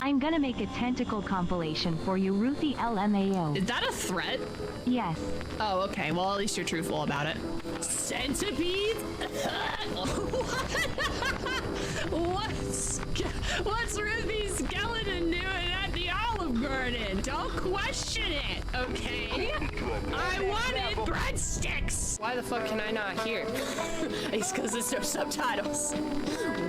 I'm gonna make a tentacle compilation for you, Ruthie LMAO. Is that a threat? Yes. Oh, okay. Well, at least you're truthful about it. Centipede? What's Ruthie's skeleton doing at the Olive Garden? Don't question it, okay? I wanted breadsticks! Why the fuck can I not hear? It's because there's no subtitles.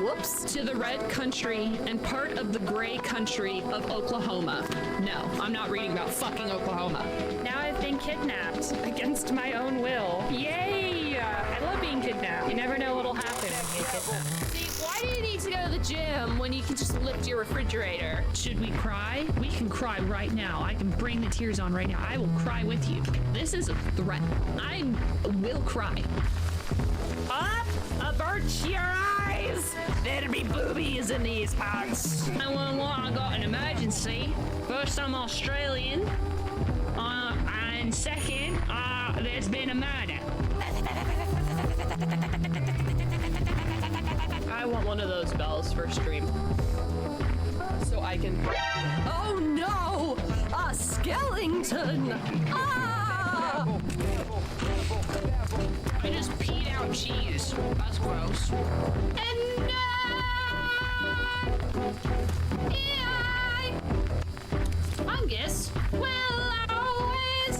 Whoops. To the red country and part of the gray country of Oklahoma. No, I'm not reading about fucking Oklahoma. Now I've been kidnapped against my own will. Yay! I love being kidnapped. You never know what'll happen when you get kidnapped. See, why do you need to go to the gym when you can just lift your refrigerator? Should we cry? We can cry right now. I can bring the tears on right now. I will cry with you. This is a threat. I will cry. Up! Avert your eyes! There'll be boobies in these pants. 911, I got an emergency. First, I'm Australian. And second, there's been a murder. I want one of those bells for stream. So I can... Oh no! A skeleton! Ah! I just peed out cheese. That's gross. And no! Fungus? Will always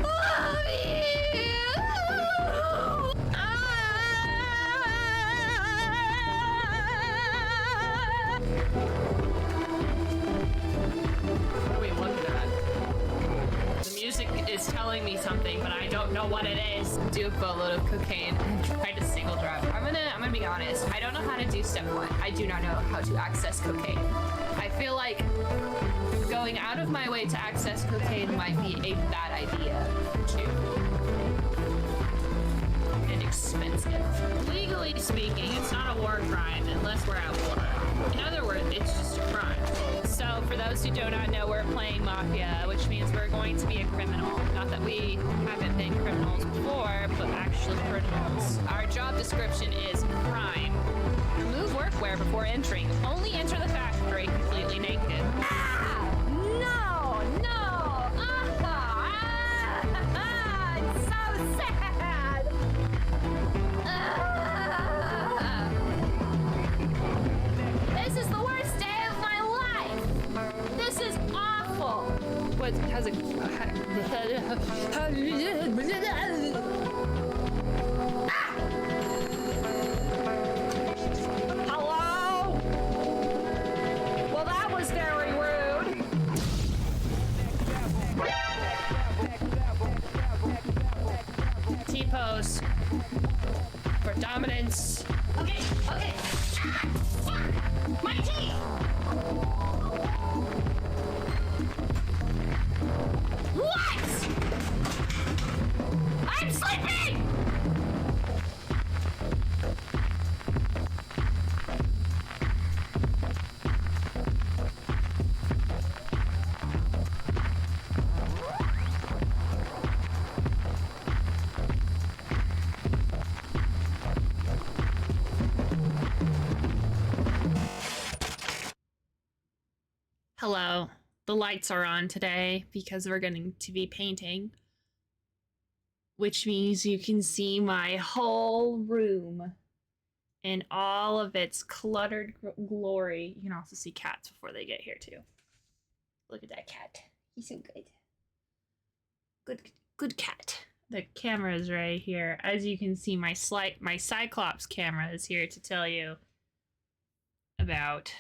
love you! Wait, what's that? The music is telling me something, but I don't know what it is. Do a boatload of cocaine and try to single drop. I'm gonna be honest. I don't know how to do step one. I do not know how to access cocaine. I feel like going out of my way to access cocaine might be a bad idea, too. And expensive. Legally speaking, it's not a war crime unless we're at war. In other words, it's just a crime. So, for those who do not know, we're playing Mafia, which means we're going to be a criminal. Not that we haven't been criminals before, but actually criminals. Our job description is crime. Remove workwear before entering. Only enter the factory completely naked. Ah! No! No! I'm so sad! This is the worst day of my life! This is awful! What has it... Hello? Well, that was very rude. T-pose. For dominance. Okay. Fuck! My teeth! What? I'm sleeping! Hello. The lights are on today because we're going to be painting, which means you can see my whole room in all of its cluttered glory. You can also see cats before they get here too. Look at that cat. He's so good. Good cat. The camera is right here. As you can see, my Cyclops camera is here to tell you about...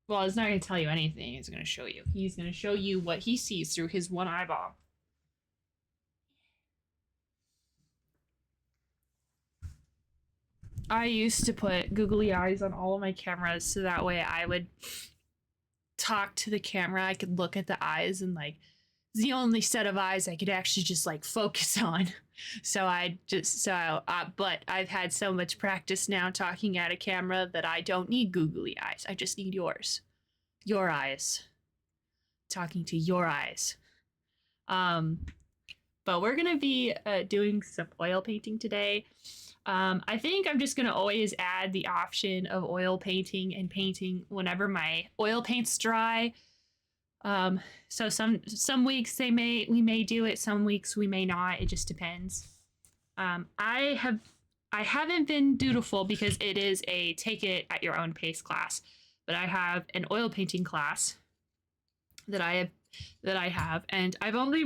Well, it's not going to tell you anything. It's going to show you. He's going to show you what he sees through his one eyeball. I used to put googly eyes on all of my cameras so that way I would talk to the camera. I could look at the eyes and like, it's the only set of eyes I could actually just like focus on. But I've had so much practice now talking at a camera that I don't need googly eyes. I just need yours. Your eyes. Talking to your eyes. But we're gonna be doing some oil painting today. I think I'm just gonna always add the option of oil painting and painting whenever my oil paint's dry. So some weeks we may do it, some weeks we may not. It just depends. I haven't been dutiful because it is a take it at your own pace class, but I have an oil painting class that I have, and I've only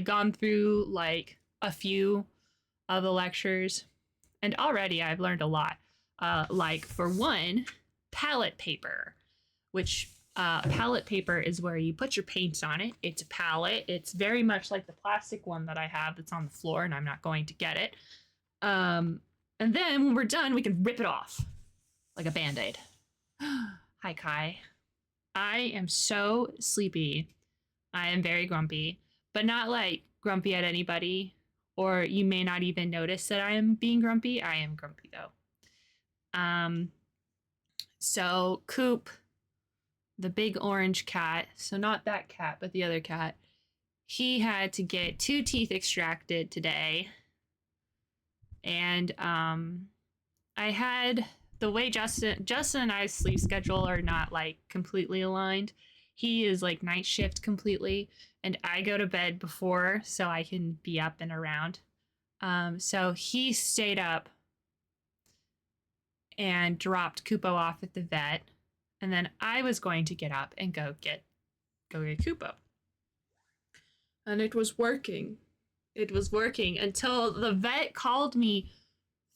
gone through like a few of the lectures, and already I've learned a lot. Like for one, palette paper, which palette paper is where you put your paints on it. It's a palette. It's very much like the plastic one that I have that's on the floor, and I'm not going to get it. And then when we're done, we can rip it off like a band-aid. Hi, Kai. I am so sleepy. I am very grumpy, but not like grumpy at anybody, or you may not even notice that I am being grumpy. I am grumpy though. So Coop, the big orange cat, so not that cat, but the other cat, he had to get 2 teeth extracted today. And I had the way Justin and I's sleep schedule are not like completely aligned. He is like night shift completely, and I go to bed before so I can be up and around. So he stayed up and dropped Kupo off at the vet, and then I was going to get up and go get Kupo. And it was working. It was working until the vet called me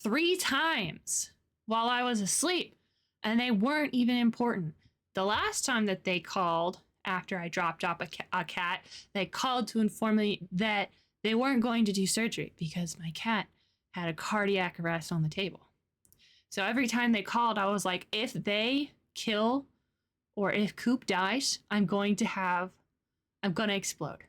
3 times while I was asleep, and they weren't even important. The last time that they called after I dropped off a cat, they called to inform me that they weren't going to do surgery because my cat had a cardiac arrest on the table. So every time they called, I was like, if they kill or if Coop dies, I'm going to explode.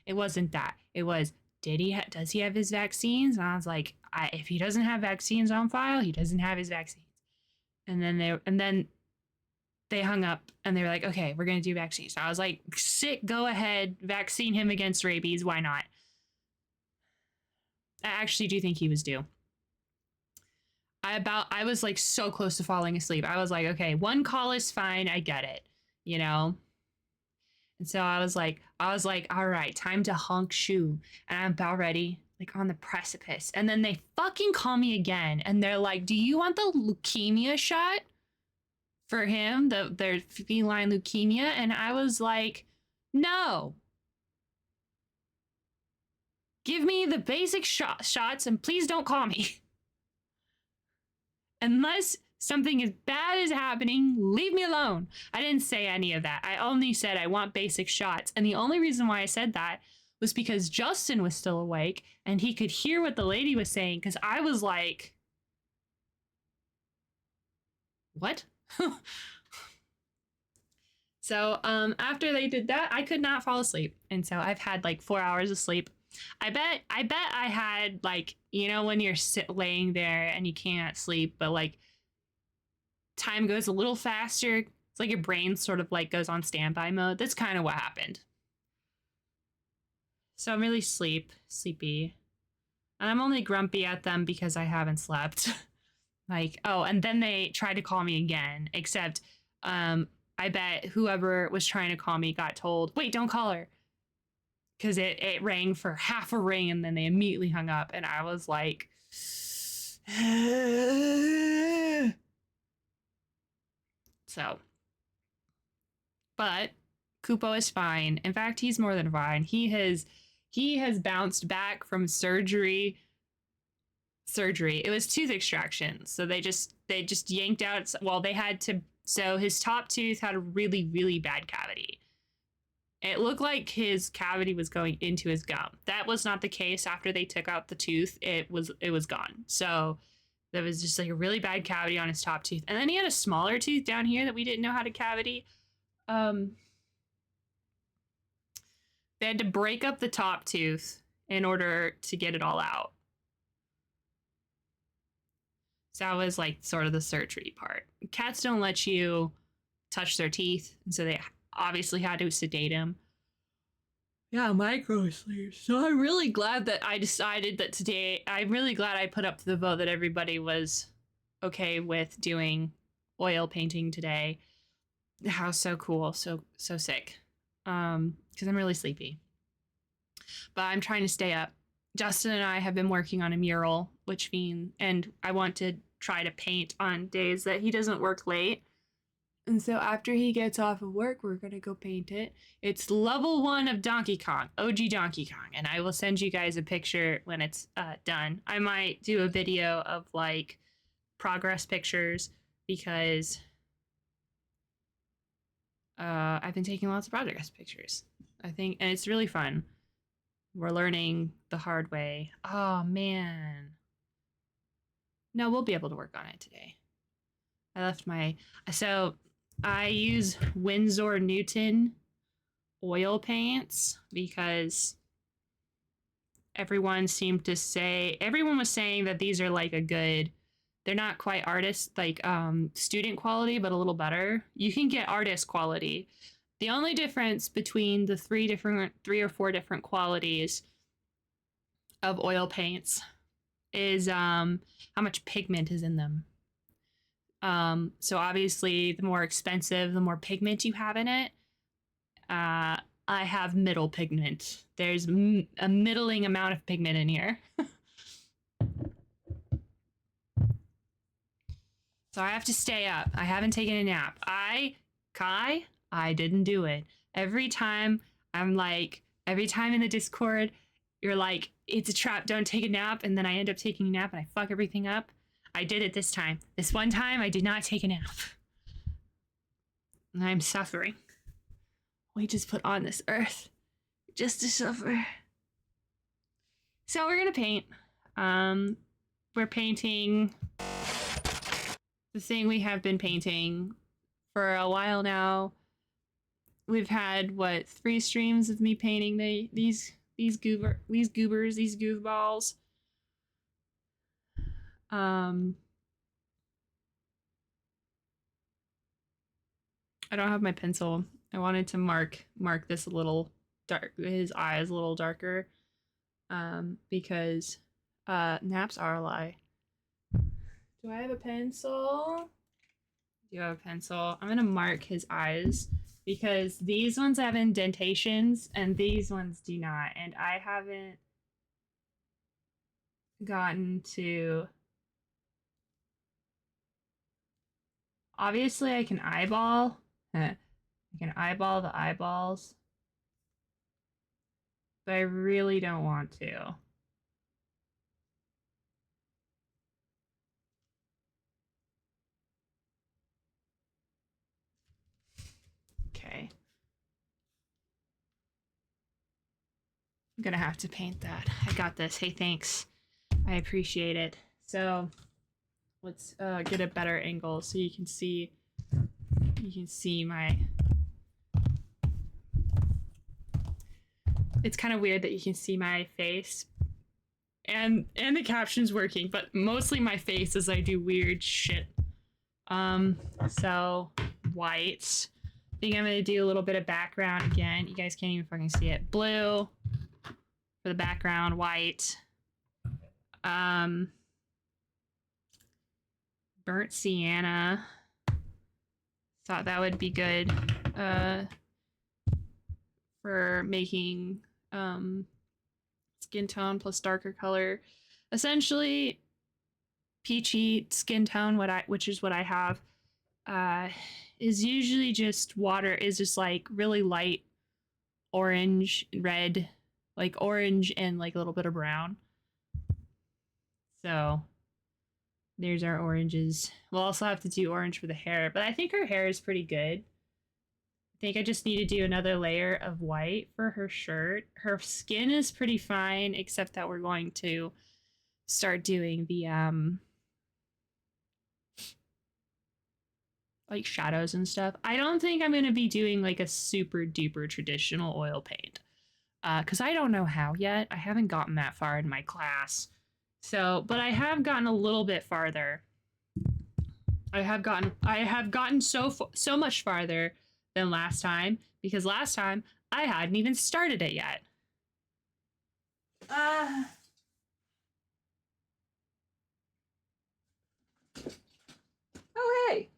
It wasn't that. It was, does he have his vaccines? And I was like, if he doesn't have vaccines on file, he doesn't have his vaccines. And then they hung up and they were like, okay, we're going to do vaccines. So I was like, sick, go ahead, vaccine him against rabies. Why not? I actually do think he was due. I was like so close to falling asleep. I was like, okay, 1 call is fine. I get it, you know? And so I was like, all right, time to honk shoe. And I'm about ready, like on the precipice. And then they fucking call me again. And they're like, do you want the leukemia shot for him? Their feline leukemia? And I was like, no. Give me the basic shots and please don't call me. Unless something as bad is happening, leave me alone. I didn't say any of that. I only said I want basic shots. And the only reason why I said that was because Justin was still awake and he could hear what the lady was saying, because I was like, what? So after they did that, I could not fall asleep. And so I've had like 4 hours of sleep. I bet I had like, you know, when you're laying there and you can't sleep, but like time goes a little faster. It's like your brain sort of like goes on standby mode. That's kind of what happened. So I'm really sleepy. And I'm only grumpy at them because I haven't slept. Like, oh, and then they tried to call me again, except I bet whoever was trying to call me got told, wait, don't call her. Because it rang for half a ring and then they immediately hung up. And I was like, so. But Kupo is fine. In fact, he's more than fine. He has bounced back from surgery. It was tooth extraction. So they just yanked out. Well, they had to. So his top tooth had a really, really bad cavity. It looked like his cavity was going into his gum. That was not the case after they took out the tooth. It was gone. So there was just like a really bad cavity on his top tooth. And then he had a smaller tooth down here that we didn't know how to cavity. They had to break up the top tooth in order to get it all out. So that was like sort of the surgery part. Cats don't let you touch their teeth, and so they obviously had to sedate him. Yeah, micro sleeves. So I'm really glad that I decided that today, I'm really glad I put up to the vote that everybody was okay with doing oil painting today. The house so cool, so sick. Because I'm really sleepy. But I'm trying to stay up. Justin and I have been working on a mural, which means, and I want to try to paint on days that he doesn't work late. And so after he gets off of work, we're gonna go paint it. It's level 1 of Donkey Kong, OG Donkey Kong, and I will send you guys a picture when it's done. I might do a video of like progress pictures because I've been taking lots of progress pictures. I think, and it's really fun. We're learning the hard way. Oh man. No, we'll be able to work on it today. I left my, so I use Winsor Newton oil paints because everyone was saying that these are like a good, they're not quite artist, like student quality, but a little better. You can get artist quality. The only difference between the three or four different qualities of oil paints is how much pigment is in them. So obviously, the more expensive, the more pigment you have in it. I have middle pigment. There's a middling amount of pigment in here. So I have to stay up. I haven't taken a nap. Kai, I didn't do it. Every time in the Discord, you're like, it's a trap, don't take a nap. And then I end up taking a nap and I fuck everything up. I did it this time. This one time, I did not take a nap. And I'm suffering. We just put on this earth just to suffer. So we're gonna paint. We're painting the thing we have been painting for a while now. We've had 3 streams of me painting these goofballs. I don't have my pencil. I wanted to mark this a little dark, his eyes a little darker, because naps are a lie. Do I have a pencil? Do you have a pencil? I'm gonna mark his eyes because these ones have indentations and these ones do not, and I haven't gotten to. Obviously, I can eyeball. I can eyeball the eyeballs, but I really don't want to. Okay. I'm gonna have to paint that. I got this. Hey, thanks. I appreciate it. So let's get a better angle so you can see my. It's kind of weird that you can see my face and the caption's working, but mostly my face as I do weird shit. So white. I think I'm gonna do a little bit of background again. You guys can't even fucking see it. Blue for the background, white. Burnt sienna. Thought that would be good for making skin tone plus darker color. Essentially, peachy skin tone, which is what I have, is usually just water, is just like really light orange, red, like orange and like a little bit of brown. So there's our oranges. We'll also have to do orange for the hair, but I think her hair is pretty good. I think I just need to do another layer of white for her shirt. Her skin is pretty fine, except that we're going to start doing the like shadows and stuff. I don't think I'm going to be doing like a super duper traditional oil paint because I don't know how yet. I haven't gotten that far in my class. So, but I have gotten a little bit farther. I have gotten so much farther than last time, because last time I hadn't even started it yet. Oh hey,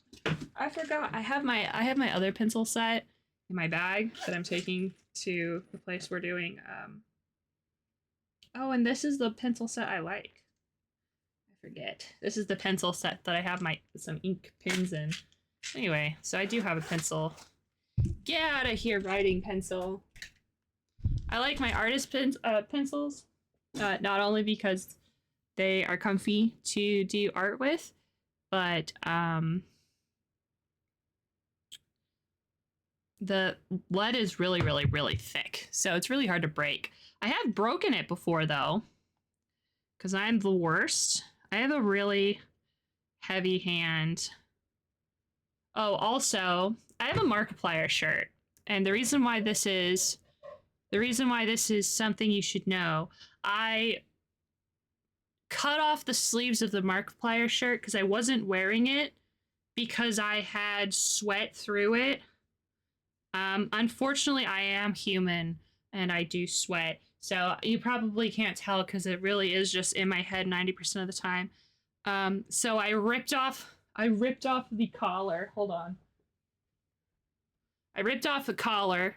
I forgot. I have my other pencil set in my bag that I'm taking to the place we're doing. Oh, and this is the pencil set I like. I forget. This is the pencil set that I have some ink pens in. Anyway, so I do have a pencil. Get out of here, writing pencil. I like my artist pencils, not only because they are comfy to do art with, but the lead is really, really, really thick, so it's really hard to break. I have broken it before, though, because I'm the worst. I have a really heavy hand. Oh, also, I have a Markiplier shirt, and the reason why this is something you should know, I cut off the sleeves of the Markiplier shirt because I wasn't wearing it because I had sweat through it. Unfortunately, I am human and I do sweat, so you probably can't tell because it really is just in my head 90% of the time. So I ripped off the collar. Hold on. I ripped off the collar,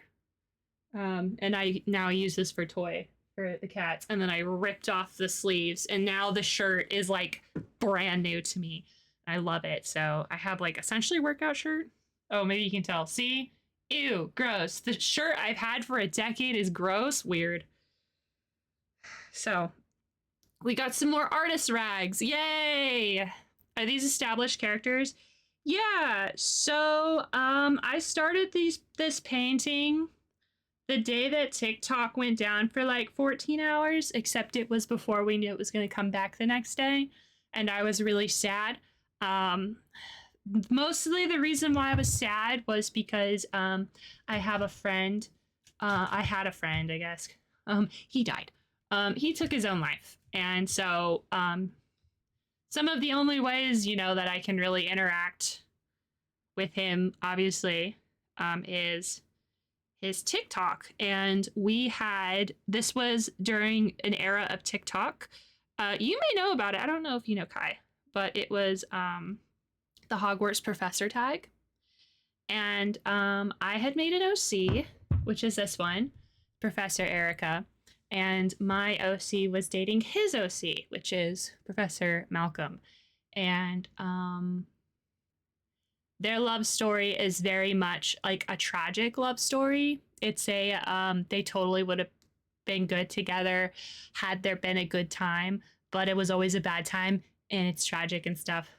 and I now use this for the cats. And then I ripped off the sleeves, and now the shirt is like brand new to me. I love it. So I have like essentially a workout shirt. Oh, maybe you can tell. See? Ew, gross. The shirt I've had for a decade is gross. Weird. So we got some more artist rags. Yay! Are these established characters? Yeah. So I started this painting the day that TikTok went down for like 14 hours, except it was before we knew it was going to come back the next day, and I was really sad. Mostly the reason why I was sad was because I have a friend. I had a friend, I guess. He died. He took his own life, and so some of the only ways, that I can really interact with him, obviously, is his TikTok. And this was during an era of TikTok. You may know about it. I don't know if you know Kai, but it was the Hogwarts professor tag. And I had made an OC, which is this one, Professor Erica. And my OC was dating his OC, which is Professor Malcolm. And their love story is very much like a tragic love story. It's they totally would have been good together had there been a good time, but it was always a bad time, and it's tragic and stuff.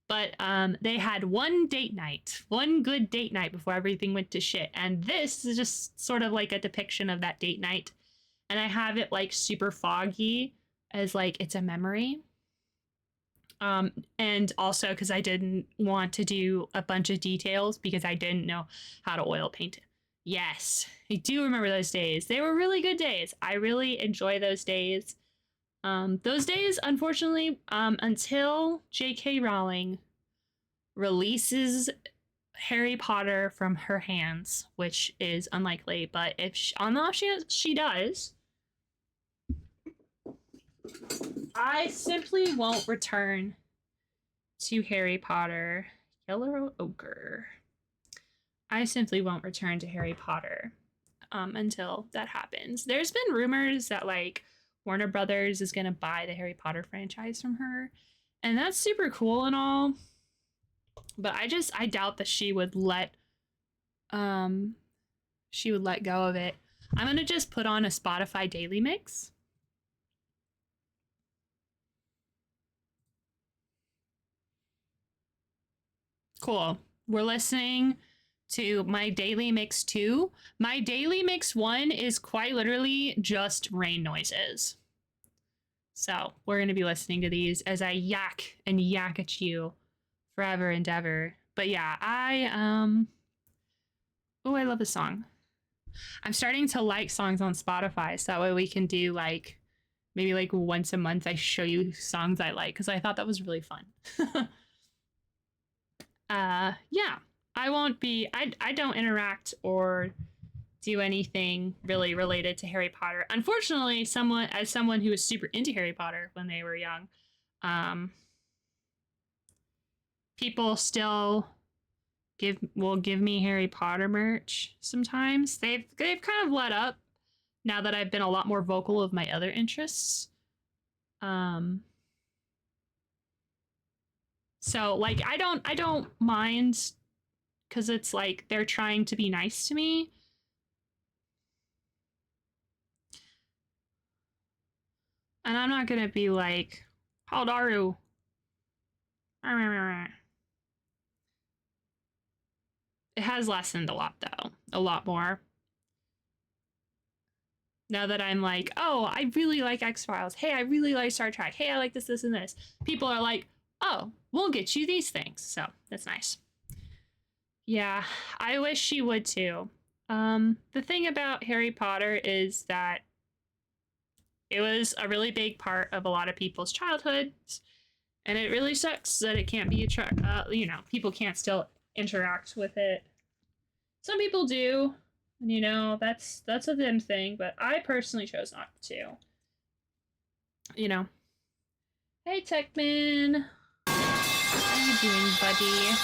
But they had one good date night before everything went to shit. And this is just sort of like a depiction of that date night. And I have it like super foggy as like it's a memory. And also because I didn't want to do a bunch of details because I didn't know how to oil paint it. Yes, I do remember those days. They were really good days. I really enjoy those days. Those days, unfortunately, until J.K. Rowling releases Harry Potter from her hands, which is unlikely, but if on the off chance she does, I simply won't return to Harry Potter Yellow Ochre. I simply won't return to Harry Potter until that happens. There's been rumors that like Warner Brothers is going to buy the Harry Potter franchise from her, and that's super cool and all, but I doubt that she would let go of it. I'm going to just put on a Spotify daily mix. Cool. We're listening to my daily mix 2. My daily mix 1 is quite literally just rain noises. So we're going to be listening to these as I yak and yak at you forever and ever. But yeah, I love this song. I'm starting to like songs on Spotify, so that way we can do like maybe like once a month I show you songs I like, because I thought that was really fun. Yeah, I don't interact or do anything really related to Harry Potter. Unfortunately, as someone who was super into Harry Potter when they were young, people still will give me Harry Potter merch sometimes. They've kind of let up now that I've been a lot more vocal of my other interests. So like I don't mind, because it's like they're trying to be nice to me. And I'm not gonna be like, how dare you? It has lessened a lot though. A lot more. Now that I'm like, oh, I really like X-Files. Hey, I really like Star Trek. Hey, I like this, this, and this. People are like, oh, we'll get you these things. So that's nice. Yeah, I wish she would too. The thing about Harry Potter is that it was a really big part of a lot of people's childhoods, and it really sucks that it can't be people can't still interact with it. Some people do, and that's a them thing, but I personally chose not to. Hey, Techman. How are you doing, buddy?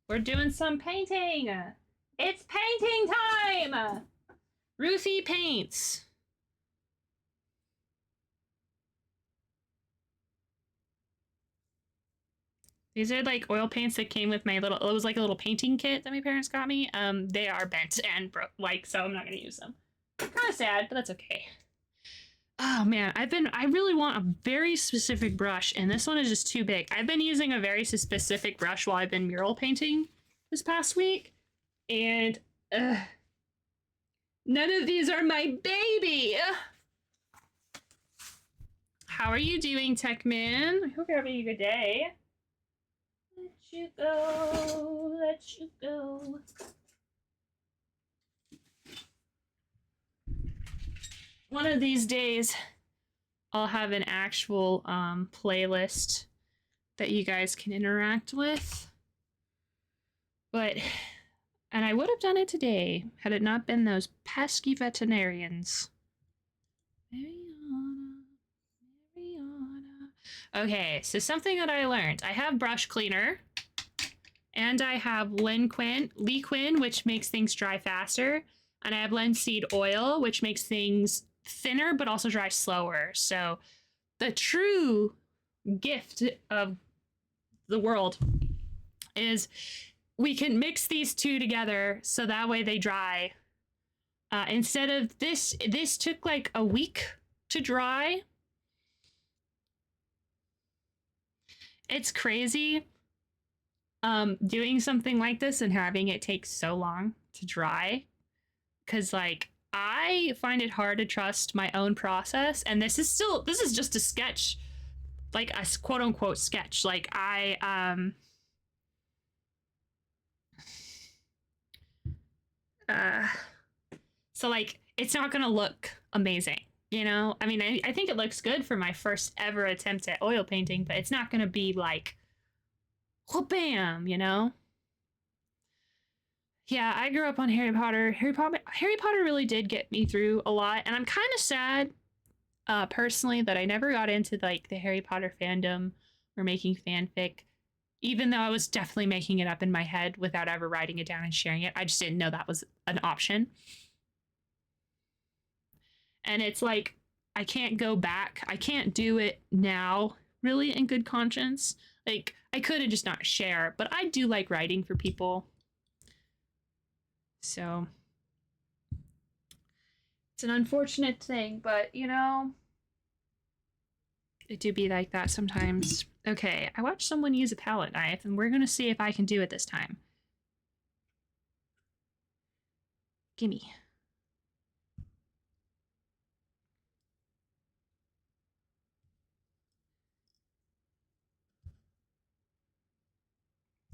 We're doing some painting. It's painting time. Ruthie paints. These are like oil paints that came with it was like a little painting kit that my parents got me. They are bent and broke, so I'm not gonna use them. Kind of sad, but that's okay. Oh man, I really want a very specific brush, and this one is just too big. I've been using a very specific brush while I've been mural painting this past week, and none of these are my baby. How are you doing, Techman? I hope you're having a good day. Let you go, let you go. One of these days, I'll have an actual playlist that you guys can interact with. And I would have done it today had it not been those pesky veterinarians. Mariana. Okay, so something that I learned. I have brush cleaner, and I have Liquin, which makes things dry faster, and I have linseed oil, which makes things thinner but also dry slower. So the true gift of the world is we can mix these two together so that way they dry. Instead of this took like a week to dry. It's crazy doing something like this and having it take so long to dry, because like I find it hard to trust my own process, and this is just a sketch, like a quote unquote sketch. Like so like it's not gonna look amazing, I mean, I think it looks good for my first ever attempt at oil painting, but it's not gonna be like, oh, bam, Yeah, I grew up on Harry Potter. Harry Potter really did get me through a lot, and I'm kind of sad, personally, that I never got into like the Harry Potter fandom or making fanfic, even though I was definitely making it up in my head without ever writing it down and sharing it. I just didn't know that was an option. And it's like, I can't go back. I can't do it now, really, in good conscience. Like, I could have just not share, but I do like writing for people. So it's an unfortunate thing, but it do be like that sometimes. Okay, I watched someone use a palette knife, and we're gonna see if I can do it this time. Gimme.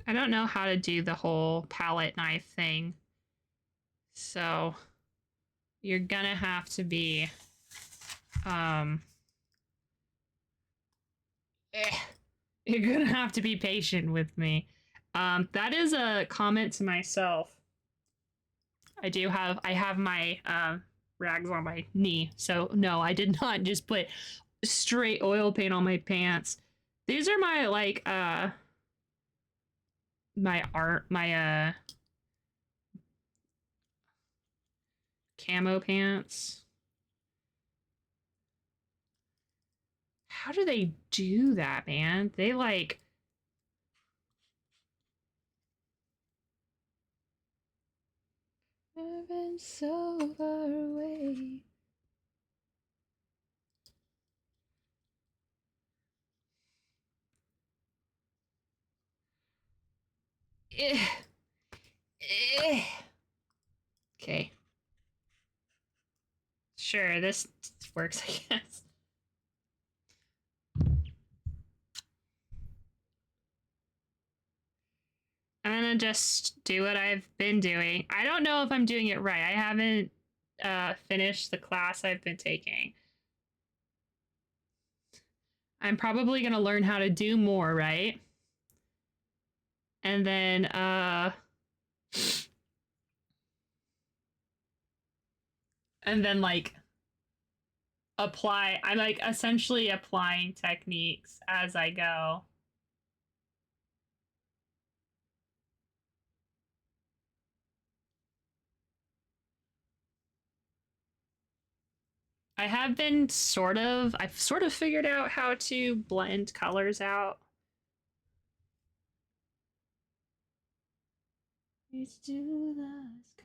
I don't know how to do the whole palette knife thing, so you're gonna have to be you're gonna have to be patient with me. That is a comment to myself. I have my rags on my knee. So no, I did not just put straight oil paint on my pants. These are my like my camo pants. How do they do that, man? They like I've been so far away. Eh. Eh. Okay. Sure, this works, I guess. I'm gonna just do what I've been doing. I don't know if I'm doing it right. I haven't finished the class I've been taking. I'm probably gonna learn how to do more, right? And then like apply. I'm like essentially applying techniques as I go. I've sort of figured out how to blend colors out. It's to the sky.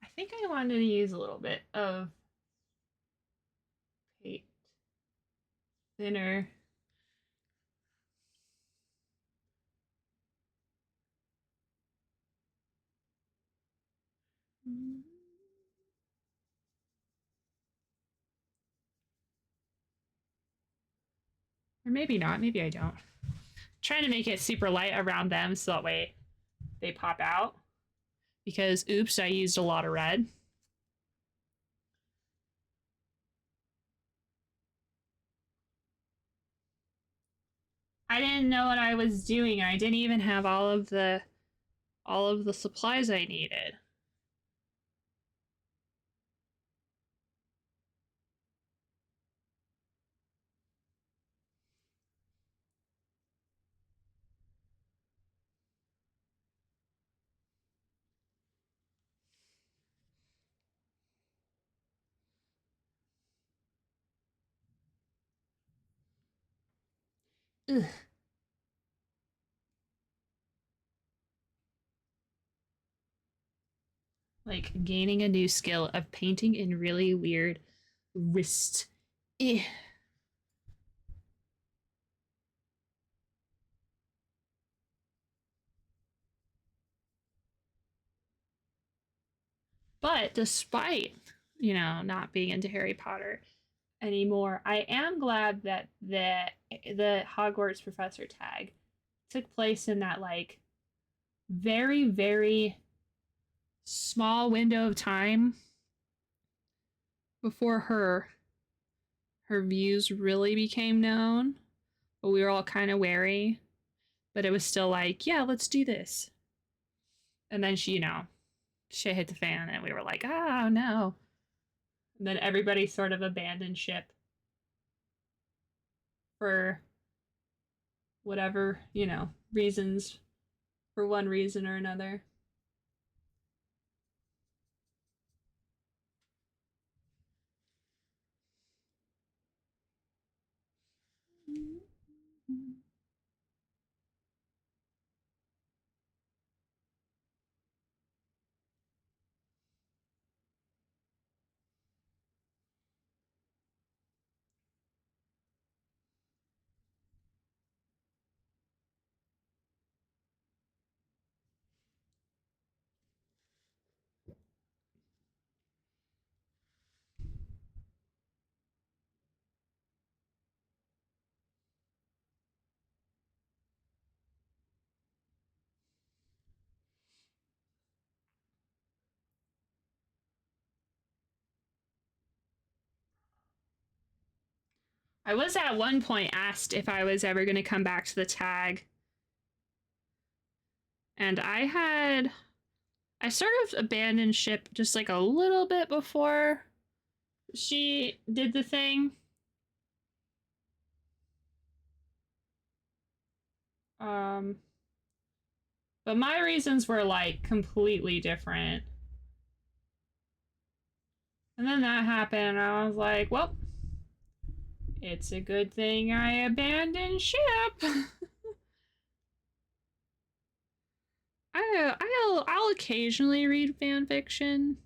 I think I wanted to use a little bit of paint thinner. Or maybe not. Maybe I don't. Trying to make it super light around them so that way they pop out. Because, oops, I used a lot of red. I didn't know what I was doing. I didn't even have all of the supplies I needed. Ugh. Like gaining a new skill of painting in really weird wrist. Eh. But despite, not being into Harry Potter anymore, I am glad that the Hogwarts professor tag took place in that like very, very small window of time before her views really became known. But we were all kind of wary. But it was still like, yeah, let's do this. And then she, shit hit the fan and we were like, oh no. And then everybody sort of abandoned ship for whatever, reasons, for one reason or another. I was at one point asked if I was ever going to come back to the tag. And I sort of abandoned ship just like a little bit before she did the thing. But my reasons were like completely different. And then that happened, and I was like, well, it's a good thing I abandoned ship. I'll occasionally read fan fiction.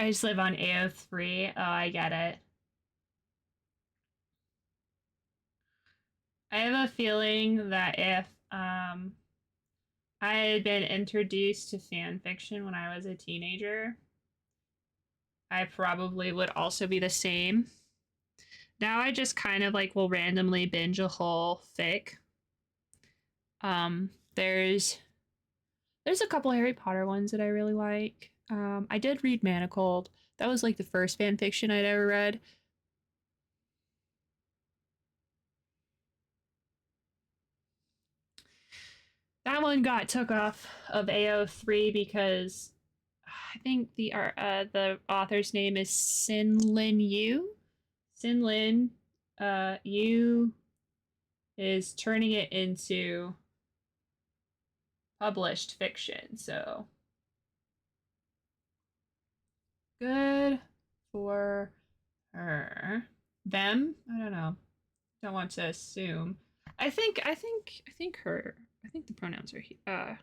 I just live on AO3. Oh, I get it. I have a feeling that if I had been introduced to fan fiction when I was a teenager, I probably would also be the same. Now I just kind of like will randomly binge a whole fic. There's a couple Harry Potter ones that I really like. I did read Manacled. That was like the first fan fiction I'd ever read. That one got took off of AO3 because I think the author's name is Sin Lin Yu. Sin Lin Yu is turning it into published fiction, so good for her. Them? I don't know. Don't want to assume. I think her. I think the pronouns are she, her.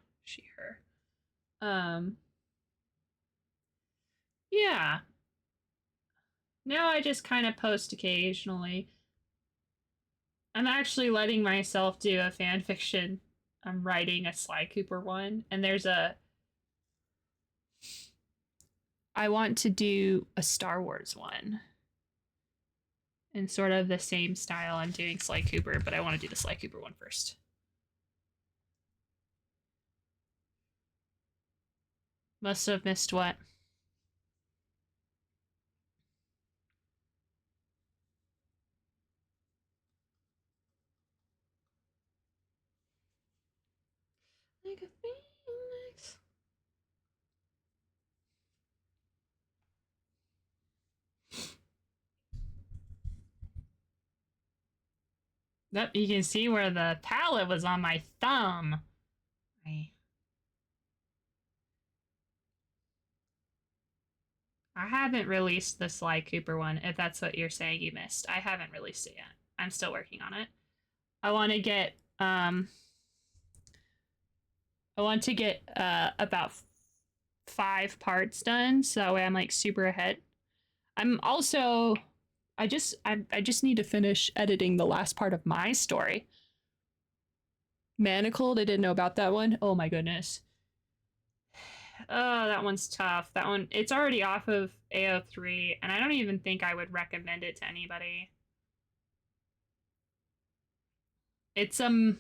Yeah. Now I just kind of post occasionally. I'm actually letting myself do a fan fiction. I'm writing a Sly Cooper one, and I want to do a Star Wars one. In sort of the same style I'm doing Sly Cooper, but I want to do the Sly Cooper one first. Must have missed what? Like a phoenix. Yep, you can see where the palette was on my thumb. I haven't released the Sly Cooper one, if that's what you're saying you missed. I haven't released it yet. I'm still working on it. I want to get about 5 parts done, so that way I'm like super ahead. I'm also I just need to finish editing the last part of my story. Manacled, I didn't know about that one. Oh my goodness. Oh, that one's tough. That one, it's already off of AO3, and I don't even think I would recommend it to anybody. It's do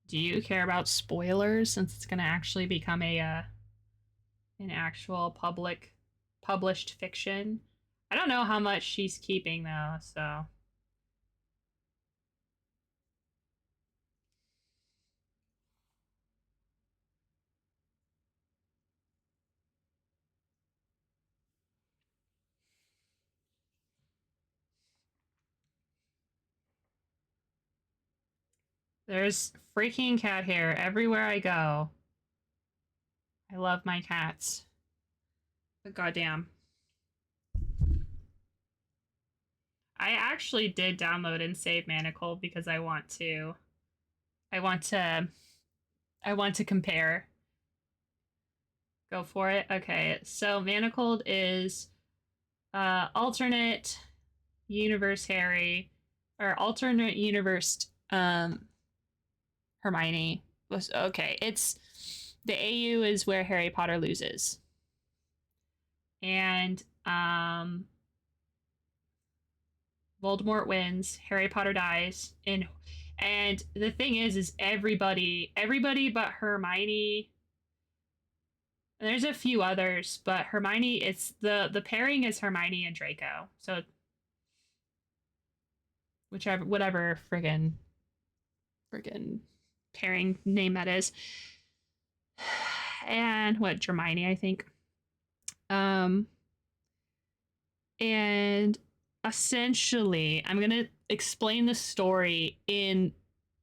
you care about spoilers since it's gonna actually become an actual published fiction? I don't know how much she's keeping though, so There's freaking cat hair everywhere I go. I love my cats. But goddamn. I actually did download and save Manacled because I want to compare. Go for it. Okay, so Manacled is alternate universe Harry or alternate universe Hermione. Okay, it's the AU is where Harry Potter loses. And Voldemort wins, Harry Potter dies, and the thing is everybody but Hermione. There's a few others, but Hermione, it's the pairing is Hermione and Draco. So whatever friggin' pairing name that is. And what, Hermione, I think. And essentially, I'm going to explain the story in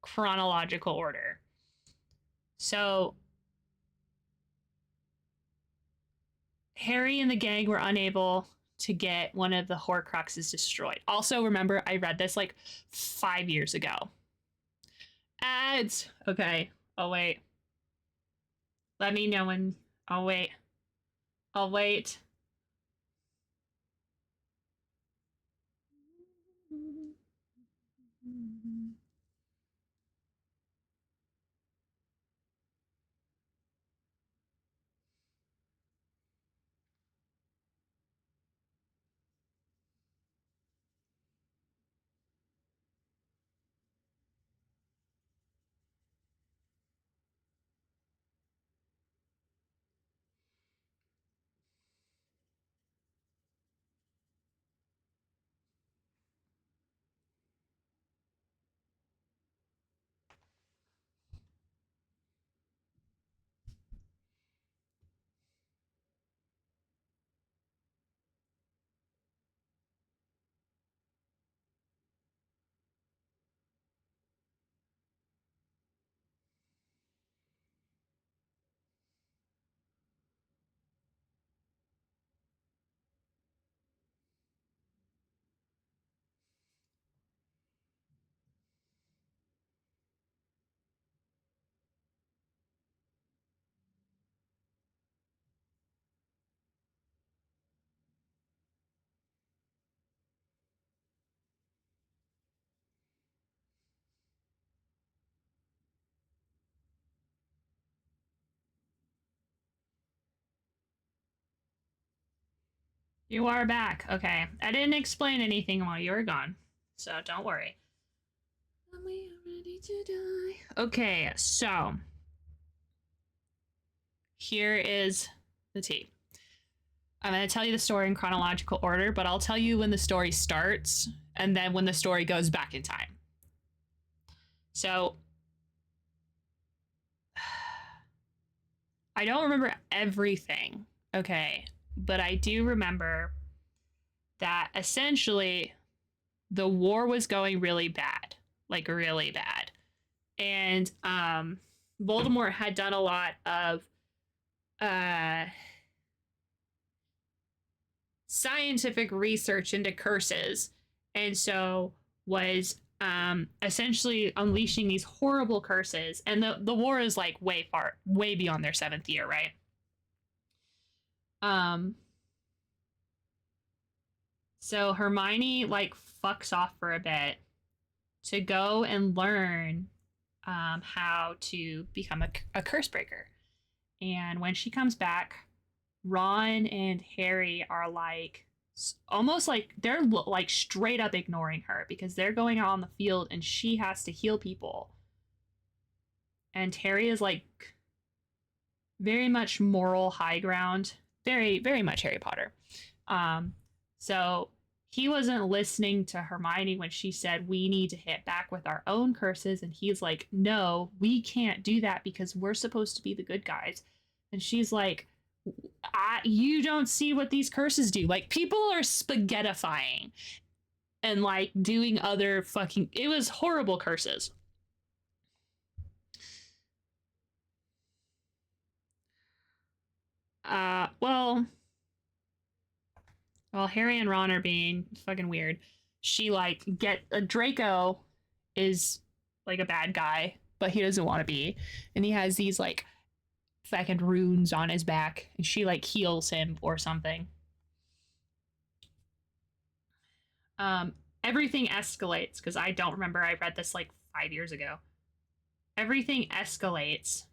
chronological order. So, Harry and the gang were unable to get one of the Horcruxes destroyed. Also, remember, I read this like 5 years ago. Ads! Okay, I'll wait. Let me know when... I'll wait. I'll wait. You are back. Okay. I didn't explain anything while you were gone, so don't worry. We are ready to die. Okay, so here is the tea. I'm going to tell you the story in chronological order, but I'll tell you when the story starts and then when the story goes back in time. So I don't remember everything, okay, but I do remember that essentially the war was going really bad, like really bad. And Voldemort had done a lot of scientific research into curses, and so was essentially unleashing these horrible curses. And the war is like way beyond their 7th year, right? So Hermione like fucks off for a bit to go and learn how to become a curse breaker. And when she comes back, Ron and Harry are like almost like they're like straight up ignoring her because they're going out on the field and she has to heal people. And Harry is like very much moral high ground, very, very much Harry Potter. So he wasn't listening to Hermione when she said, we need to hit back with our own curses. And he's like, no, we can't do that because we're supposed to be the good guys. And she's like, you don't see what these curses do. Like, people are spaghettifying and like doing other fucking, it was horrible curses. Well, Harry and Ron are being fucking weird. She like Draco is like a bad guy, but he doesn't want to be, and he has these like fucking runes on his back, and she like heals him or something. Everything escalates because I don't remember. I read this like 5 years ago. Everything escalates.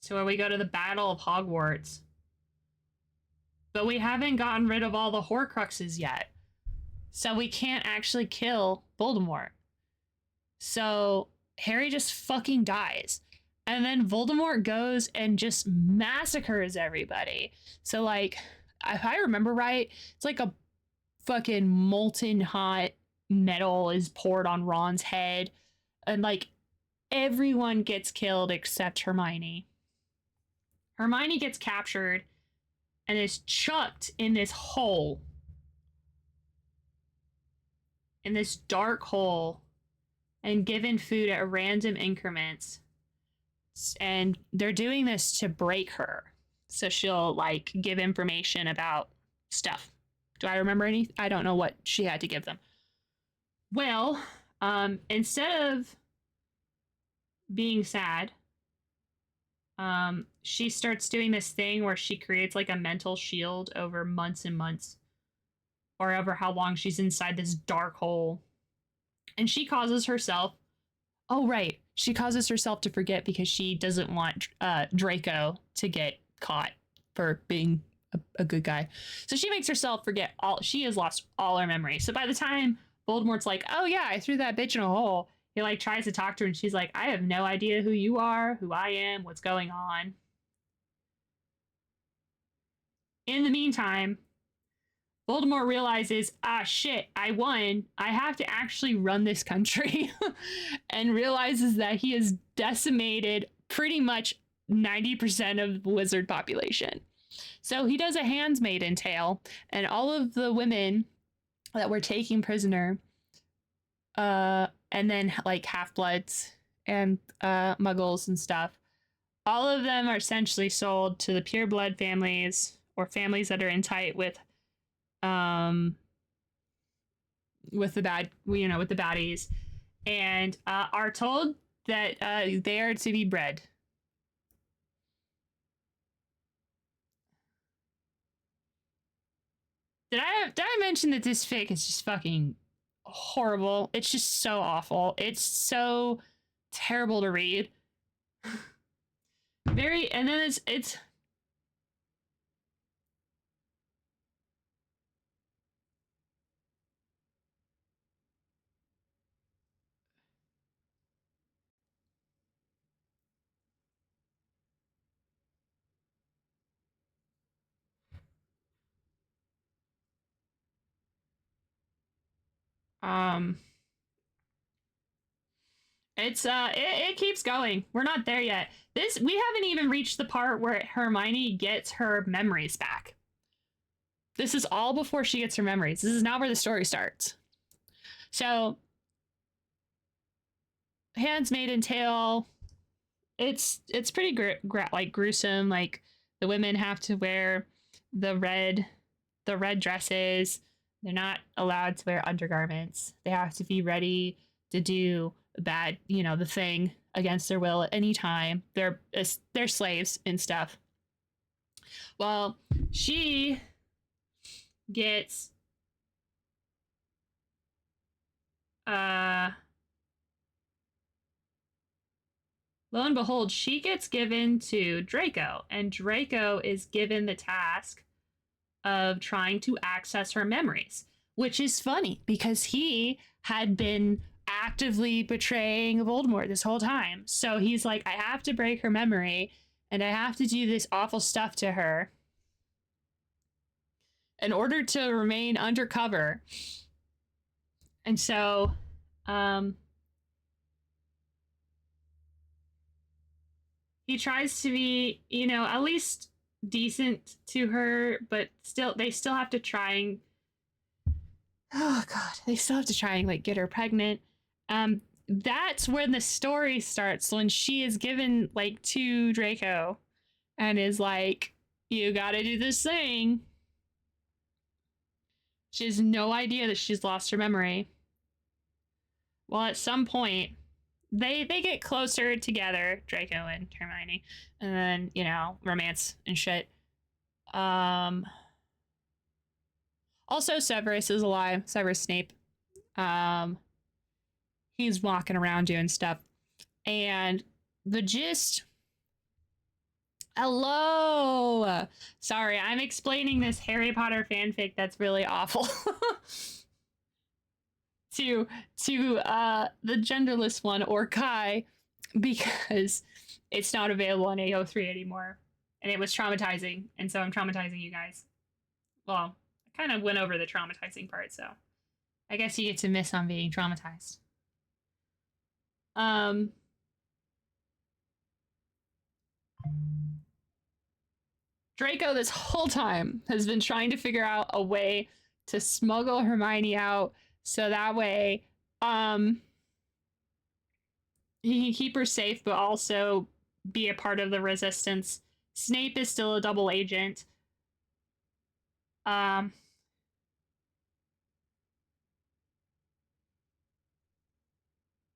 So we go to the Battle of Hogwarts. But we haven't gotten rid of all the Horcruxes yet. So we can't actually kill Voldemort. So Harry just fucking dies. And then Voldemort goes and just massacres everybody. So like, if I remember right, it's like a fucking molten hot metal is poured on Ron's head. And like, everyone gets killed except Hermione. Hermione gets captured and is chucked in this hole. In this dark hole. And given food at random increments. And they're doing this to break her. So she'll like give information about stuff. Do I remember any? I don't know what she had to give them. Well, instead of being sad, she starts doing this thing where she creates like a mental shield over months and months, or over how long she's inside this dark hole. And she causes herself, oh right, she causes herself to forget because she doesn't want Draco to get caught for being a good guy. So she makes herself forget she has lost all her memory. So by the time Voldemort's like, oh yeah, I threw that bitch in a hole, he like tries to talk to her and she's like, I have no idea who you are, who I am, what's going on. In the meantime, Voldemort realizes, ah shit, I won. I have to actually run this country. And realizes that he has decimated pretty much 90% of the wizard population. So he does a handmaiden tale, and all of the women that were taken prisoner, and then like half-bloods and muggles and stuff, all of them are essentially sold to the pureblood families or families that are in tight with the with the baddies, and are told that they are to be bred. Did I mention that this fic is just fucking horrible? It's just so awful. It's so terrible to read. And then it's it keeps going. We're not there yet. We haven't even reached the part where Hermione gets her memories back. This is all before she gets her memories. This is not where the story starts. So, Handmaiden Tale, it's pretty gruesome. Like, the women have to wear the red dresses. They're not allowed to wear undergarments. They have to be ready to do bad, the thing against their will at any time. They're slaves and stuff. Well, she gets lo and behold, she gets given to Draco, and Draco is given the task of trying to access her memories, which is funny because he had been actively betraying Voldemort this whole time. So he's like, I have to break her memory and I have to do this awful stuff to her in order to remain undercover. And so he tries to be, at least decent to her, but they still have to try and like get her pregnant. That's when the story starts, when she is given like to Draco, and is like, you gotta do this thing. She has no idea that she's lost her memory. Well, at some point, they get closer together, Draco and Hermione, and then, you know, romance and shit. Also, Severus is alive. Severus Snape. He's walking around doing stuff. And the gist... Hello! Sorry, I'm explaining this Harry Potter fanfic that's really awful. to the genderless one, or Kai, because it's not available on AO3 anymore. And it was traumatizing, and so I'm traumatizing you guys. Well, I kind of went over the traumatizing part, so I guess you get to miss on being traumatized. Draco this whole time has been trying to figure out a way to smuggle Hermione out so that way he can keep her safe but also be a part of the resistance. Snape is still a double agent.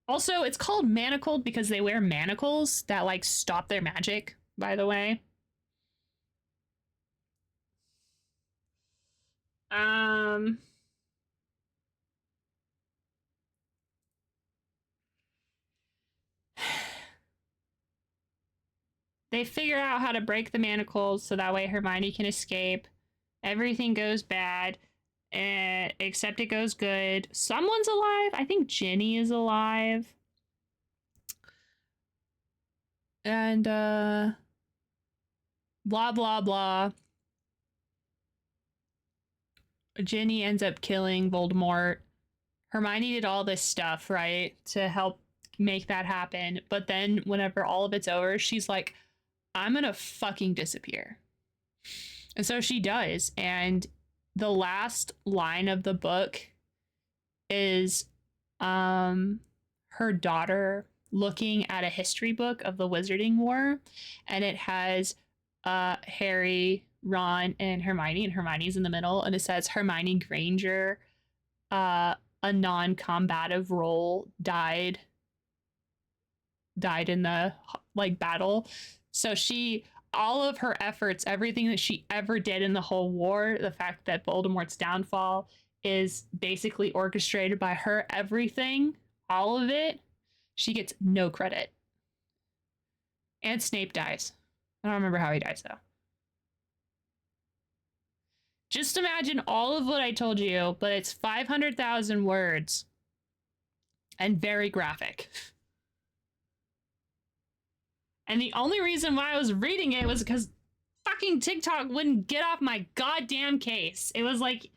Also, it's called manacled because they wear manacles that like stop their magic, by the way. They figure out how to break the manacles so that way Hermione can escape. Everything goes bad, except it goes good. Someone's alive. I think Ginny is alive. And blah blah blah. Ginny ends up killing Voldemort. Hermione did all this stuff, right, to help make that happen. But then whenever all of it's over, she's like, I'm gonna fucking disappear. And so she does. And the last line of the book is her daughter looking at a history book of the Wizarding War, and it has Harry, Ron, and Hermione's in the middle, and it says Hermione Granger, a non-combative role, died in the like battle. So all of her efforts, everything that she ever did in the whole war, the fact that Voldemort's downfall is basically orchestrated by her, everything, all of it, she gets no credit. And Snape dies. I don't remember how he dies, though. Just imagine all of what I told you, but it's 500,000 words and very graphic. And the only reason why I was reading it was because fucking TikTok wouldn't get off my goddamn case. It was like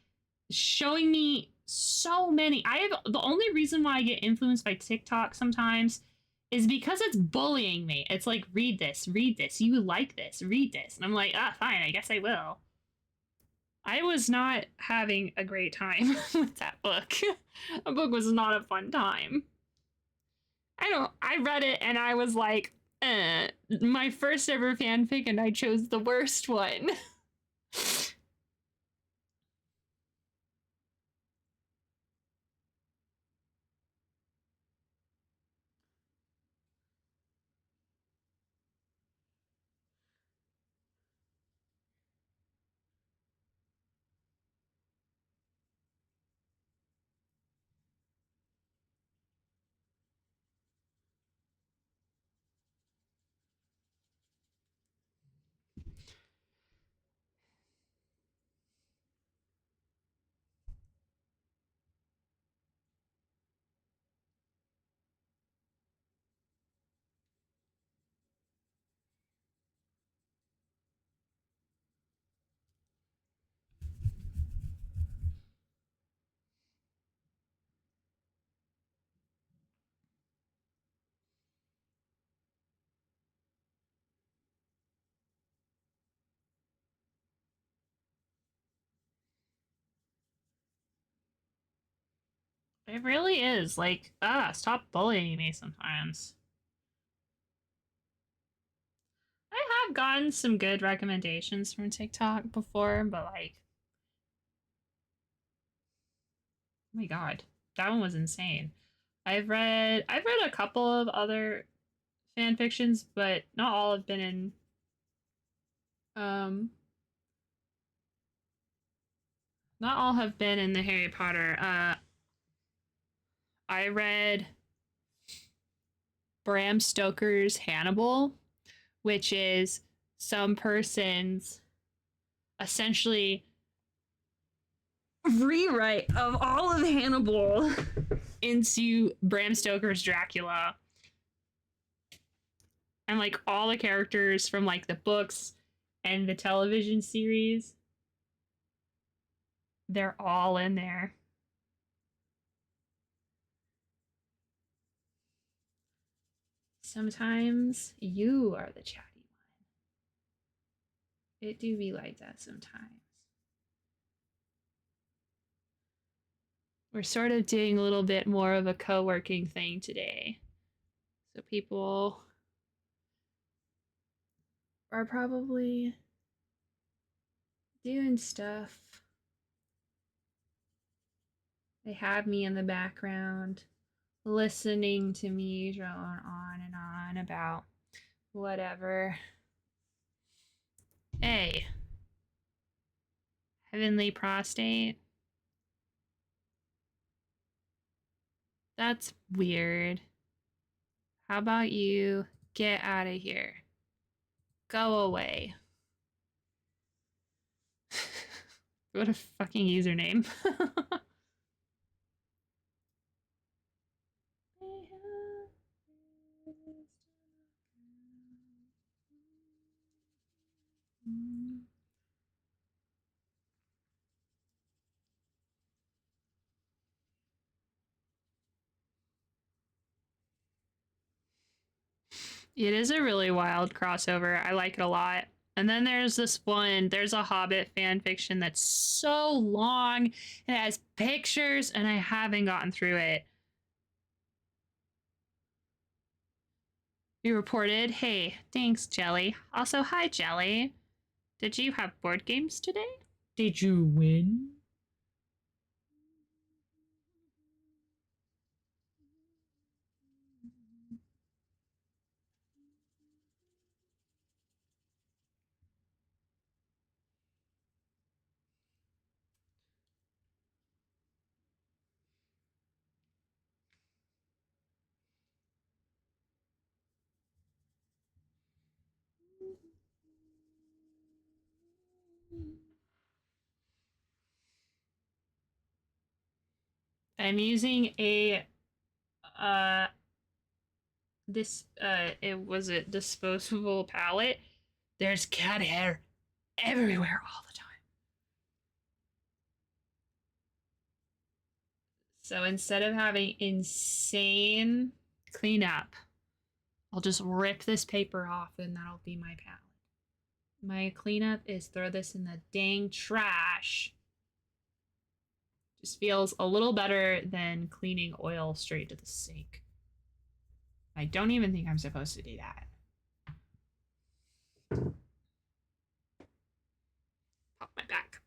showing me so many. The only reason why I get influenced by TikTok sometimes is because it's bullying me. It's like, read this, you like this, read this. And I'm like, fine, I guess I will. I was not having a great time with that book. The book was not a fun time. I read it and I was like, my first ever fanfic, and I chose the worst one. It really is. Like, stop bullying me sometimes. I have gotten some good recommendations from TikTok before, but like, oh my god, that one was insane. I've read a couple of other fan fictions, but not all have been in um not all have been in the Harry Potter. I read Bram Stoker's Hannibal, which is some person's essentially rewrite of all of Hannibal into Bram Stoker's Dracula. And like all the characters from like the books and the television series, they're all in there. Sometimes you are the chatty one. It do be like that sometimes. We're sort of doing a little bit more of a co-working thing today. So people are probably doing stuff. They have me in the background, listening to me drone on and on about whatever. Hey, Heavenly Prostate. That's weird. How about you get out of here? Go away. What a fucking username. It is a really wild crossover. I like it a lot. And then there's this one, there's a Hobbit fan fiction that's so long. It has pictures, and I haven't gotten through it. You reported, hey, thanks, Jelly. Also, hi, Jelly. Did you have board games today? Did you win? I'm using a it was a disposable palette. There's cat hair everywhere all the time. So instead of having insane cleanup, I'll just rip this paper off and that'll be my palette. My cleanup is throw this in the dang trash. Just feels a little better than cleaning oil straight to the sink. I don't even think I'm supposed to do that. Pop my back.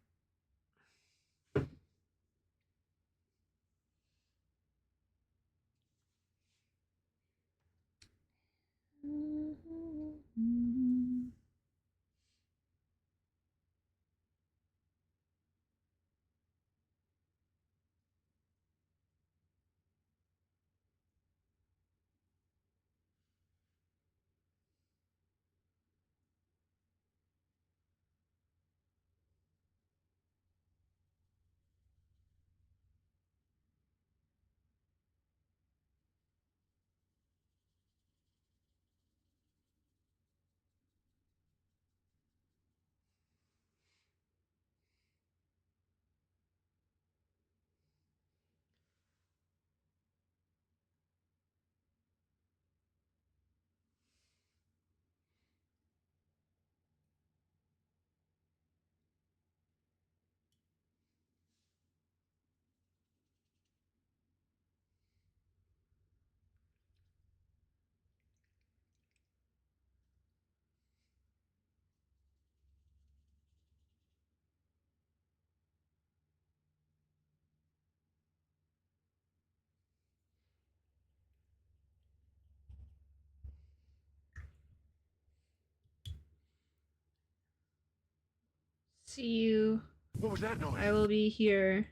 see you. What was that noise? I will be here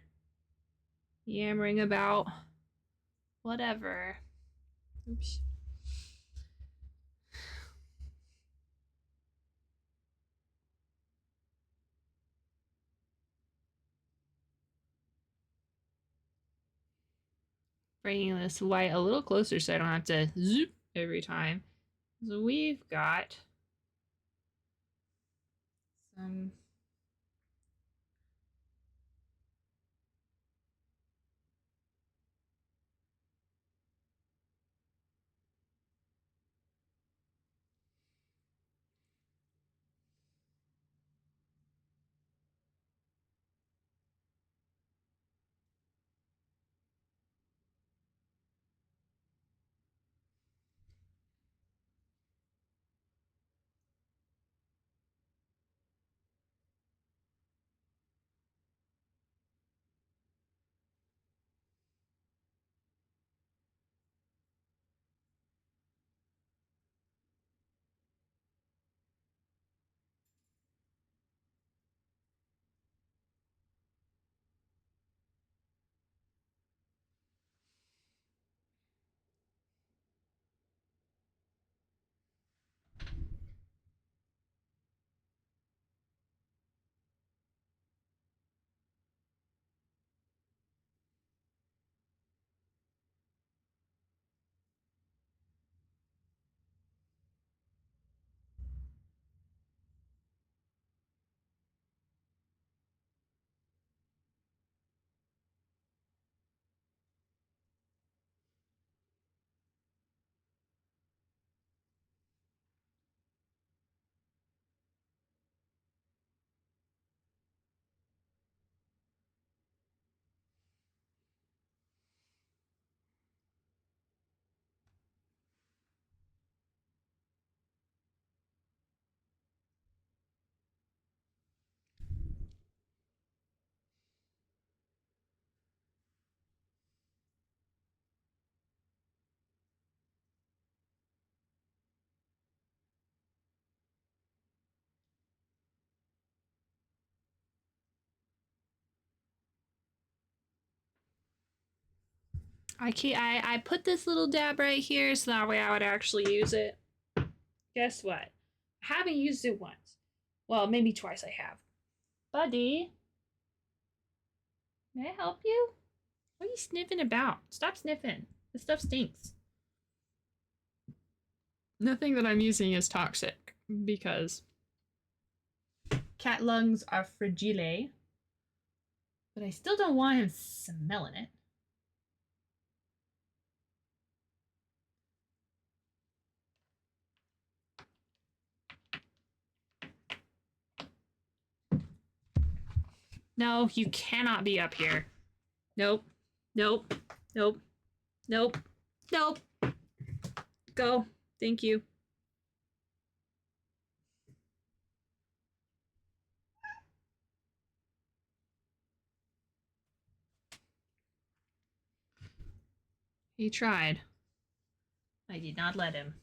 yammering about whatever. Oops. Bringing this white a little closer so I don't have to zoop every time. So we've got some I put this little dab right here so that way I would actually use it. Guess what? I haven't used it once. Well, maybe twice I have. Buddy, may I help you? What are you sniffing about? Stop sniffing. This stuff stinks. Nothing that I'm using is toxic because cat lungs are fragile. But I still don't want him smelling it. No, you cannot be up here. Nope. Nope. Nope. Nope. Nope. Go. Thank you. He tried. I did not let him.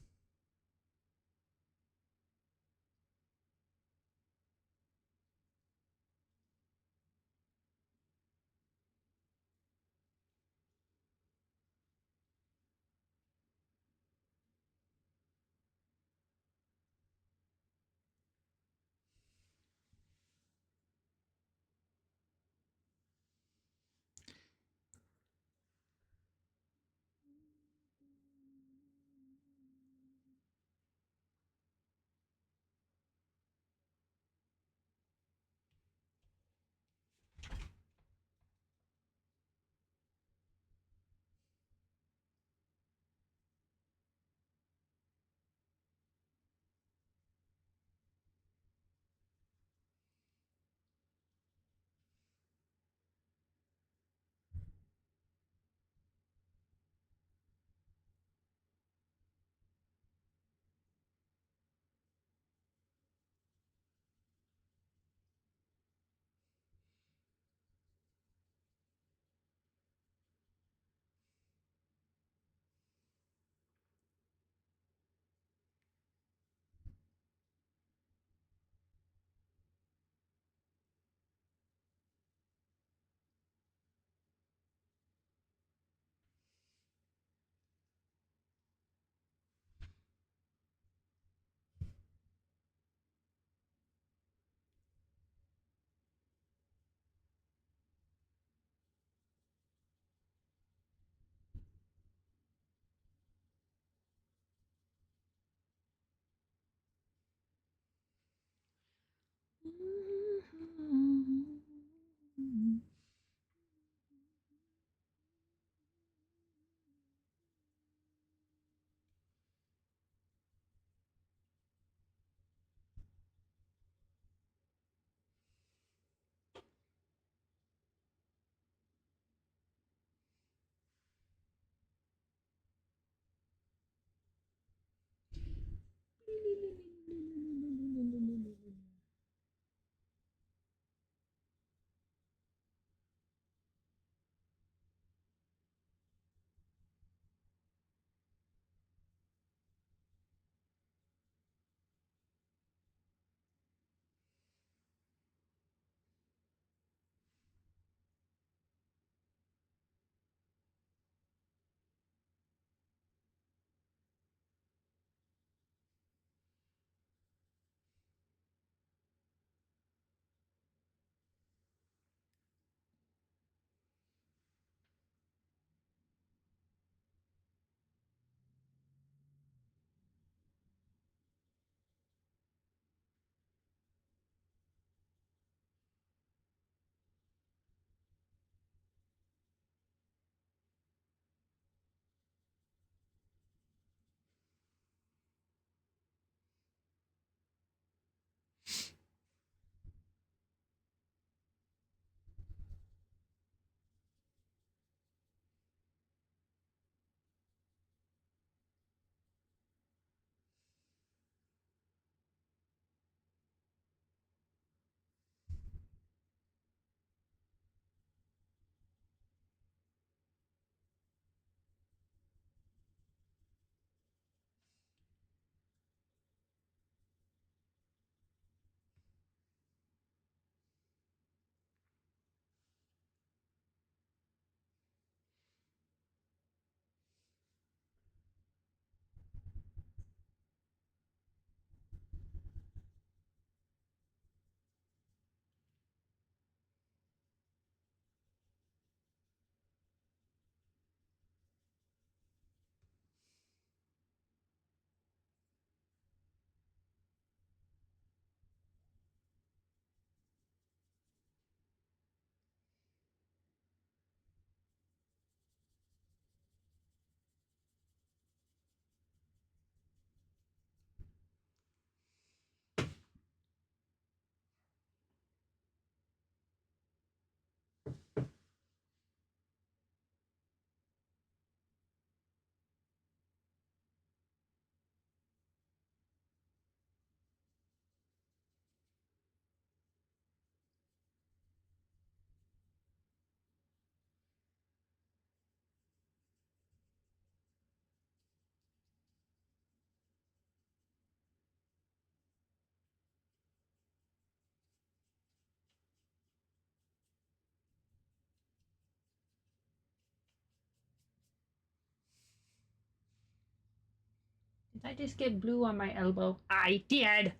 Did I just get blue on my elbow? I did!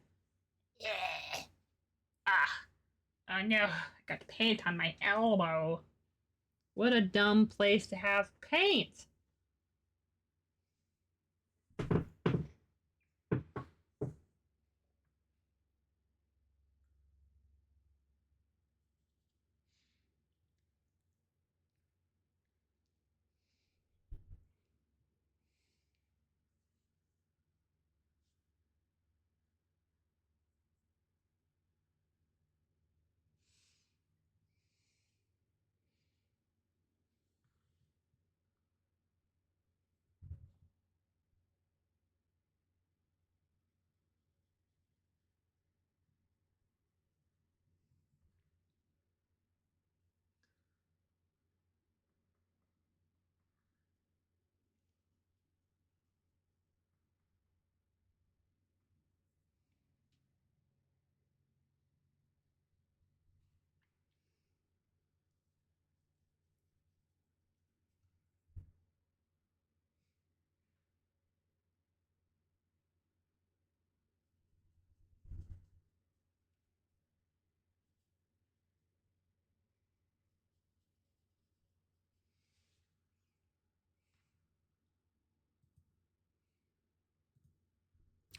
Yeah. Ah. Oh no, I got paint on my elbow. What a dumb place to have paint!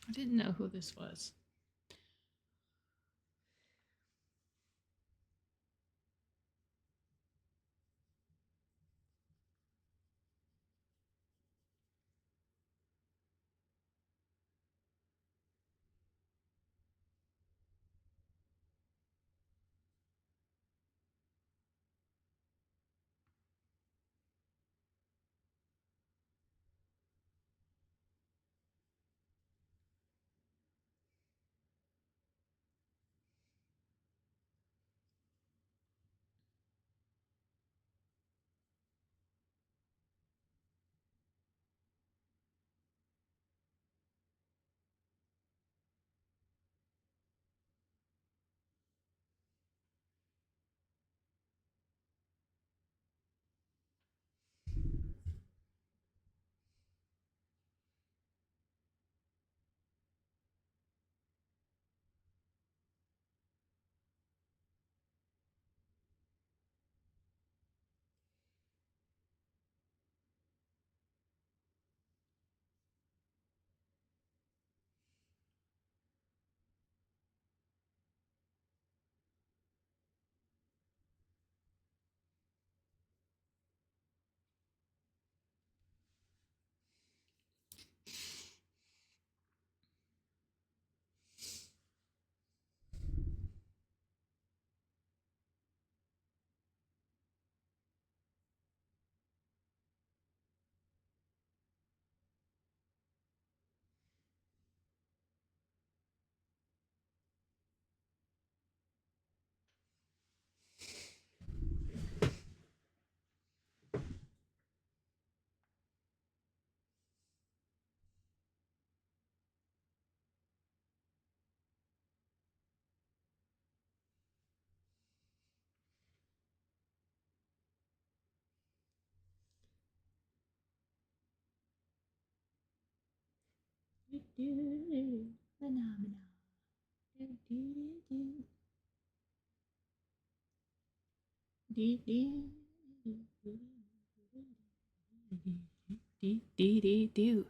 I didn't know who this was. Do.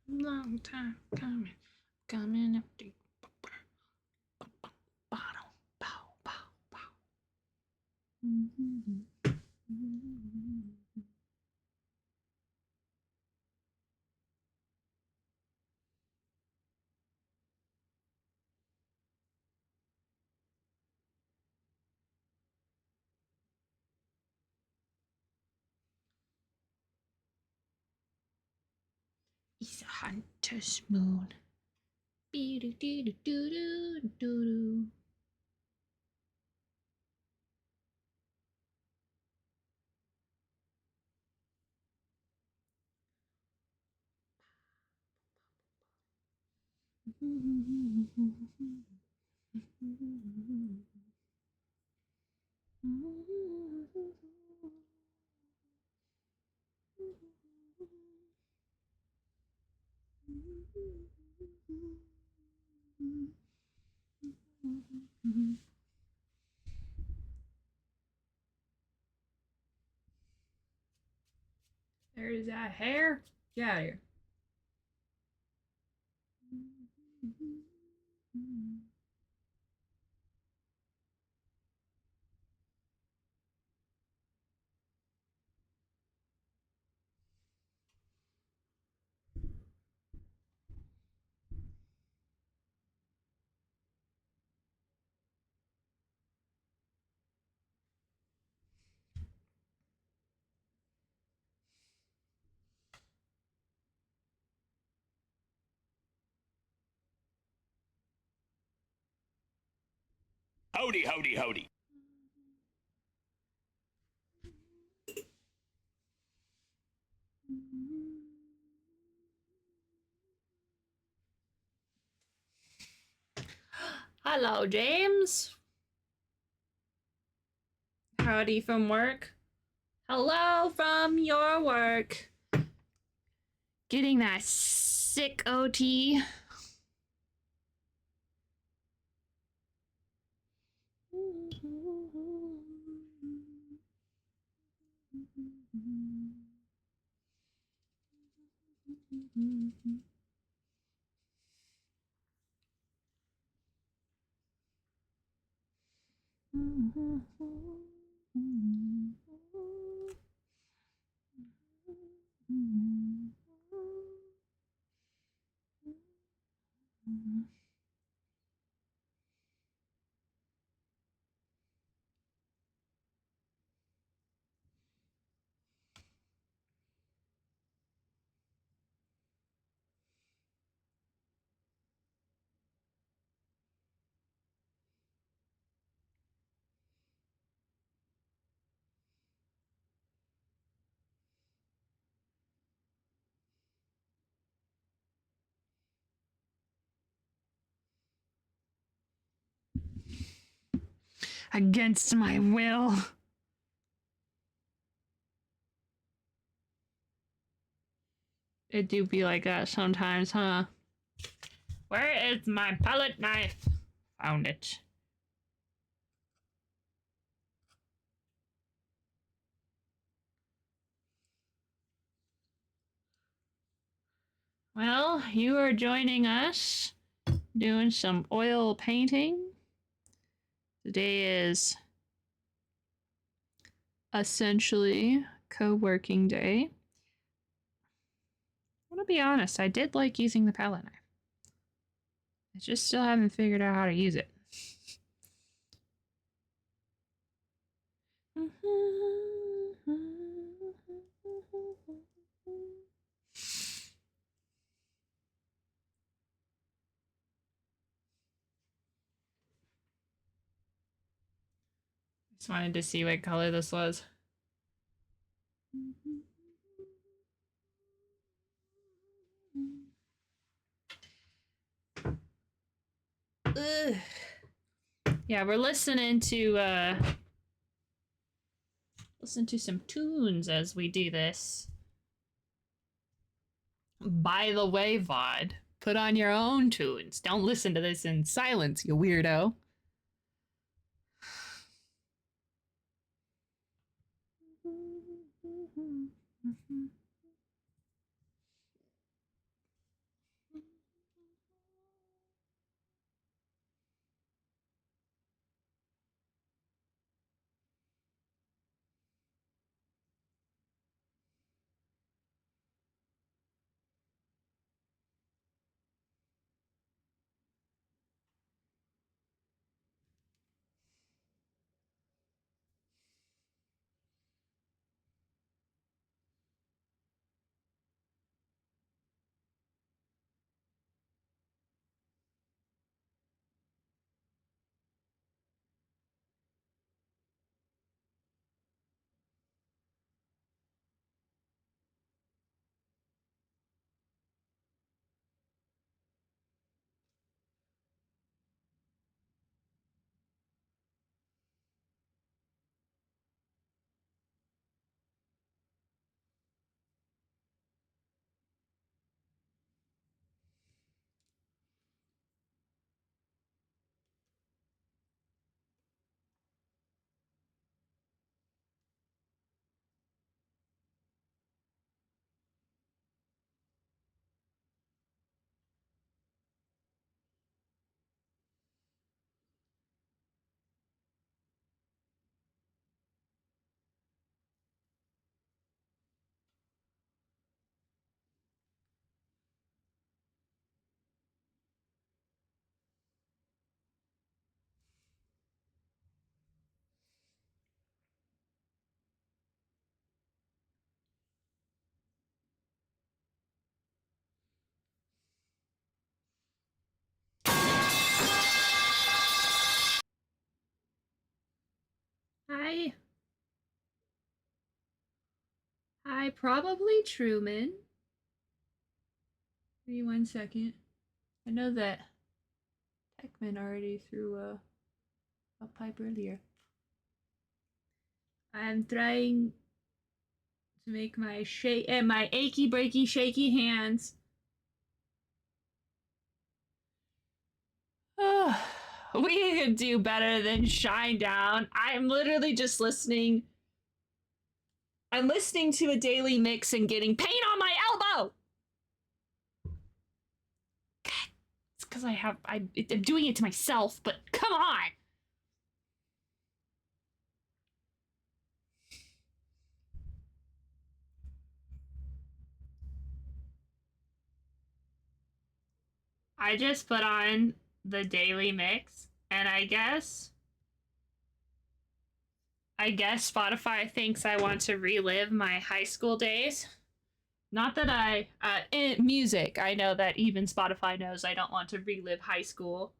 Long time coming, coming up to bottom, bow, bow, bow. It's a hunter's moon. Be-do-do-do-do-do-do. There's that hair. Get out of here. Howdy, howdy, howdy. Hello, James. Howdy from work. Hello from your work. Getting that sick OT. Against my will. It do be like that sometimes, huh? Where is my palette knife? Found it. Well, you are joining us doing some oil painting. Today is essentially co-working day. I want to be honest, I did like using the palette knife. I just still haven't figured out how to use it. Just wanted to see what color this was. Ugh. Yeah, we're listening to listen to some tunes as we do this. By the way, VoD, put on your own tunes. Don't listen to this in silence, you weirdo. Hi. Hi, probably Truman. Give me 1 second. I know that Techman already threw a pipe earlier. I'm trying to make my my achy breaky shaky hands. We could do better than Shine Down. I'm literally just listening. I'm listening to a daily mix and getting pain on my elbow. It's because I'm doing it to myself, but come on. I just put on the daily mix, and I guess Spotify thinks I want to relive my high school days. Not that in music, I know that even Spotify knows I don't want to relive high school.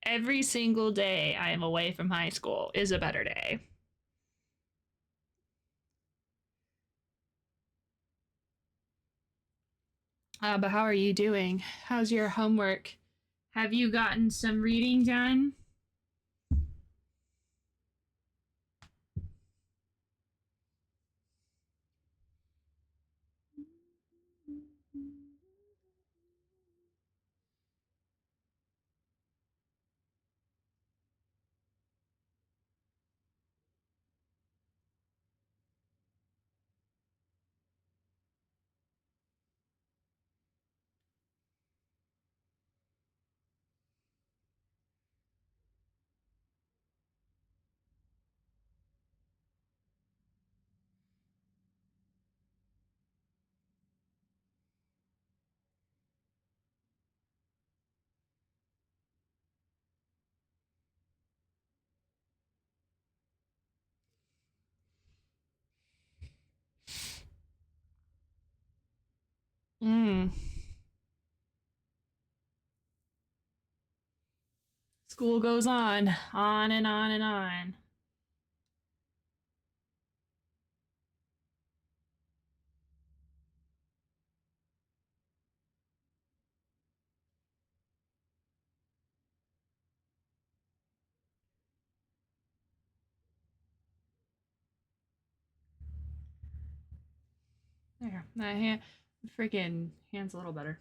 Every single day I am away from high school is a better day. But how are you doing? How's your homework? Have you gotten some reading done? Mm. School goes on and on and on. There, my hand, freaking hand's a little better.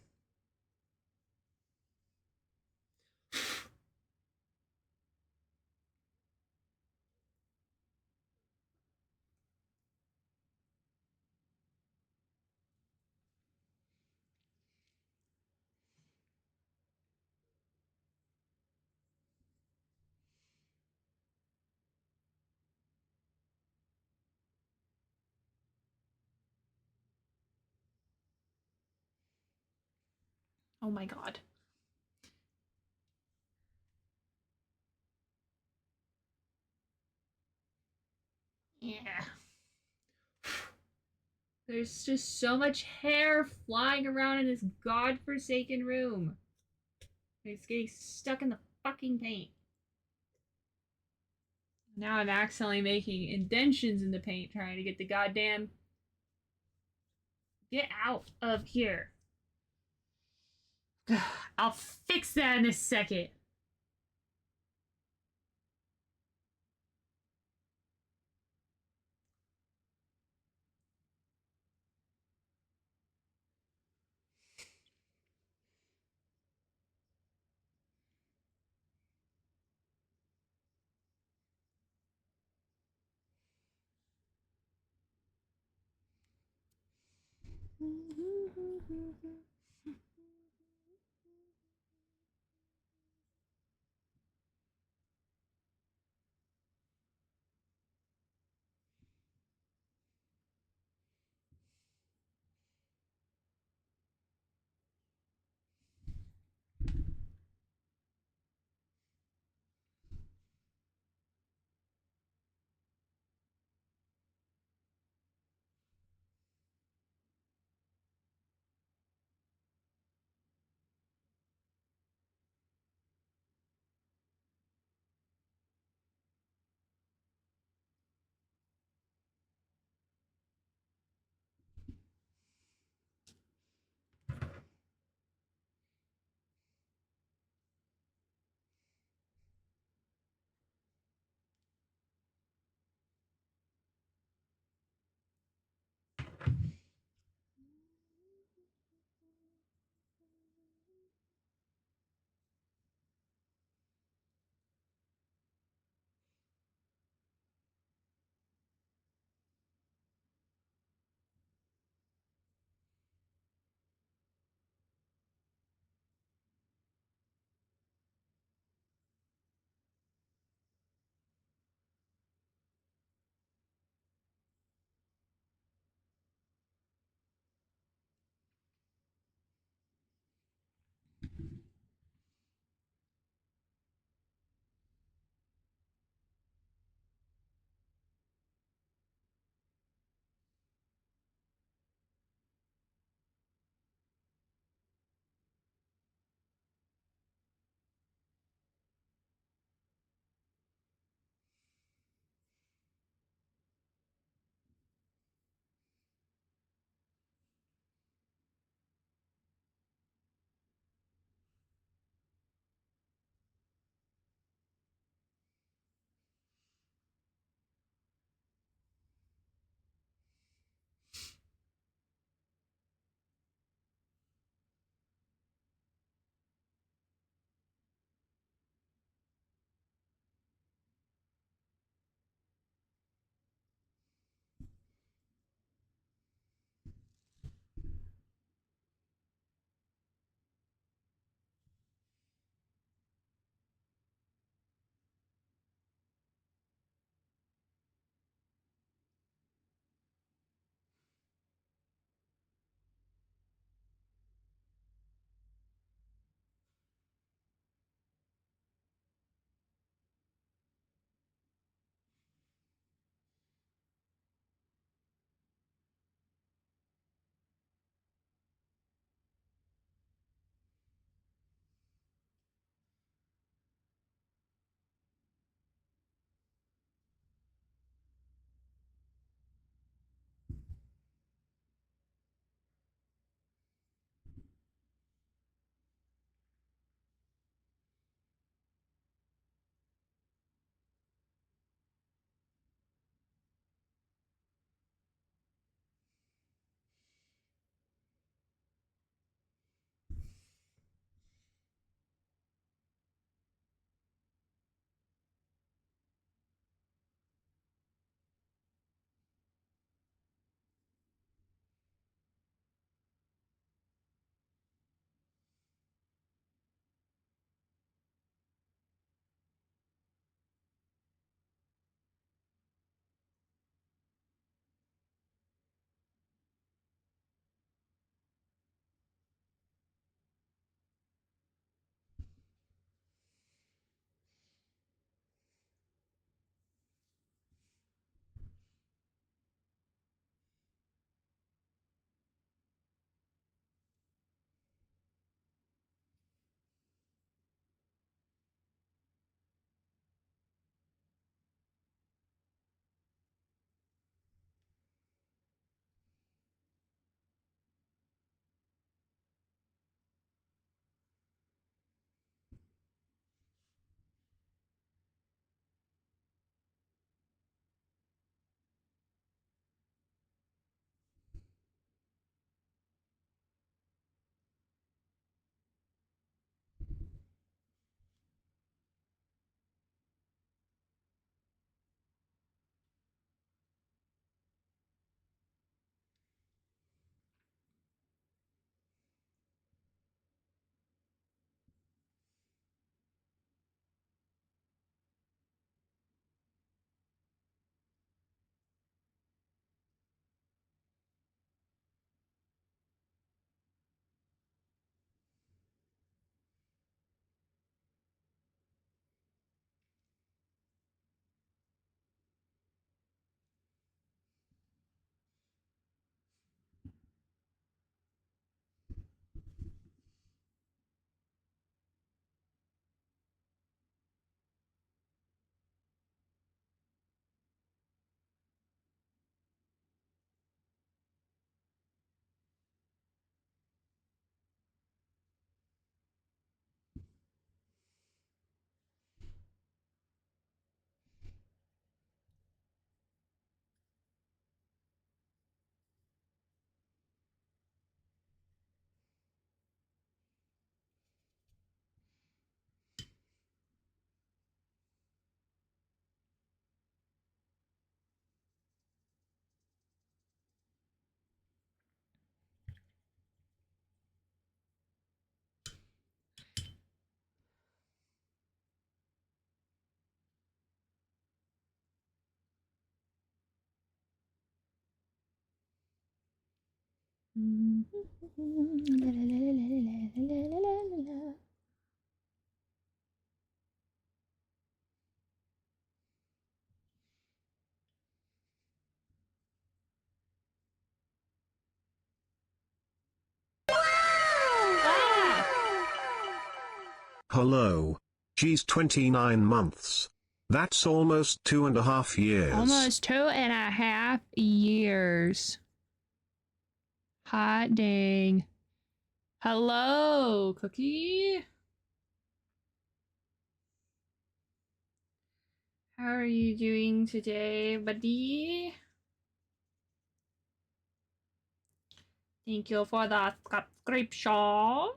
Oh my god. Yeah. There's just so much hair flying around in this godforsaken room. It's getting stuck in the fucking paint. Now I'm accidentally making indentions in the paint trying to get the goddamn... Get out of here. I'll fix that in a second. Hello. She's 29 months. That's almost 2.5 years. Almost 2.5 years. Hot dang. Hello, Cookie. How are you doing today, buddy? Thank you for the subscription.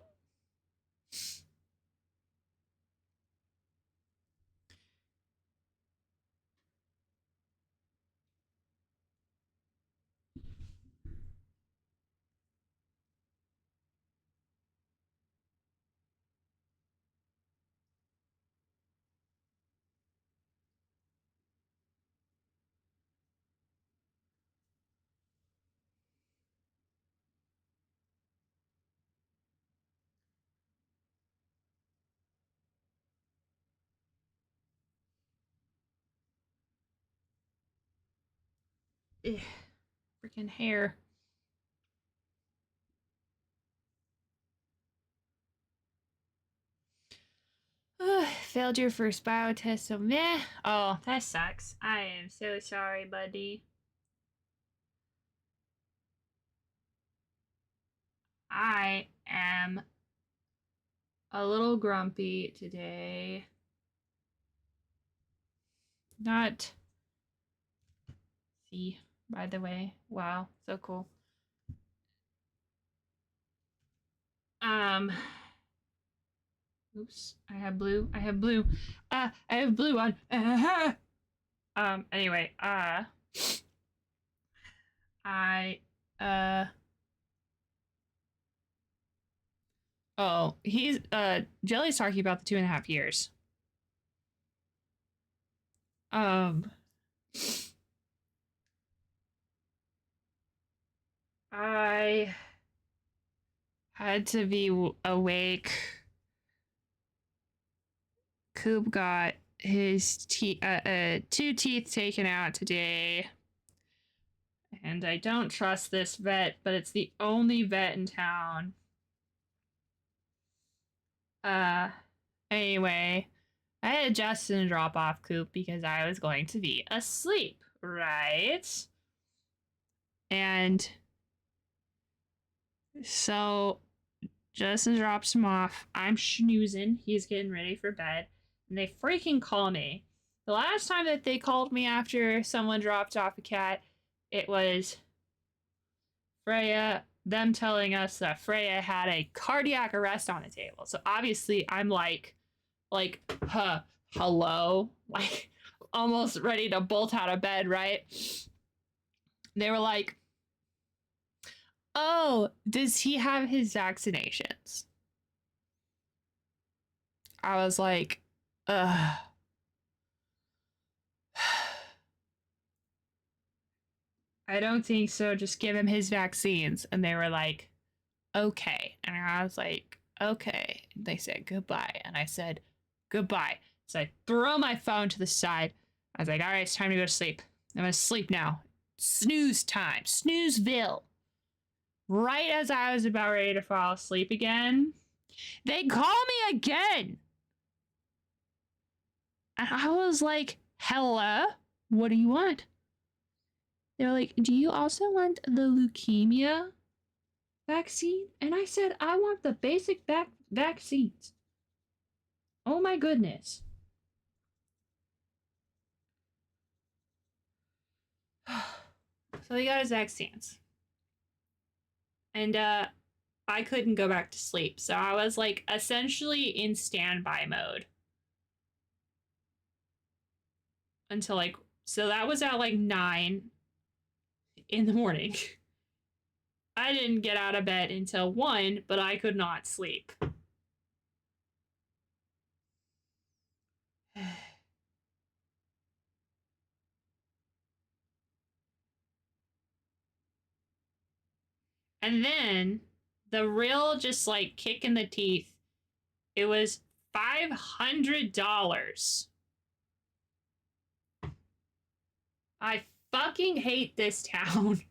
Ugh, freaking hair. Failed your first bio test, so meh. Oh, that sucks. I am so sorry, buddy. I am a little grumpy today. Not. See, by the way. Wow, so cool. Oops, I have blue. I have blue. I have blue on. Anyway, oh, he's, Jelly's talking about the 2.5 years. I had to be awake. Coop got his 2 teeth taken out today. And I don't trust this vet, but it's the only vet in town. Anyway, I had Justin drop off Coop because I was going to be asleep, right? And so Justin drops him off. I'm snoozing. He's getting ready for bed. And they freaking call me. The last time that they called me after someone dropped off a cat, it was Freya, them telling us that Freya had a cardiac arrest on the table. So obviously I'm like, hello? Like, almost ready to bolt out of bed, right? They were like, oh, does he have his vaccinations? I was like, ugh. I don't think so. Just give him his vaccines. And they were like, okay. And I was like, okay. And they said goodbye. And I said, goodbye. So I throw my phone to the side. I was like, all right, it's time to go to sleep. I'm going to sleep now. Snooze time. Snoozeville. Right as I was about ready to fall asleep again, they call me again. And I was like, hello? What do you want? They were like, do you also want the leukemia vaccine? And I said, I want the basic vaccines. Oh my goodness. So he got his vaccines. And I couldn't go back to sleep. So I was like essentially in standby mode. Until like, so that was at like 9 in the morning. I didn't get out of bed until 1, but I could not sleep. And then the real just like kick in the teeth, it was $500. I fucking hate this town.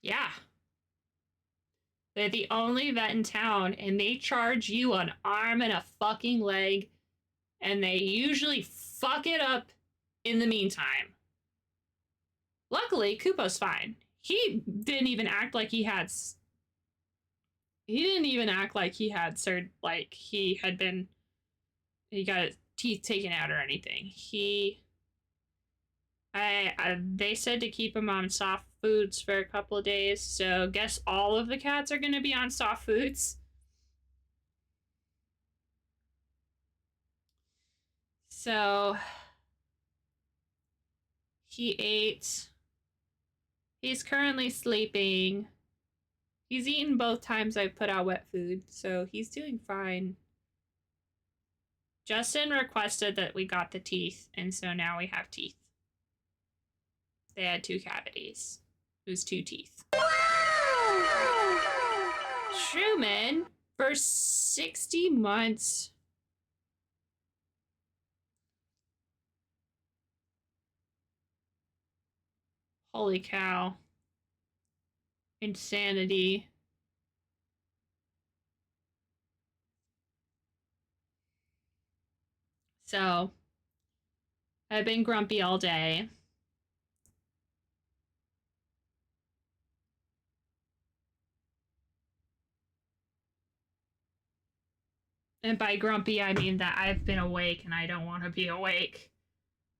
Yeah. They're the only vet in town, and they charge you an arm and a fucking leg, and they usually fuck it up in the meantime. Luckily, Kupo's fine. He didn't even act like he had. He didn't even act like he had like he had been. He got his teeth taken out or anything. They said to keep him on soft foods for a couple of days, so guess all of the cats are going to be on soft foods. So he ate. He's currently sleeping. He's eaten both times I put out wet food, so he's doing fine. Justin requested that we got the teeth, and so now we have teeth. They had 2 cavities. It was 2 teeth. Truman, for 60 months. Holy cow. Insanity. So, I've been grumpy all day. And by grumpy, I mean that I've been awake and I don't want to be awake.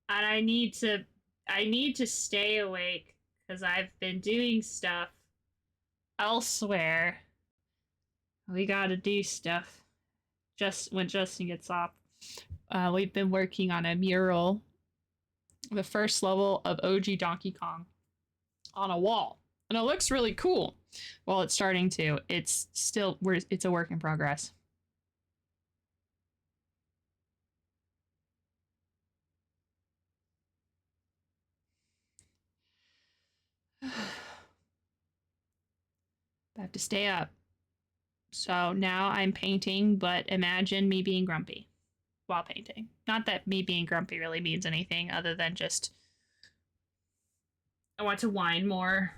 And I need to stay awake because I've been doing stuff elsewhere. We gotta do stuff. Just when Justin gets off. We've been working on a mural, the first level of OG Donkey Kong, on a wall. And it looks really cool. Well, it's starting to. It's a work in progress. I have to stay up. So now I'm painting, but imagine me being grumpy while painting. Not that me being grumpy really means anything other than just I want to whine more.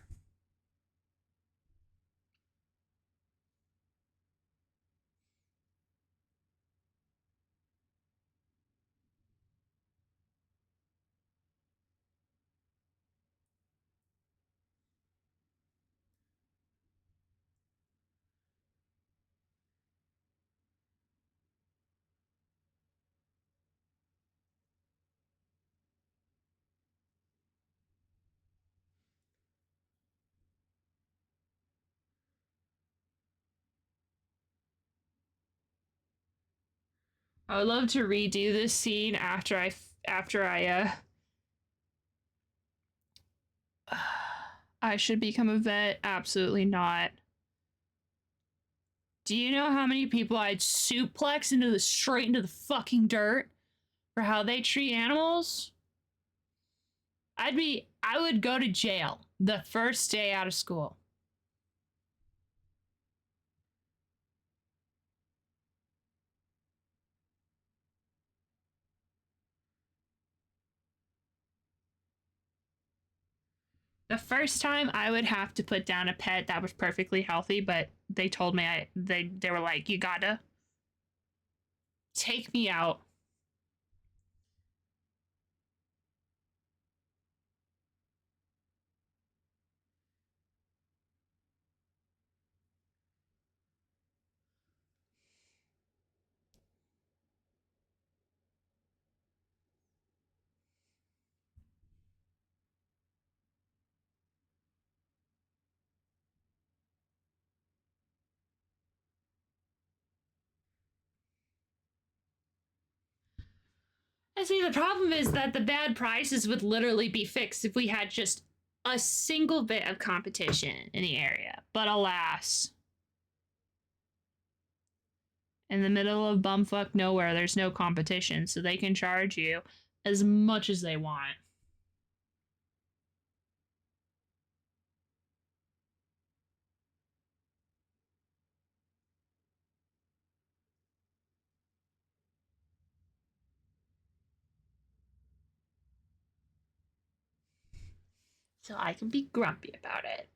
I would love to redo this scene after I should become a vet. Absolutely not. Do you know how many people I'd suplex straight into the fucking dirt for how they treat animals? I would go to jail the first day out of school. The first time I would have to put down a pet that was perfectly healthy, but they told me they were like, you gotta take me out. And see, the problem is that the bad prices would literally be fixed if we had just a single bit of competition in the area. But alas. in the middle of bumfuck nowhere. There's no competition, so they can charge you as much as they want. So I can be grumpy about it.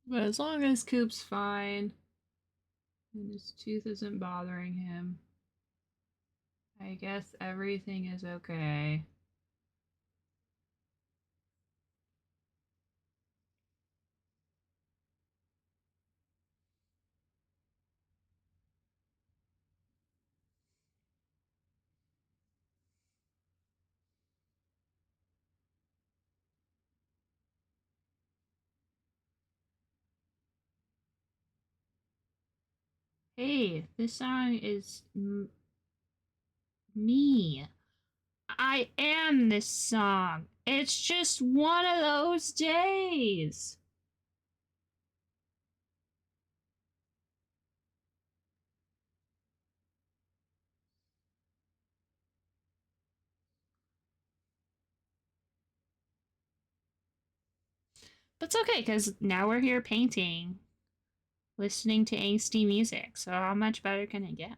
But as long as Coop's fine and his tooth isn't bothering him, I guess everything is okay. Hey, this song is me. I am this song. It's just one of those days. That's okay, because now we're here painting, listening to angsty music. So how much better can it get?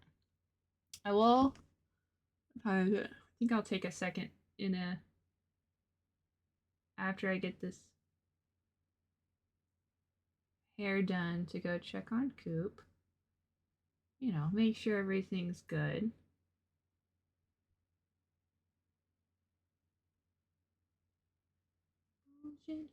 I will. I think I'll take a second after I get this hair done to go check on Coop. You know, make sure everything's good. Bullshit.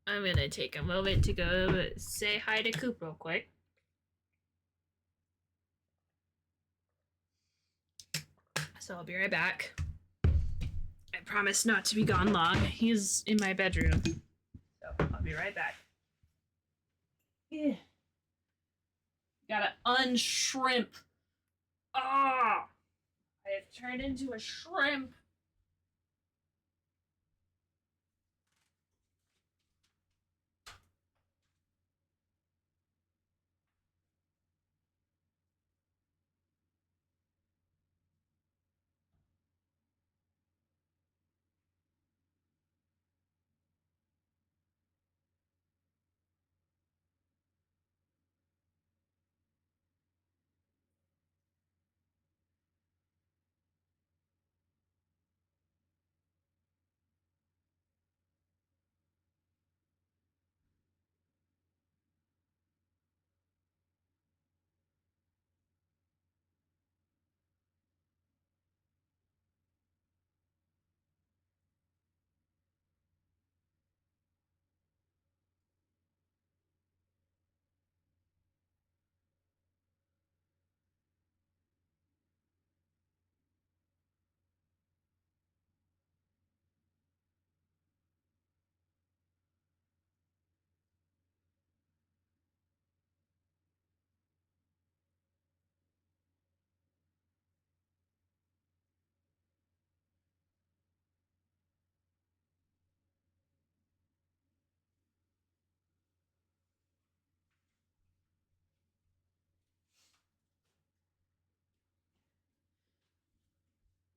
I'm gonna take a moment to go say hi to Coop real quick. So I'll be right back. I promise not to be gone long. He's in my bedroom. So I'll be right back. Yeah. Gotta unshrimp Ah! I have turned into a shrimp.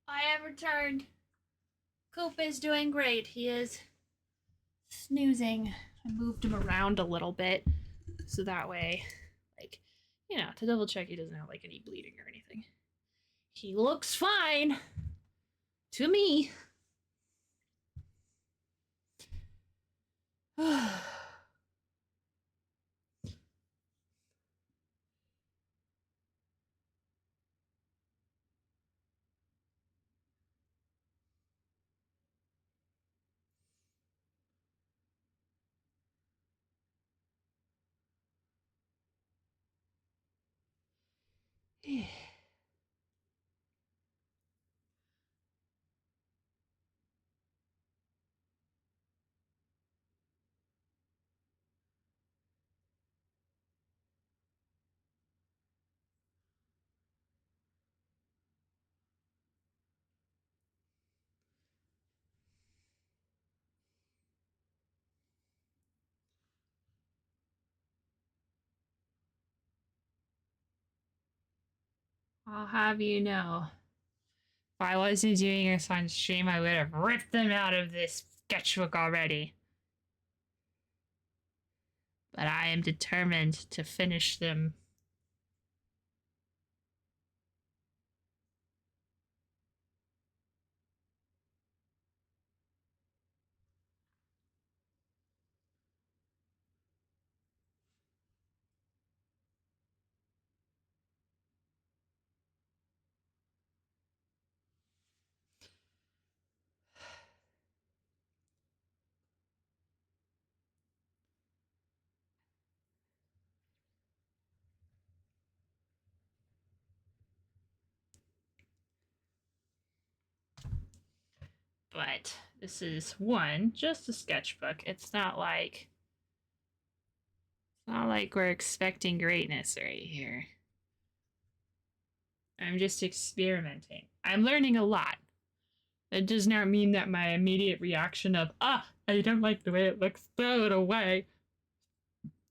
I have returned. Coop is doing great. He is snoozing. I moved him around a little bit so that way, like, to double check he doesn't have like any bleeding or anything. He looks fine to me. I'll have you know, if I wasn't doing this on stream, I would have ripped them out of this sketchbook already. But I am determined to finish them. But this is just a sketchbook. It's not like we're expecting greatness right here. I'm just experimenting. I'm learning a lot. It does not mean that my immediate reaction of, I don't like the way it looks, throw it away,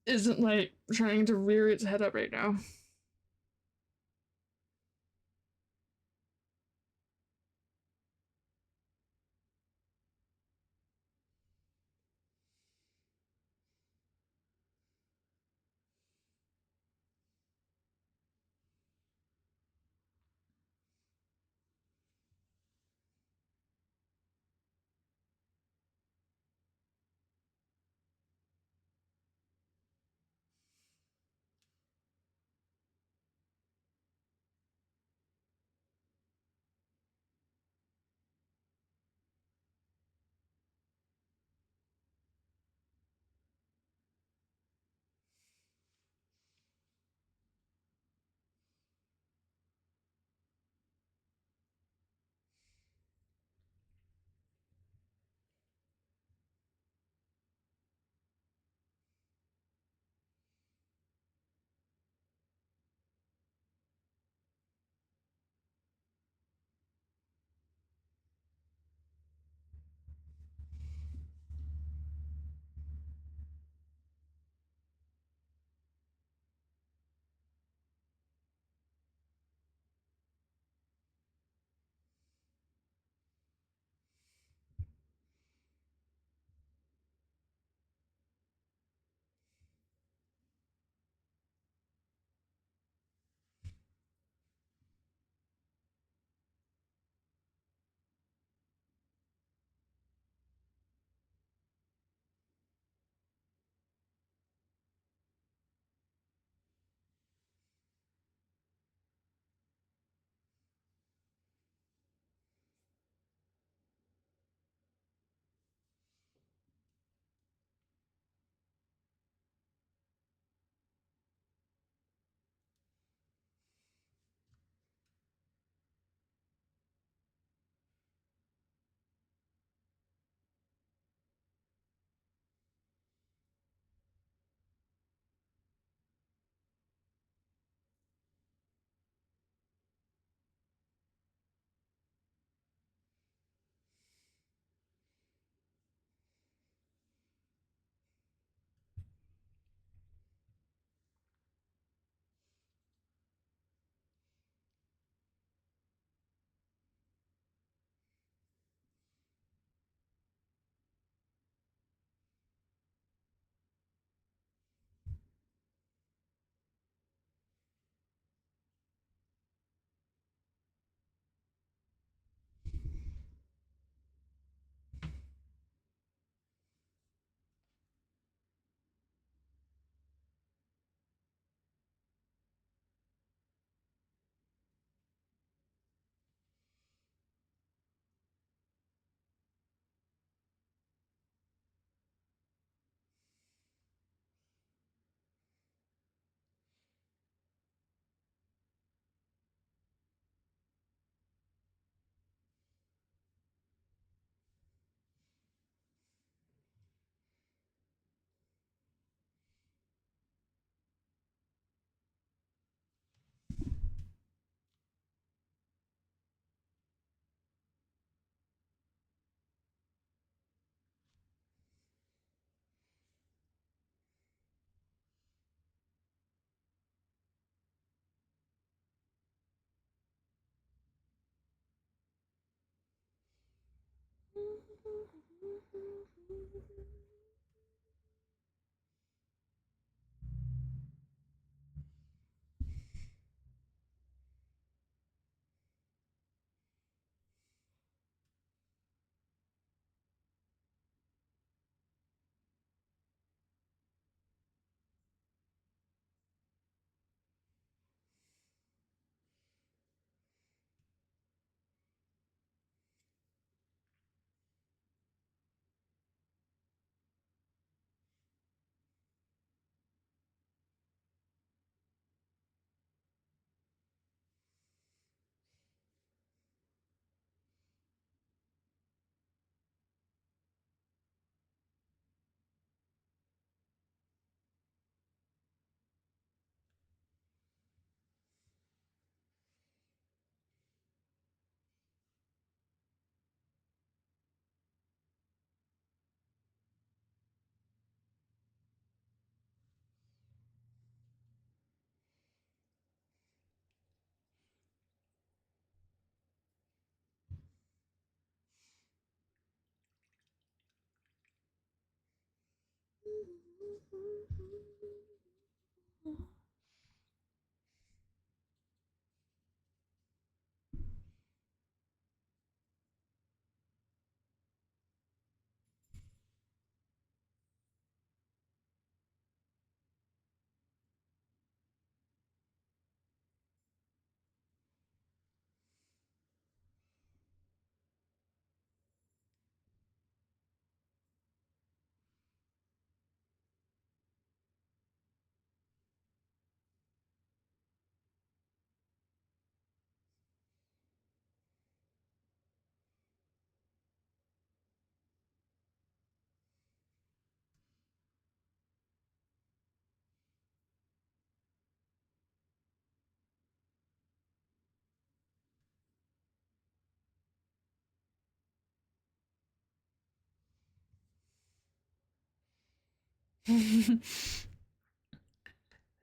isn't like trying to rear its head up right now.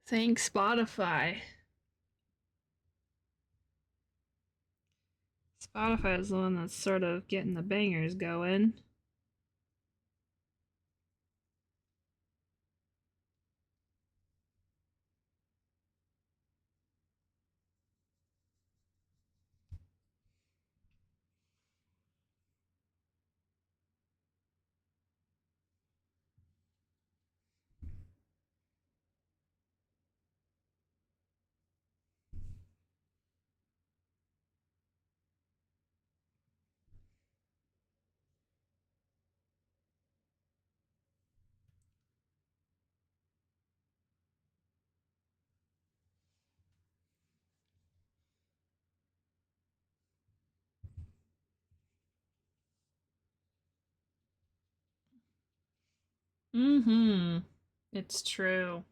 Thanks, Spotify. Spotify is the one that's sort of getting the bangers going. Mm-hmm. It's true.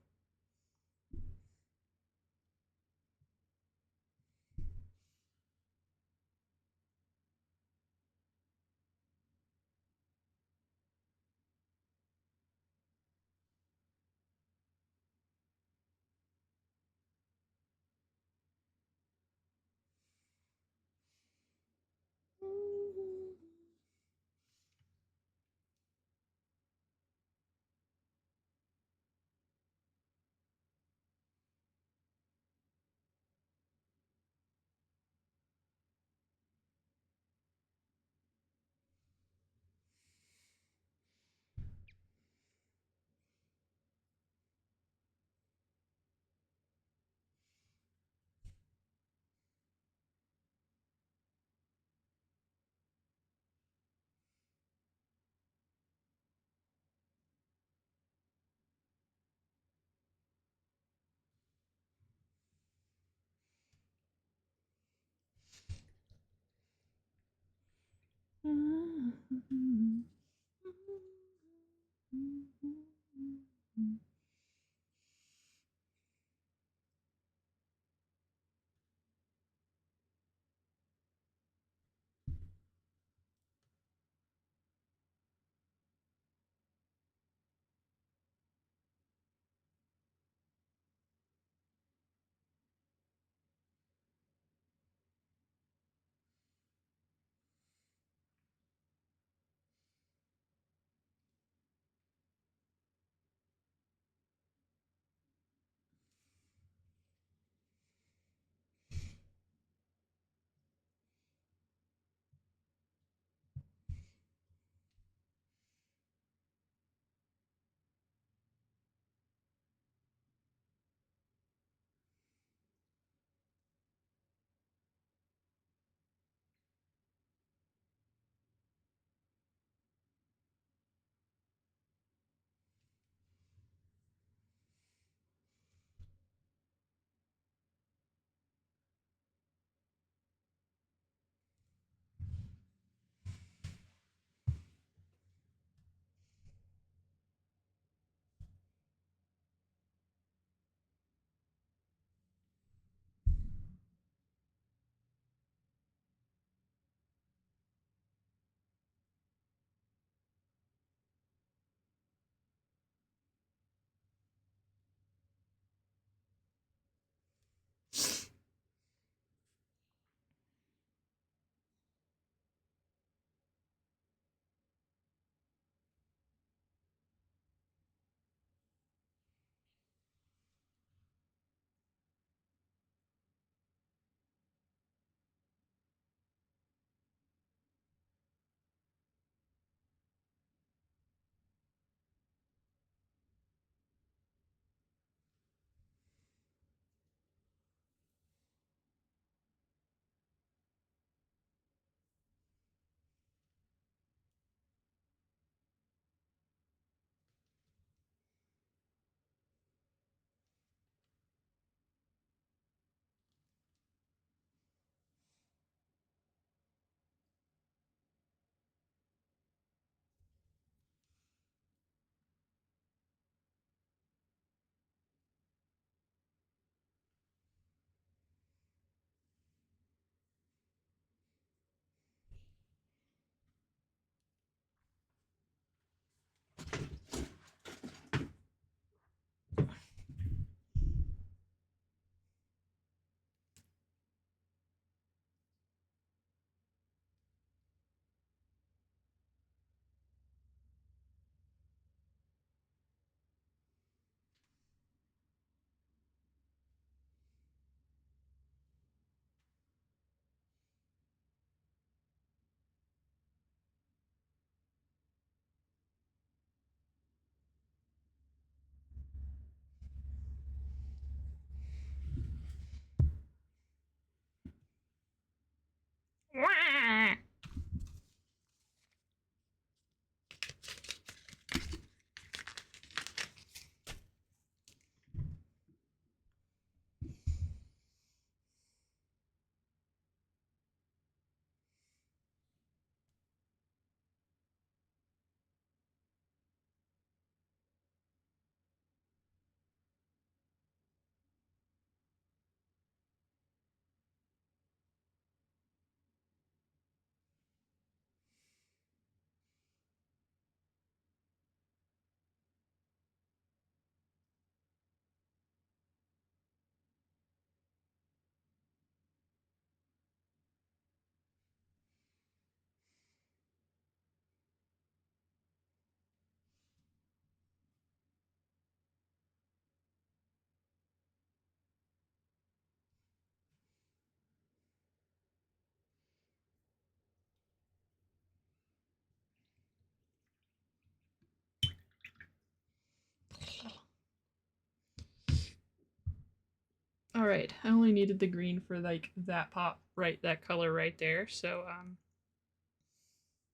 right. I only needed the green for like that pop, right? That color right there. So,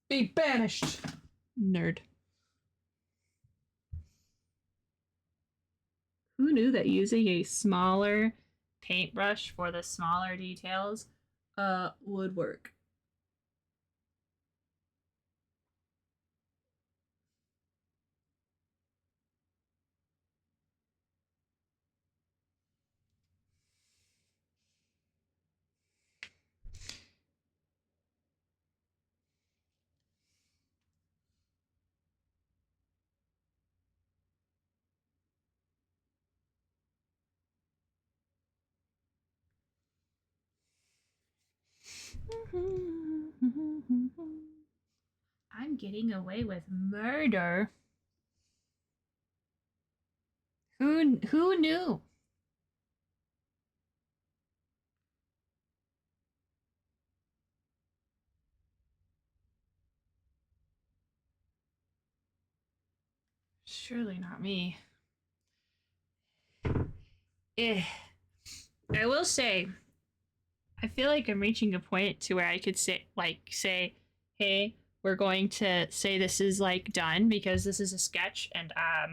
be banished, nerd. Who knew that using a smaller paintbrush for the smaller details would work? I'm getting away with murder. Who knew? Surely not me. I will say, I feel like I'm reaching a point to where I could say, hey, we're going to say this is like done because this is a sketch and I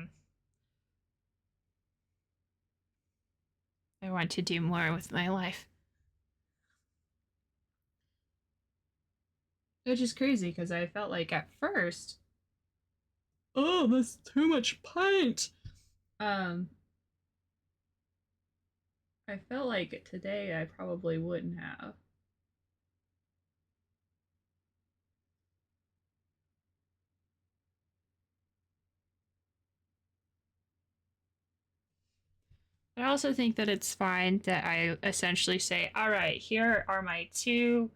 want to do more with my life. Which is crazy because I felt like at first, oh, that's too much paint. I felt like today I probably wouldn't have. I also think that it's fine that I essentially say, all right, here are my 2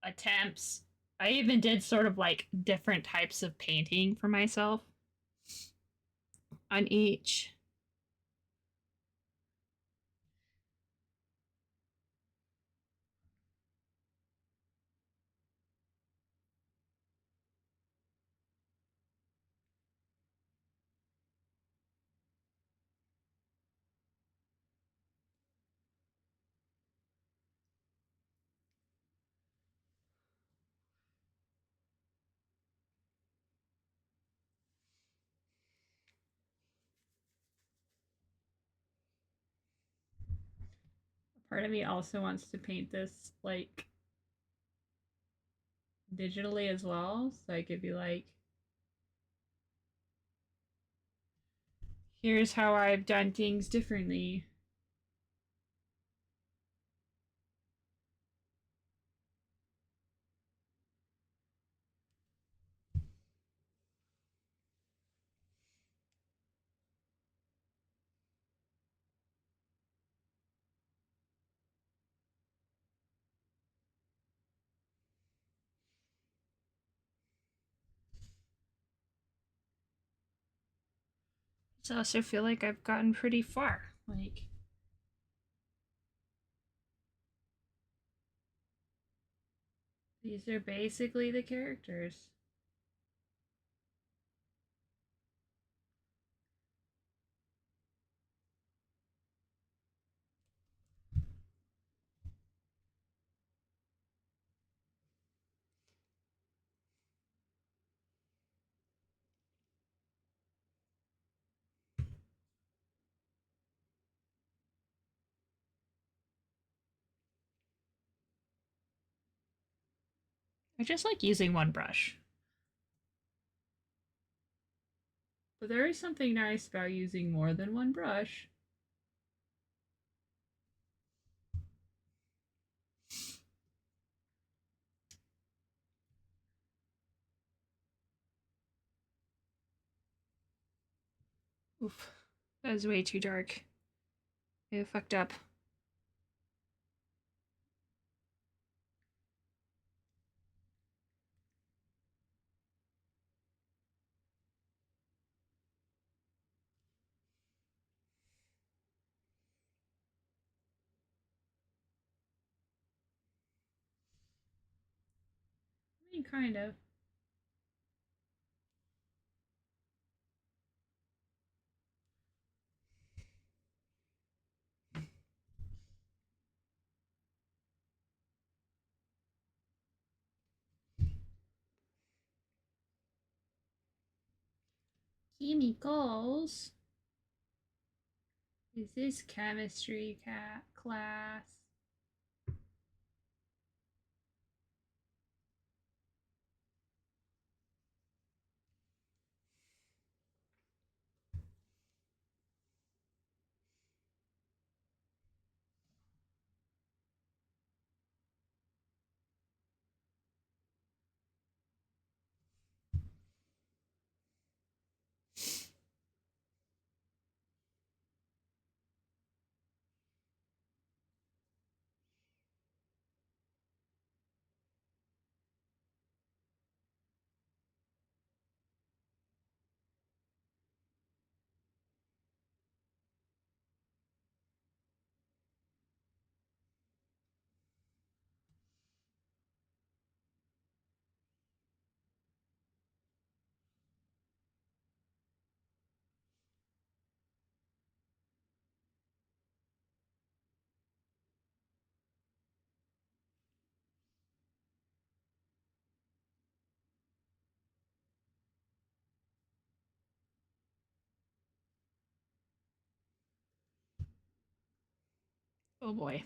attempts. I even did sort of like different types of painting for myself on each. Part of me also wants to paint this like digitally as well, so I could be like, here's how I've done things differently. I also feel like I've gotten pretty far. Like, these are basically the characters. I just like using one brush. But there is something nice about using more than one brush. Oof, that was way too dark. It fucked up. I mean, kind of. Chemicals. Is this chemistry class? Oh boy.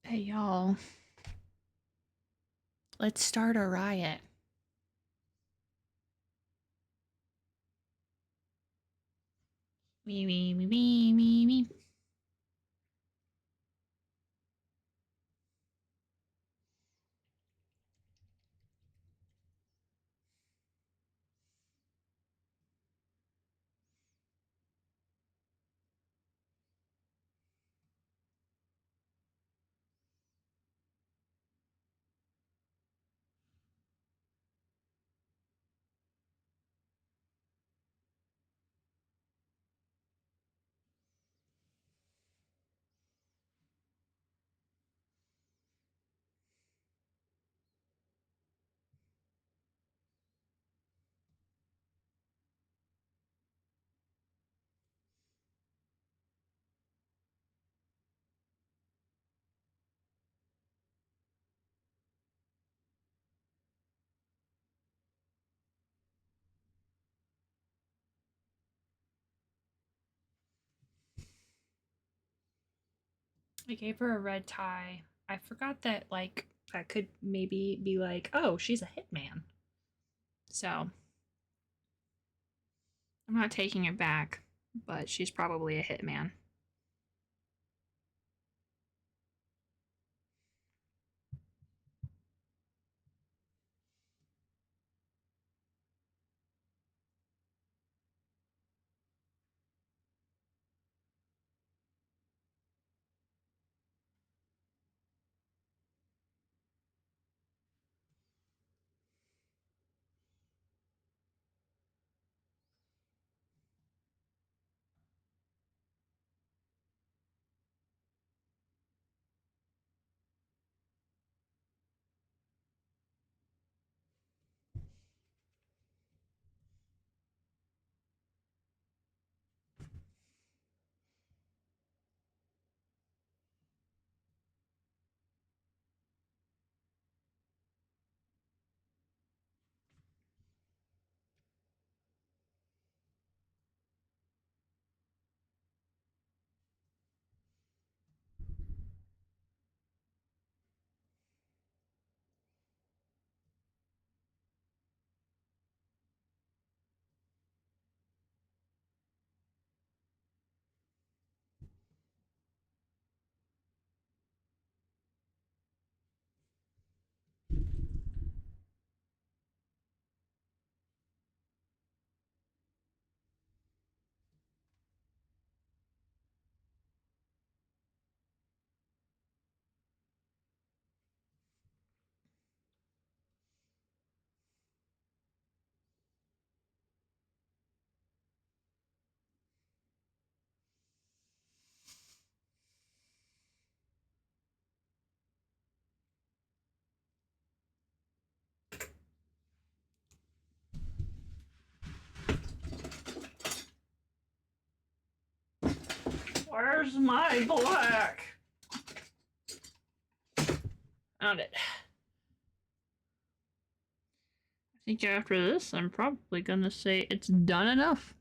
Hey, y'all. Let's start a riot. Me. I gave her a red tie. I forgot that, like, that could maybe be like, oh, she's a hitman. So, I'm not taking it back, but she's probably a hitman. Where's my black? Found it. I think after this, I'm probably gonna say it's done enough.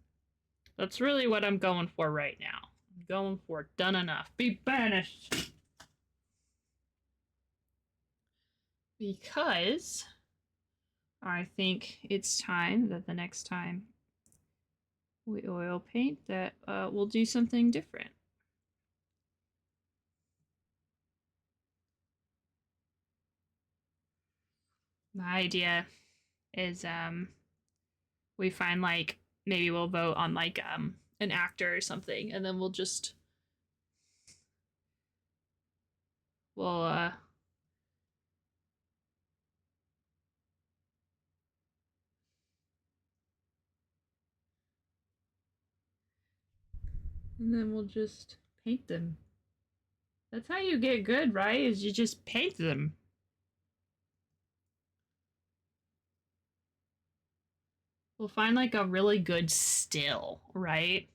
That's really what I'm going for right now. I'm going for done enough. Be banished! Because I think it's time that the next time we oil paint that we'll do something different. My idea is we find like maybe we'll vote on like an actor or something, and then we'll we'll and then we'll just paint them. That's how you get good, right? Is you just paint them. We'll find like a really good still, right?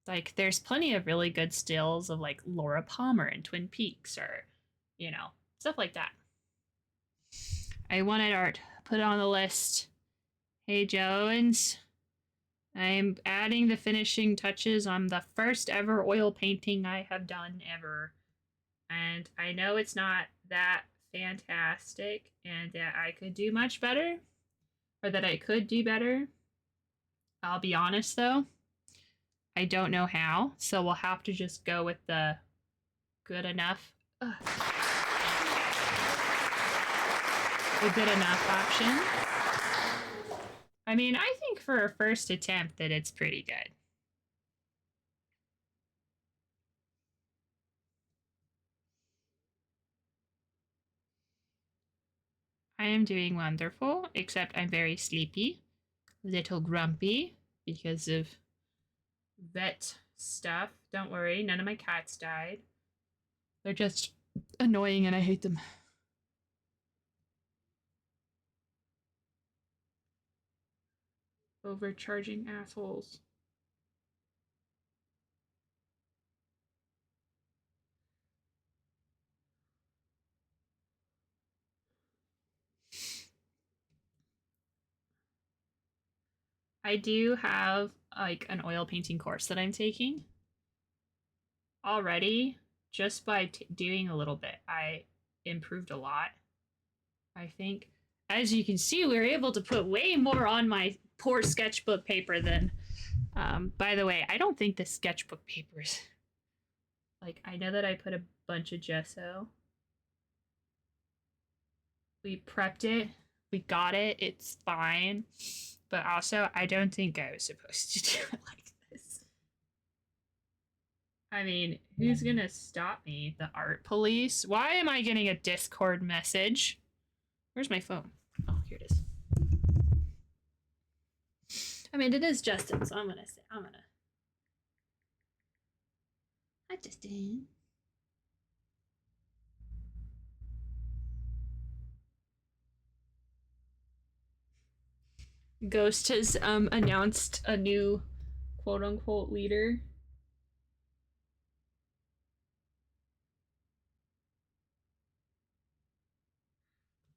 Like there's plenty of really good stills of like Laura Palmer in Twin Peaks or you know, stuff like that. I wanted art. Put it on the list. Hey, Jones. I'm adding the finishing touches on the first ever oil painting I have done ever. And I know it's not that fantastic and that I could do much better, or that I could do better. I'll be honest though, I don't know how, so we'll have to just go with the good enough. The good enough option. I mean, I think for a first attempt that it's pretty good. I am doing wonderful, except I'm very sleepy, little grumpy because of vet stuff. Don't worry, none of my cats died. They're just annoying and I hate them. Overcharging assholes. I do have like an oil painting course that I'm taking already. Just by doing a little bit, I improved a lot. I think, as you can see, we were able to put way more on my poor sketchbook paper than. By the way, I don't think the sketchbook papers. Like, I know that I put a bunch of gesso. We prepped it. We got it. It's fine. But also, I don't think I was supposed to do it like this. I mean, who's gonna stop me? The art police? Why am I getting a Discord message? Where's my phone? Oh, here it is. I mean, it is Justin, so I'm gonna. Hi, Justin. Ghost has announced a new quote unquote leader.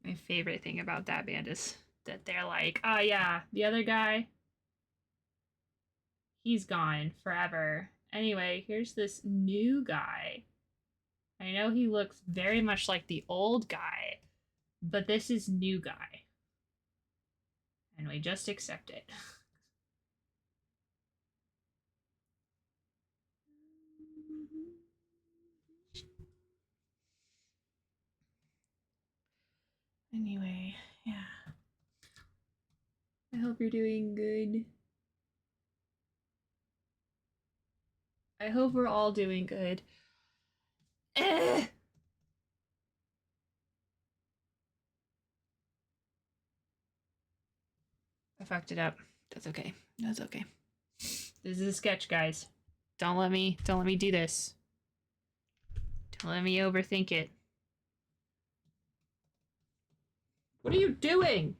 My favorite thing about that band is that they're like, oh yeah, the other guy, he's gone forever. Anyway, here's this new guy. I know he looks very much like the old guy, but this is new guy. And we just accept it. Anyway, yeah. I hope you're doing good. I hope we're all doing good. I fucked it up. That's okay. That's okay. This is a sketch, guys. Don't let me do this. Don't let me overthink it. What are you doing?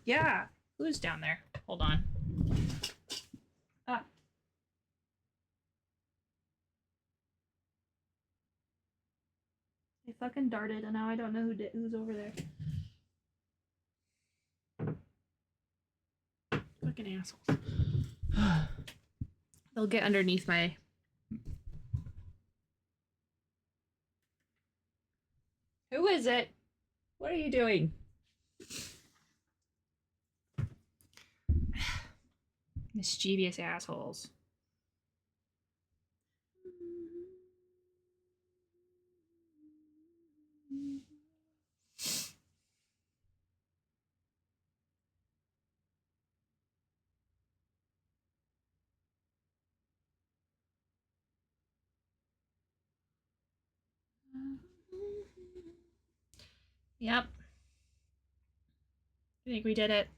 Yeah. Who's down there? Hold on. Ah. They fucking darted and now I don't know who's over there. Fucking assholes. They'll get underneath my... Who is it? What are you doing? Mischievous assholes. Yep. I think we did it.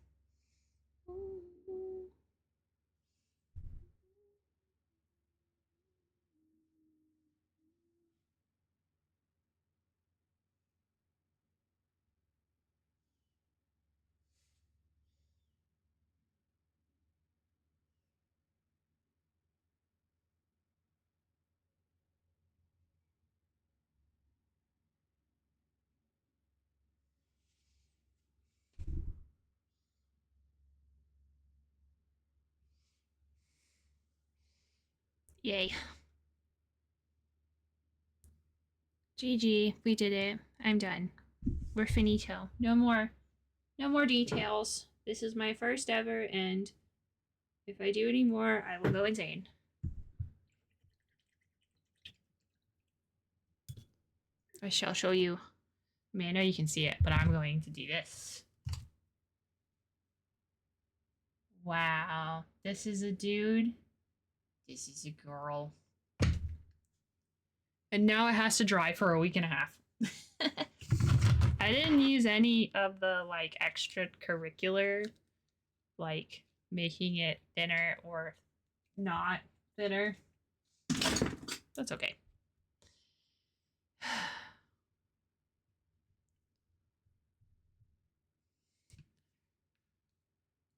Yay. GG, we did it. I'm done. We're finito. No more details. This is my first ever, and if I do any more, I will go insane. I shall show you. I mean, I know you can see it, but I'm going to do this. Wow. This is a dude. This is a girl. And now it has to dry for a week and a half. I didn't use any of the like extracurricular, like making it thinner or not thinner. That's okay.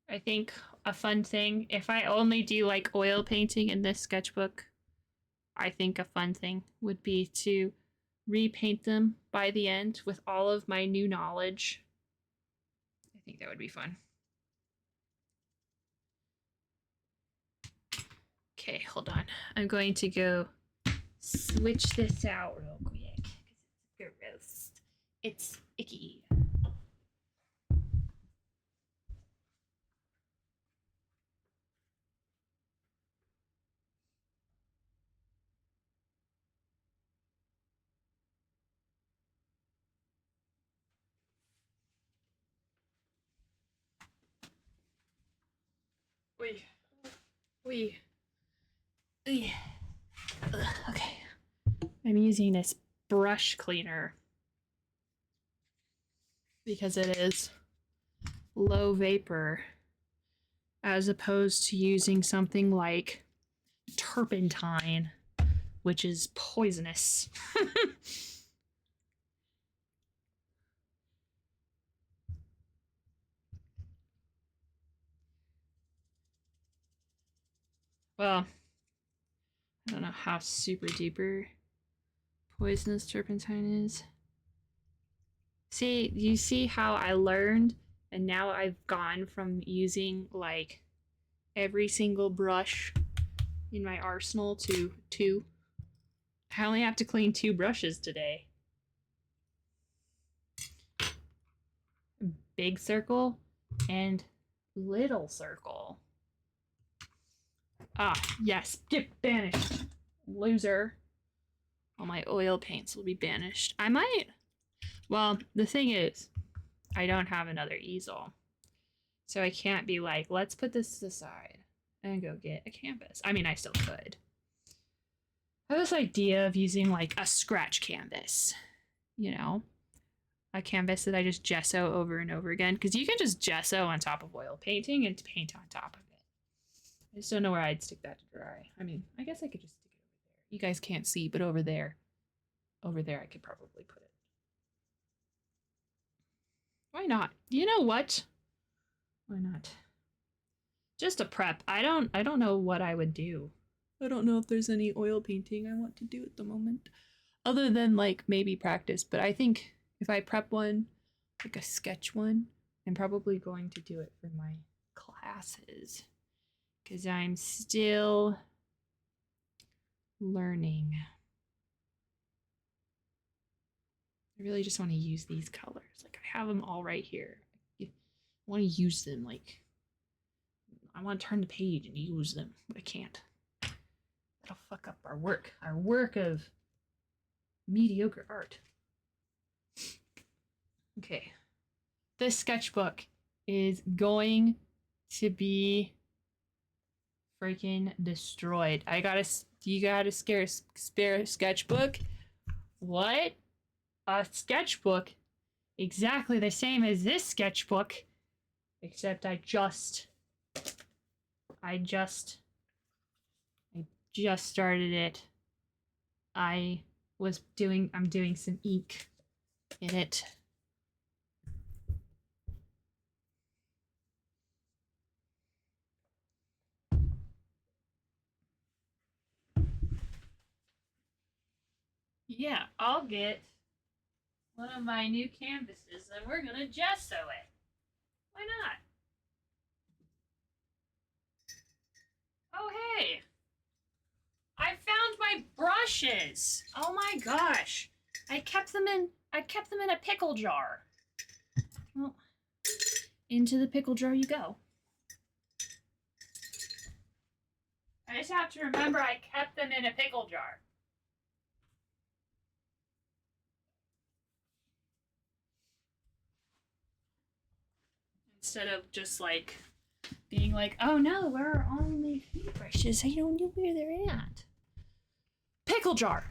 I think a fun thing, if I only do like oil painting in this sketchbook, I think a fun thing would be to repaint them by the end with all of my new knowledge. I think that would be fun. Okay, hold on. I'm going to go switch this out real quick because it's gross. It's icky. We. Okay. I'm using this brush cleaner because it is low vapor as opposed to using something like turpentine, which is poisonous. Well, I don't know how super duper poisonous turpentine is. See, you see how I learned, and now I've gone from using like every single brush in my arsenal to 2. I only have to clean 2 brushes today. Big circle and little circle. Ah, yes, get banished, loser. All my oil paints will be banished. I might. Well, the thing is, I don't have another easel. So I can't be like, let's put this aside and go get a canvas. I mean, I still could. I have this idea of using like a scratch canvas, you know? A canvas that I just gesso over and over again. Because you can just gesso on top of oil painting and paint on top of it. I just don't know where I'd stick that to dry. I mean, I guess I could just stick it over there. You guys can't see, but over there I could probably put it. Why not? You know what? Why not? Just a prep. I don't know what I would do. I don't know if there's any oil painting I want to do at the moment. Other than like maybe practice, but I think if I prep one, like a sketch one, I'm probably going to do it for my classes. Because I'm still learning. I really just want to use these colors. Like I have them all right here. I want to use them. Like I want to turn the page and use them, but I can't. That'll fuck up our work. Our work of mediocre art. Okay. This sketchbook is going to be freaking destroyed. You got a spare sketchbook? What? A sketchbook exactly the same as this sketchbook, except I just started it. I'm doing some ink in it. Yeah, I'll get one of my new canvases and we're gonna gesso it. Why not? Oh, hey. paintbrushes. Oh my gosh. I kept them in a pickle jar. Well, into the pickle jar you go. I just have to remember I kept them in a pickle jar. Instead of just like being like, oh no, where are all my paintbrushes? I don't know where they're at. Pickle jar.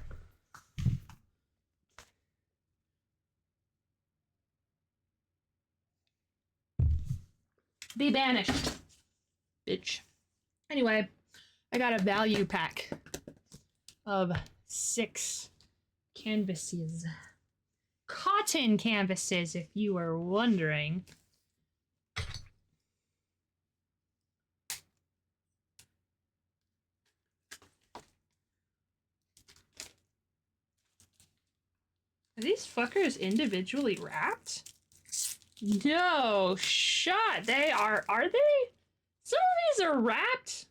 Be banished, bitch. Anyway, I got a value pack of 6 canvases. Cotton canvases, if you were wondering. Are these fuckers individually wrapped? No shot. They are they? Some of these are wrapped.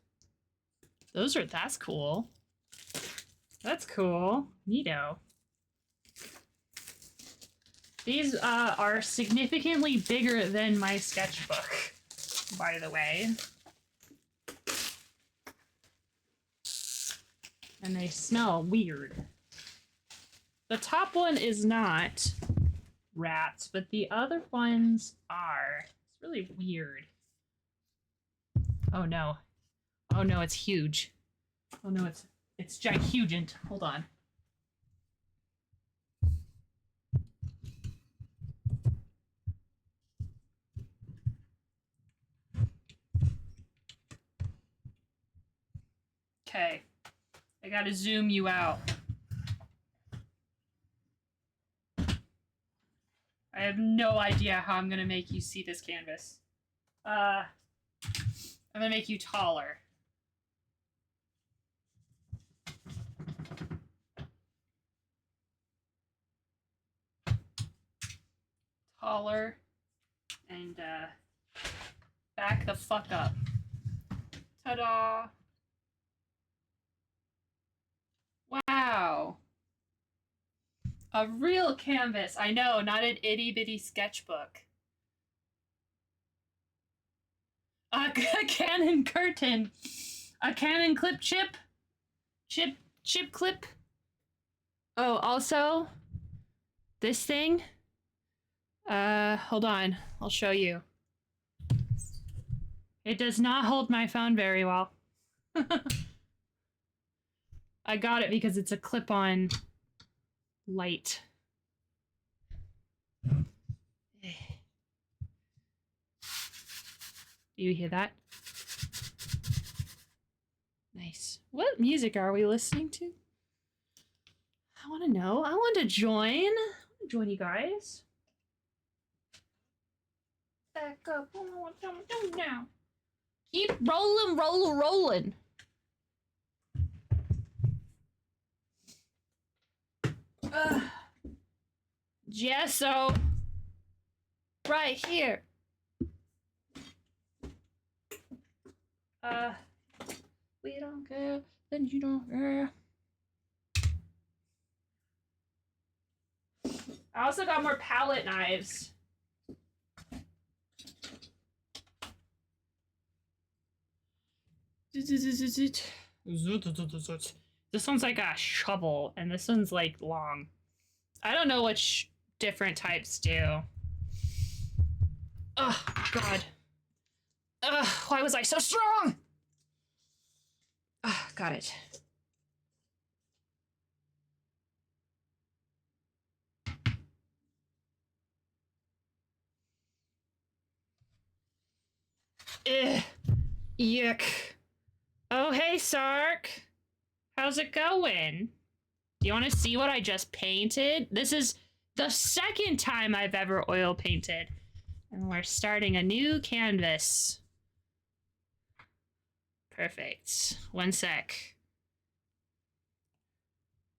That's cool. That's cool. Neato. These are significantly bigger than my sketchbook, by the way. And they smell weird. The top one is not wrapped, but the other ones are. It's really weird. Oh no. Oh no, it's huge. Oh no, it's gigant. Hold on. Okay. I gotta zoom you out. I have no idea how I'm gonna make you see this canvas. I'm gonna make you taller. Taller. And, back the fuck up. Ta-da! Wow. A real canvas. I know, not an itty-bitty sketchbook. A Canon curtain. A Canon clip chip. Chip clip. Oh, also, this thing. Hold on. I'll show you. It does not hold my phone very well. I got it because it's a clip-on light. Do you hear that? Nice. What music are we listening to? I want to know. I want to join. Join you guys. Back up. I don't know what I'm doing now. Keep rolling. Gesso. Right here. We don't care, then you don't care. I also got more palette knives. This one's like a shovel, and this one's like long. I don't know which different types do. Oh, God. Ugh, why was I so strong? Ah, got it. Ugh. Yuck. Oh, hey, Sark. How's it going? Do you want to see what I just painted? This is the second time I've ever oil painted. And we're starting a new canvas. Perfect. One sec.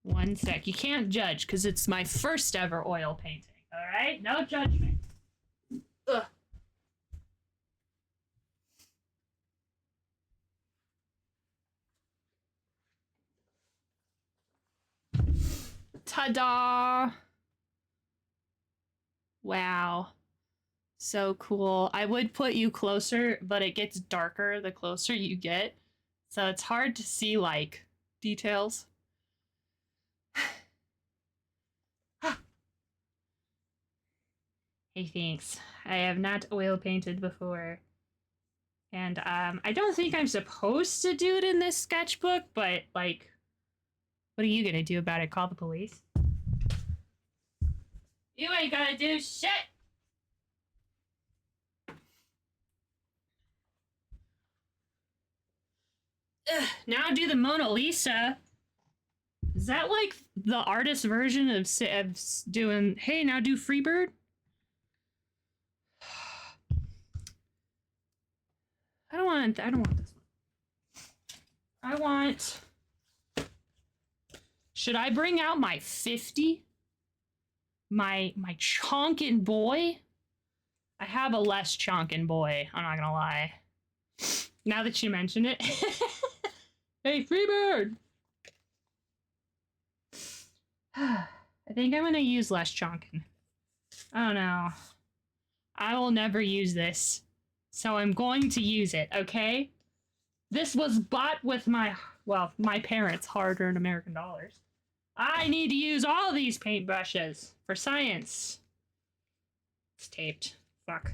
You can't judge because it's my first ever oil painting. All right? No judgment. Ugh. Ta-da! Wow. So cool. I would put you closer, but it gets darker the closer you get. So it's hard to see, like, details. Hey, thanks. I have not oil painted before. And, I don't think I'm supposed to do it in this sketchbook, but, like, what are you gonna do about it? Call the police? You ain't gonna do shit! Ugh, now do the Mona Lisa. Is that like the artist version of doing, hey, now do Freebird? I don't want this one. I want... Should I bring out my 50? My chonkin' boy? I have a less chonkin' boy, I'm not gonna lie. Now that you mention it. Hey, Freebird! I think I'm gonna use less chonkin'. I don't know. I will never use this. So I'm going to use it, okay? This was bought with my parents' hard-earned American dollars. I need to use all these paintbrushes for science. It's taped. Fuck.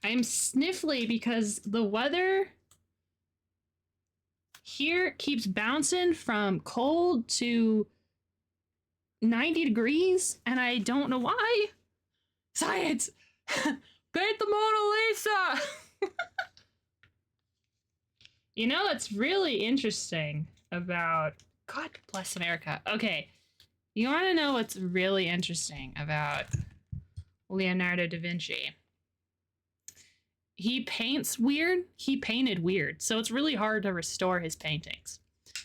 I'm sniffly because the weather here keeps bouncing from cold to 90 degrees, and I don't know why. Science! Paint the Mona Lisa! You know, it's really interesting about... God bless America. Okay, you want to know what's really interesting about Leonardo da Vinci? He paints weird. He painted weird, so it's really hard to restore his paintings.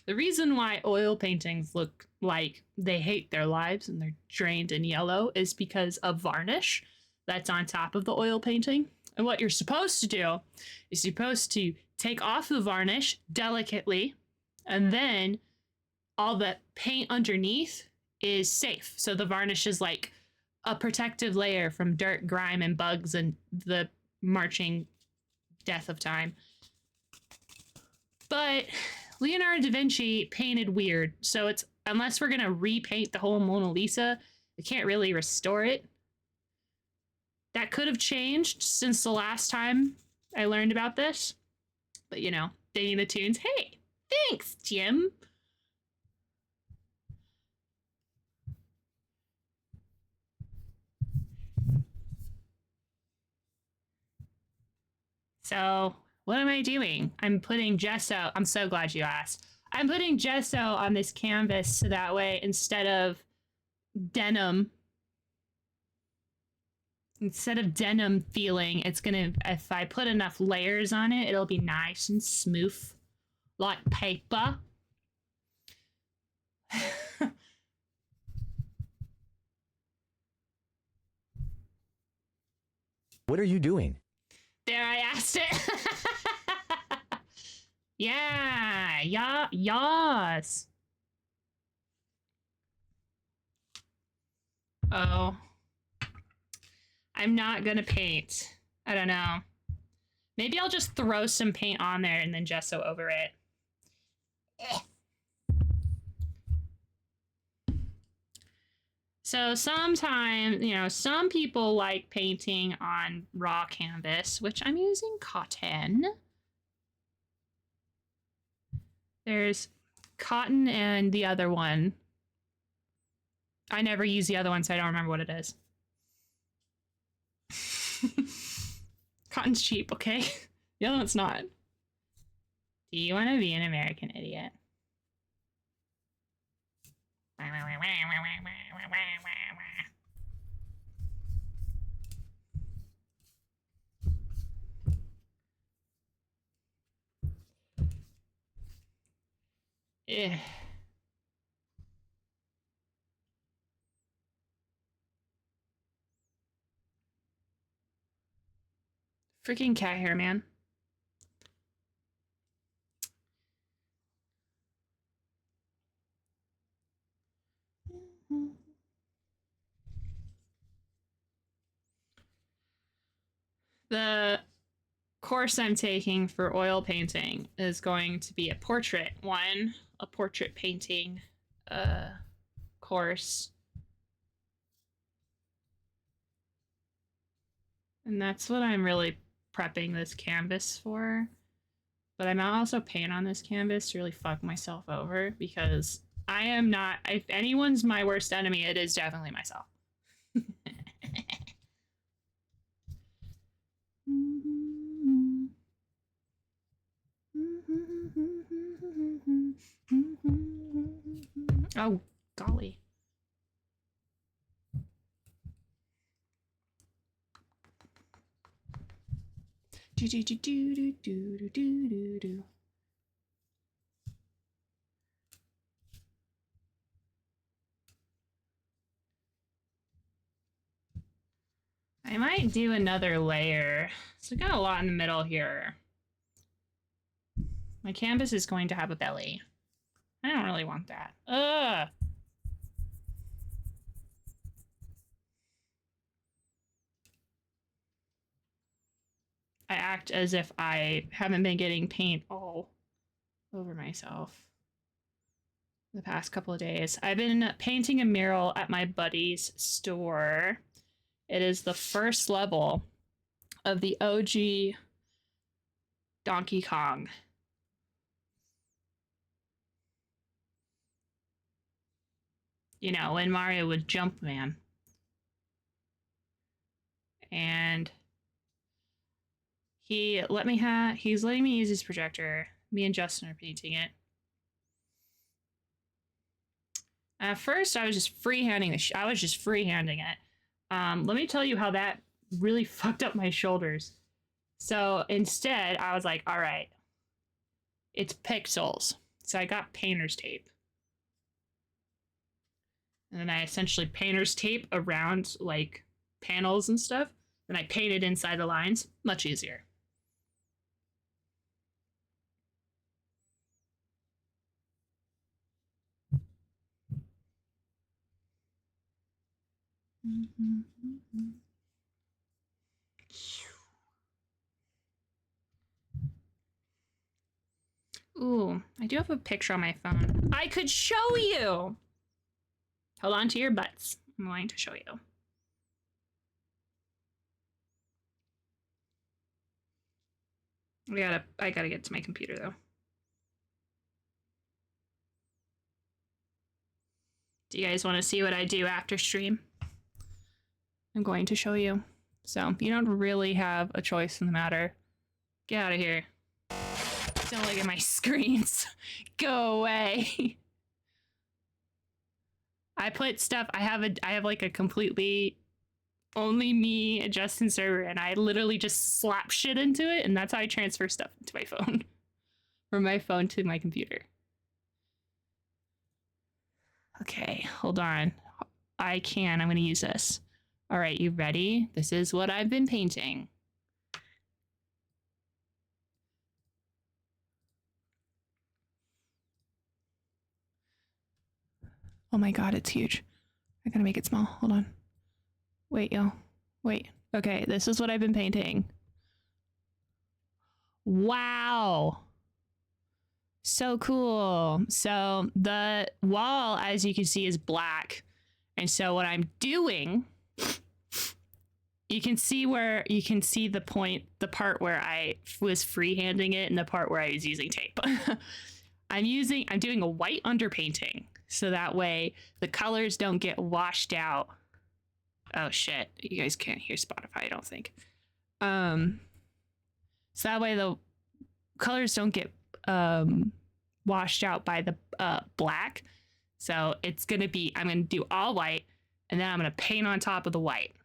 The reason why oil paintings look like they hate their lives and they're drained and yellow is because of varnish that's on top of the oil painting. And what you're supposed to do is you're supposed to take off the varnish delicately, and then all the paint underneath is safe. So the varnish is like a protective layer from dirt, grime, and bugs and the marching death of time. But Leonardo da Vinci painted weird, so it's, unless we're gonna repaint the whole Mona Lisa, we can't really restore it. That could have changed since the last time I learned about this. But, you know, digging the tunes. Hey, thanks, Jim. So, what am I doing? I'm putting gesso. I'm so glad you asked. I'm putting gesso on this canvas so that way, instead of denim feeling, it's gonna, if I put enough layers on it, it'll be nice and smooth like paper. What are you doing? There, I asked it. Yes. Oh. I'm not gonna paint. I don't know. Maybe I'll just throw some paint on there and then gesso over it. So sometimes, you know, some people like painting on raw canvas, which I'm using cotton. There's cotton and the other one. I never use the other one, so I don't remember what it is. Cotton's cheap, okay? The other one's not. Do you want to be an American idiot? Eh. Freaking cat hair, man. The course I'm taking for oil painting is going to be a portrait one, a portrait painting course. And that's what I'm really prepping this canvas for. But I might also paint on this canvas to really fuck myself over because I am not, if anyone's my worst enemy, it is definitely myself. Oh, golly. Do do do do do do do do do. I might do another layer. So I got a lot in the middle here. My canvas is going to have a belly. I don't really want that. Ugh. I act as if I haven't been getting paint all over myself the past couple of days. I've been painting a mural at my buddy's store. It is the first level of the OG Donkey Kong. You know, when Mario would jump, man. And he's letting me use his projector. Me and Justin are painting it. At first, I was just freehanding it. Let me tell you how that really fucked up my shoulders. So instead, I was like, all right, it's pixels. So I got painter's tape. And then I essentially painter's tape around like panels and stuff. Then I painted inside the lines. Much easier. Ooh, I do have a picture on my phone. I could show you. Hold on to your butts. I'm going to show you. I gotta get to my computer though. Do you guys want to see what I do after stream? I'm going to show you. So you don't really have a choice in the matter. Get out of here. Don't look at my screens. Go away. I put stuff, I have like a completely only me Justin server, and I literally just slap shit into it, and that's how I transfer stuff into my phone. From my phone to my computer. Okay, hold on. I'm gonna use this. All right, you ready? This is what I've been painting. Oh my god, it's huge. I gotta make it small. Hold on. Wait, y'all. Wait. Okay, this is what I've been painting. Wow. So cool. So the wall, as you can see, is black. And so what I'm doing, you can see the part where I was freehanding it and the part where I was using tape. I'm doing a white underpainting. So that way the colors don't get washed out. Oh shit, you guys can't hear Spotify, I don't think. So that way the colors don't get washed out by the black. So I'm gonna do all white, and then I'm gonna paint on top of the white.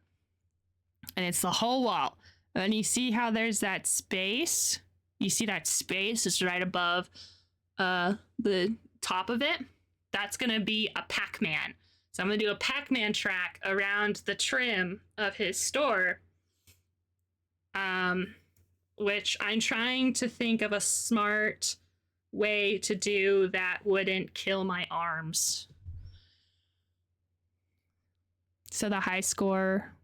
And it's the whole wall. And you see how there's that space? You see that space? It's right above the top of it. That's gonna be a Pac-Man. So I'm gonna do a Pac-Man track around the trim of his store. Which I'm trying to think of a smart way to do that wouldn't kill my arms. So the high score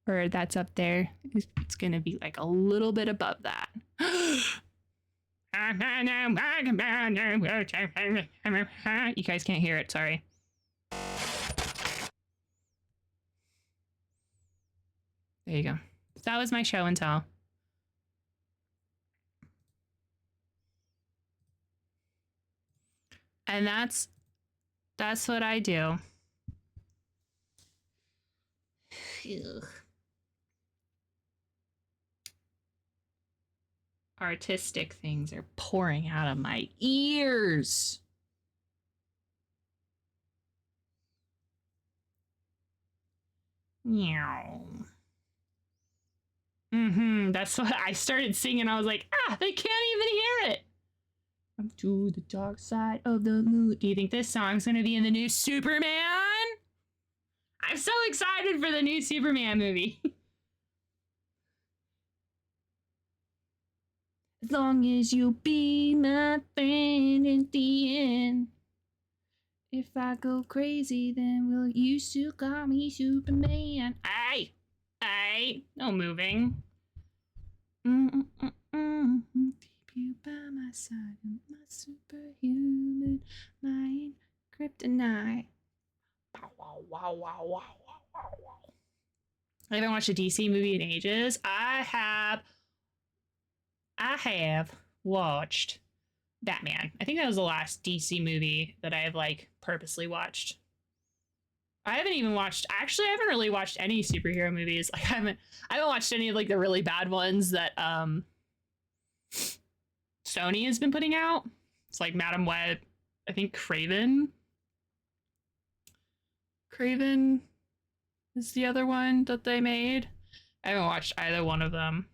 or that's up there. It's gonna be like a little bit above that. You guys can't hear it, sorry. There you go. That was my show and tell. And that's what I do. Artistic things are pouring out of my ears. Meow. That's what I started singing. I was like, they can't even hear it. I'm to the dark side of the moon. Do you think this song's gonna be in the new Superman? I'm so excited for the new Superman movie. As long as you be my friend at the end. If I go crazy, then will you still call me Superman? Aye, no moving. Keep you by my side, my superhuman mind, kryptonite. Wow. I haven't watched a DC movie in ages. I have watched Batman. I think that was the last DC movie that I have like purposely watched. I haven't really watched any superhero movies. Like I haven't watched any of like the really bad ones that Sony has been putting out. It's like Madam Web, I think Craven is the other one that they made. I haven't watched either one of them.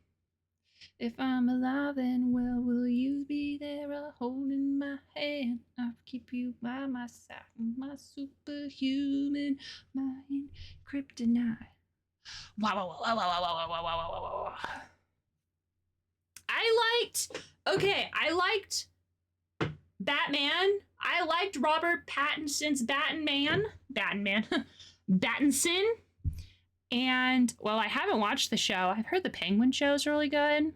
If I'm alive and well, will you be there holding my hand? I'll keep you by my side, my superhuman mind, kryptonite. Wow. I liked Batman. I liked Robert Pattinson's Batman. Battinson. And, well, I haven't watched the show. I've heard the Penguin show is really good.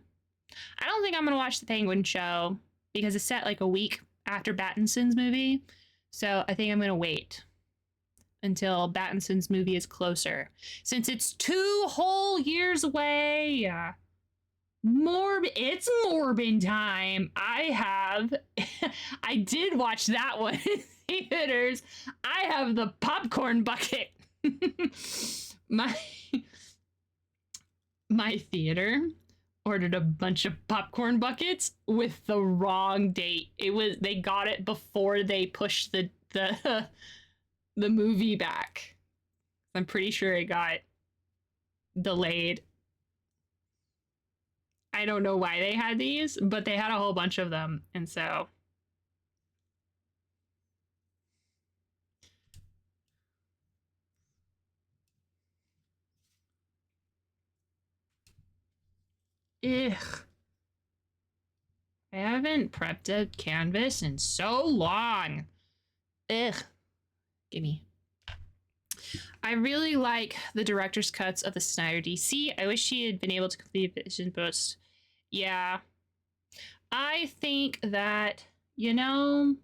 I don't think I'm going to watch the Penguin show because it's set like a week after Battinson's movie. So I think I'm going to wait until Battinson's movie is closer. Since it's 2 whole years away. It's Morbin time. I did watch that one in theaters. I have the popcorn bucket. My theater ordered a bunch of popcorn buckets with the wrong date. They got it before they pushed the movie back. I'm pretty sure it got delayed. I don't know why they had these, but they had a whole bunch of them, and so ugh. I haven't prepped a canvas in so long. Ugh. Gimme. I really like the director's cuts of the Snyder DC. I wish he had been able to complete Vision Post. Yeah. I think that, I'm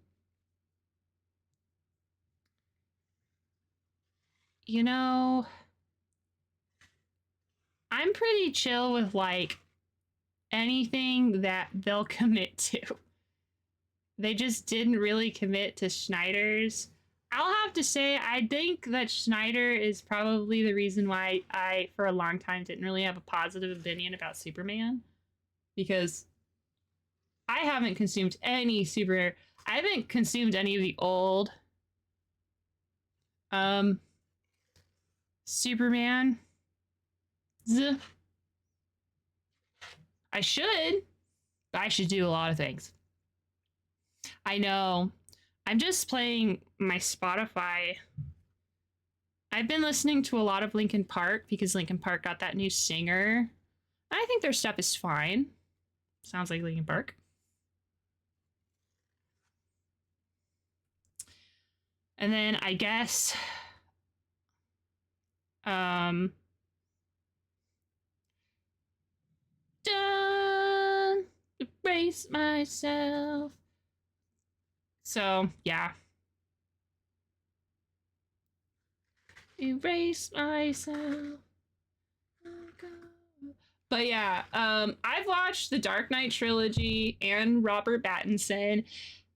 pretty chill with like anything that they'll commit to. They just didn't really commit to Snyder's. I'll have to say, I think that Snyder is probably the reason why I, for a long time, didn't really have a positive opinion about Superman. Because I haven't consumed any of the old Superman. I should do a lot of things. I know. I'm just playing my Spotify. I've been listening to a lot of Linkin Park because Linkin Park got that new singer. I think their stuff is fine. Sounds like Linkin Park. And then I guess dun, erase myself. So, yeah. Erase myself. But yeah, I've watched the Dark Knight trilogy and Robert Pattinson.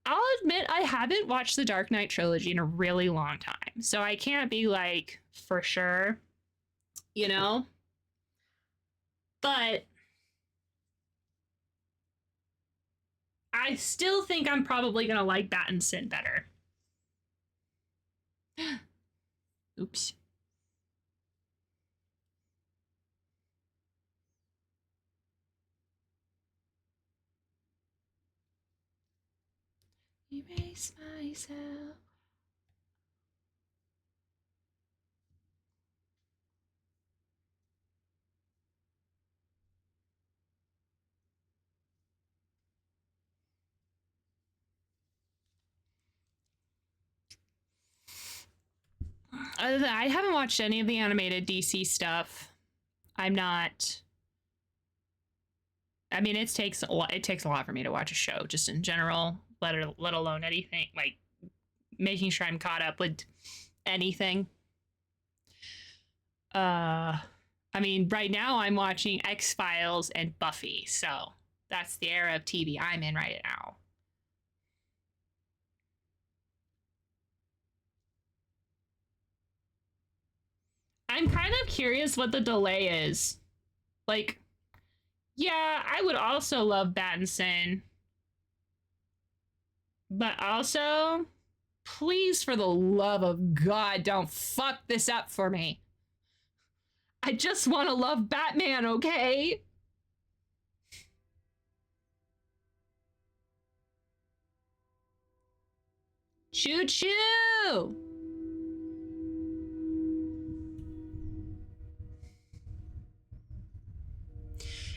I'll admit I haven't watched the Dark Knight trilogy in a really long time, so I can't be like for sure, you know? But I still think I'm probably gonna like Pattinson better. Oops. Erase myself. Other than that, I haven't watched any of the animated DC stuff. I'm not. I mean, it takes a lot. It takes a lot for me to watch a show, just in general. Let alone anything like making sure I'm caught up with anything. I mean, right now I'm watching X-Files and Buffy, so that's the era of TV I'm in right now. I'm kind of curious what the delay is. Like, yeah, I would also love Pattinson. But also, please, for the love of God, don't fuck this up for me. I just want to love Batman, okay? Choo choo!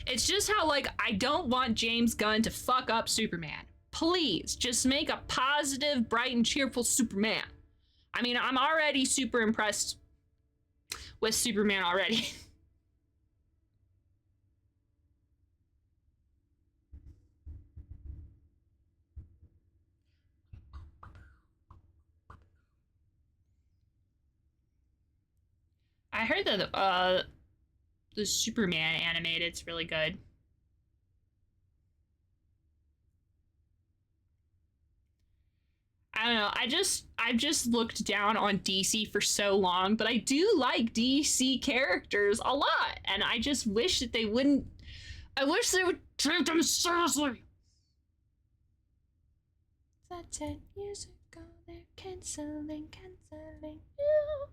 It's just how, like, I don't want James Gunn to fuck up Superman. Please, just make a positive, bright, and cheerful Superman. I mean, I'm already super impressed with Superman already. I heard that the Superman animated's really good. I don't know. I've just looked down on DC for so long, but I do like DC characters a lot, and I just wish that they wouldn't. I wish they would take them seriously. That 10 years ago, they're canceling you.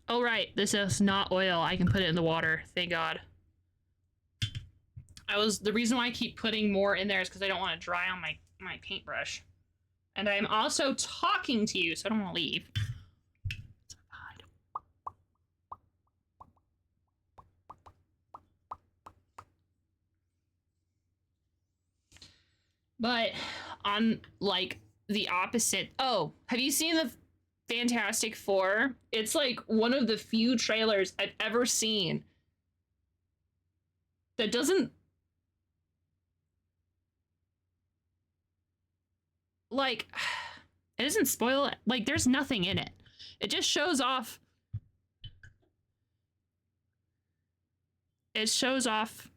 Oh right, this is not oil. I can put it in the water. Thank God. The reason why I keep putting more in there is because I don't want to dry on my paintbrush. And I'm also talking to you, so I don't want to leave. But on like the opposite. Oh, have you seen the Fantastic Four? It's like one of the few trailers I've ever seen that doesn't like it doesn't spoil it. Like there's nothing in it. It just shows off. It shows off.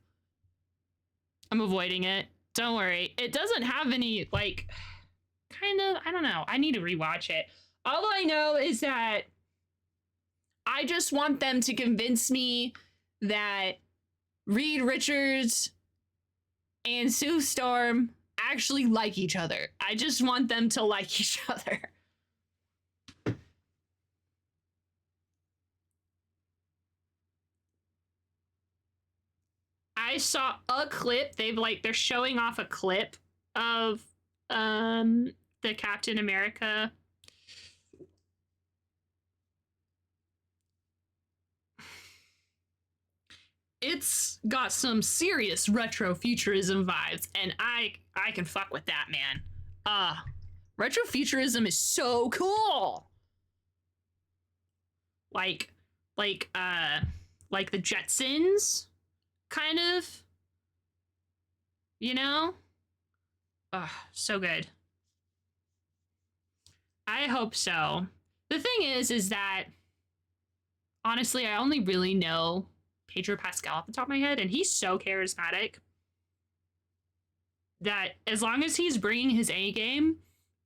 I'm avoiding it. Don't worry. It doesn't have any like kind of, I don't know. I need to rewatch it. All I know is that I just want them to convince me that Reed Richards and Sue Storm actually like each other. I just want them to like each other. I saw a clip. They're showing off a clip of the Captain America. It's got some serious retro futurism vibes, and I can fuck with that, man. Retrofuturism is so cool. Like the Jetsons, kind of. You know? Ugh, so good. I hope so. The thing is that honestly, I only really know Pedro Pascal off the top of my head, and he's so charismatic that as long as he's bringing his A game,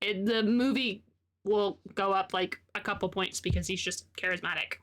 the movie will go up like a couple points because he's just charismatic.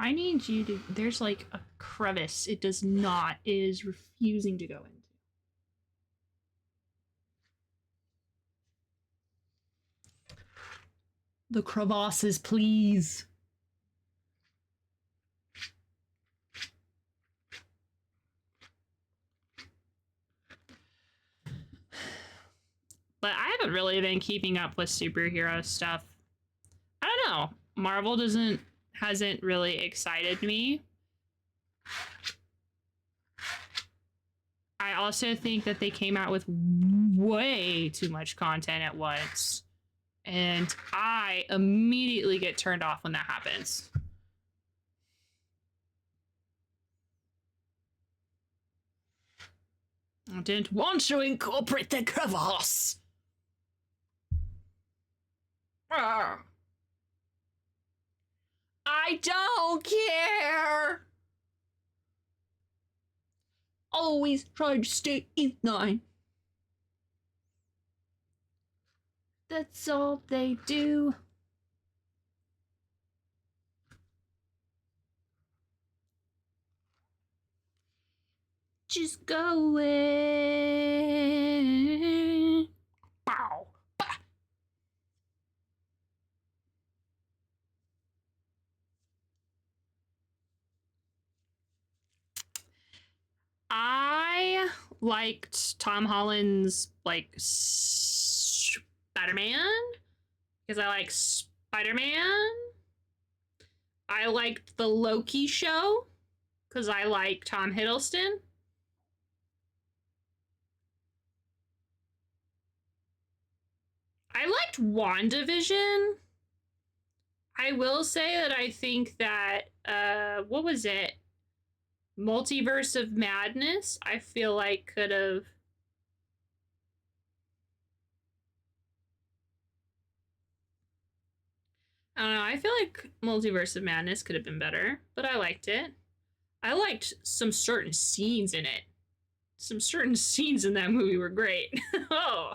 I need you to. There's like a crevice. It does not. It is refusing to go into. The crevasses, please. But I haven't really been keeping up with superhero stuff. I don't know. Marvel hasn't really excited me. I also think that they came out with way too much content at once. And I immediately get turned off when that happens. I didn't want to incorporate the crevasse. I don't care. Always try to stay in line. That's all they do. Just go in. Bow. Bah. I liked Tom Holland's like Spider-Man because I like Spider-Man. I liked the Loki show because I like Tom Hiddleston. I liked WandaVision. I will say that I think that what was it? Multiverse of Madness, I feel like could have I don't know, I feel like Multiverse of Madness could have been better, but I liked it. I liked some certain scenes in it. Some certain scenes in that movie were great. Oh.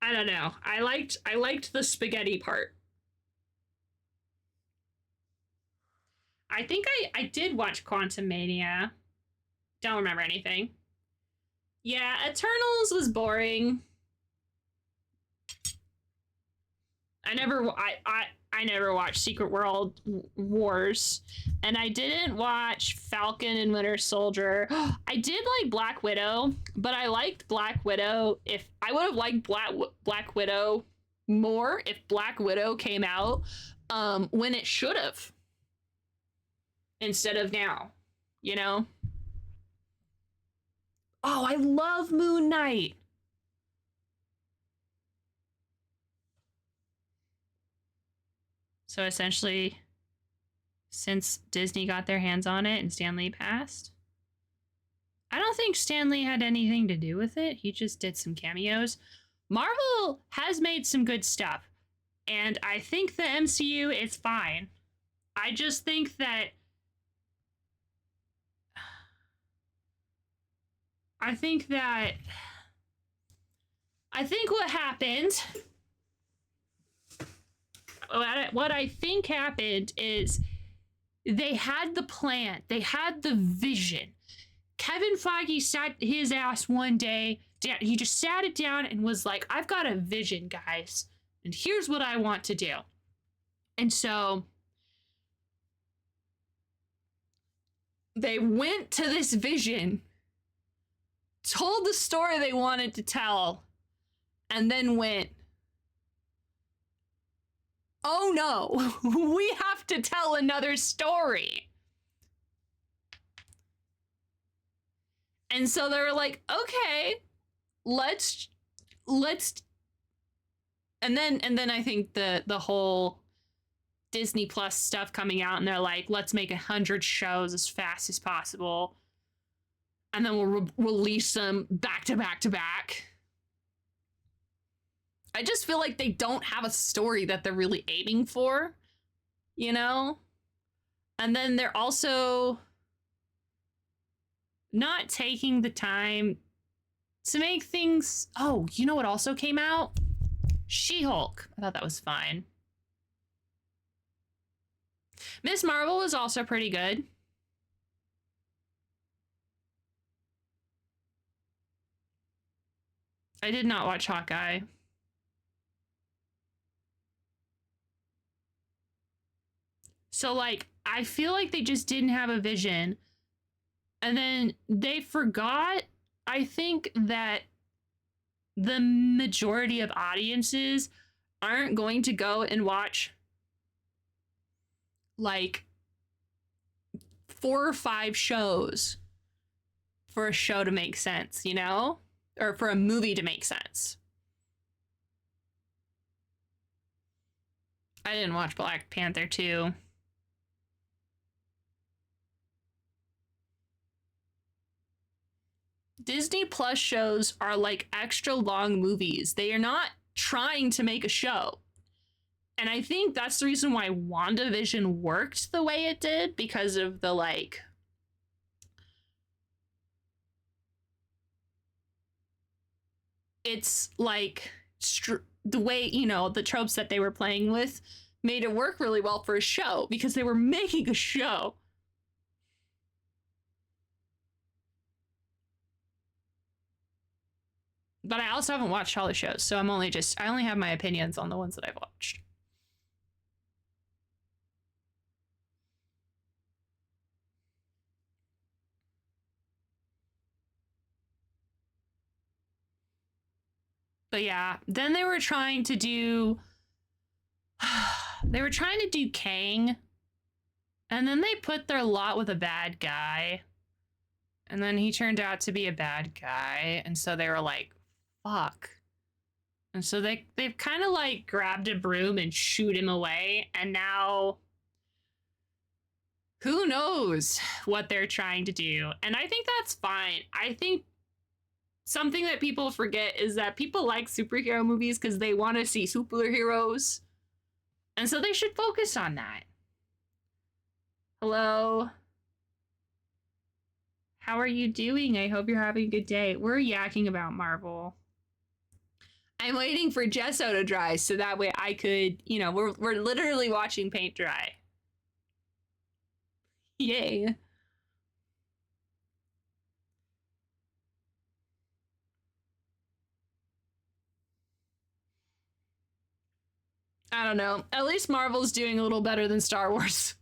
I don't know. I liked the spaghetti part. I think I did watch Quantum Mania. Don't remember anything. Yeah, Eternals was boring. I never watched Secret World Wars, and I didn't watch Falcon and Winter Soldier. I did like Black Widow, but I liked Black Widow. If I would have liked Black Widow more if Black Widow came out when it should have instead of now, you know? Oh, I love Moon Knight. So essentially, since Disney got their hands on it and Stan Lee passed, I don't think Stan Lee had anything to do with it. He just did some cameos. Marvel has made some good stuff, and I think the MCU is fine. I just think that I think what happened what I think happened is they had the plan, they had the vision. Kevin Feige sat his ass one day, he just sat it down and was like, I've got a vision, guys, and here's what I want to do. And so they went to this vision, told the story they wanted to tell, and then went, oh no, we have to tell another story. And so they were like, okay, let's and then I think the whole Disney Plus stuff coming out, and they're like, let's make 100 shows as fast as possible, and then we'll release them back to back to back. I just feel like they don't have a story that they're really aiming for, you know? And then they're also not taking the time to make things... Oh, you know what also came out? She-Hulk. I thought that was fine. Miss Marvel was also pretty good. I did not watch Hawkeye. So, like, I feel like they just didn't have a vision. And then they forgot, I think, that the majority of audiences aren't going to go and watch, like, 4 or 5 shows for a show to make sense, you know? Or for a movie to make sense. I didn't watch Black Panther 2. Disney Plus shows are like extra long movies. They are not trying to make a show. And I think that's the reason why WandaVision worked the way it did, because of the, like, it's like the way, you know, the tropes that they were playing with made it work really well for a show, because they were making a show. But I also haven't watched all the shows, so I only have my opinions on the ones that I've watched. But yeah, then they were trying to do Kang, and then they put their lot with a bad guy, and then he turned out to be a bad guy, and so they were like, fuck. And so they've kind of like grabbed a broom and shooed him away, and now who knows what they're trying to do. And I think that's fine. I think something that people forget is that people like superhero movies because they want to see superheroes. And so they should focus on that. Hello? How are you doing? I hope you're having a good day. We're yakking about Marvel. I'm waiting for gesso to dry so that way I could, you know, we're literally watching paint dry. Yay. I don't know. At least Marvel's doing a little better than Star Wars.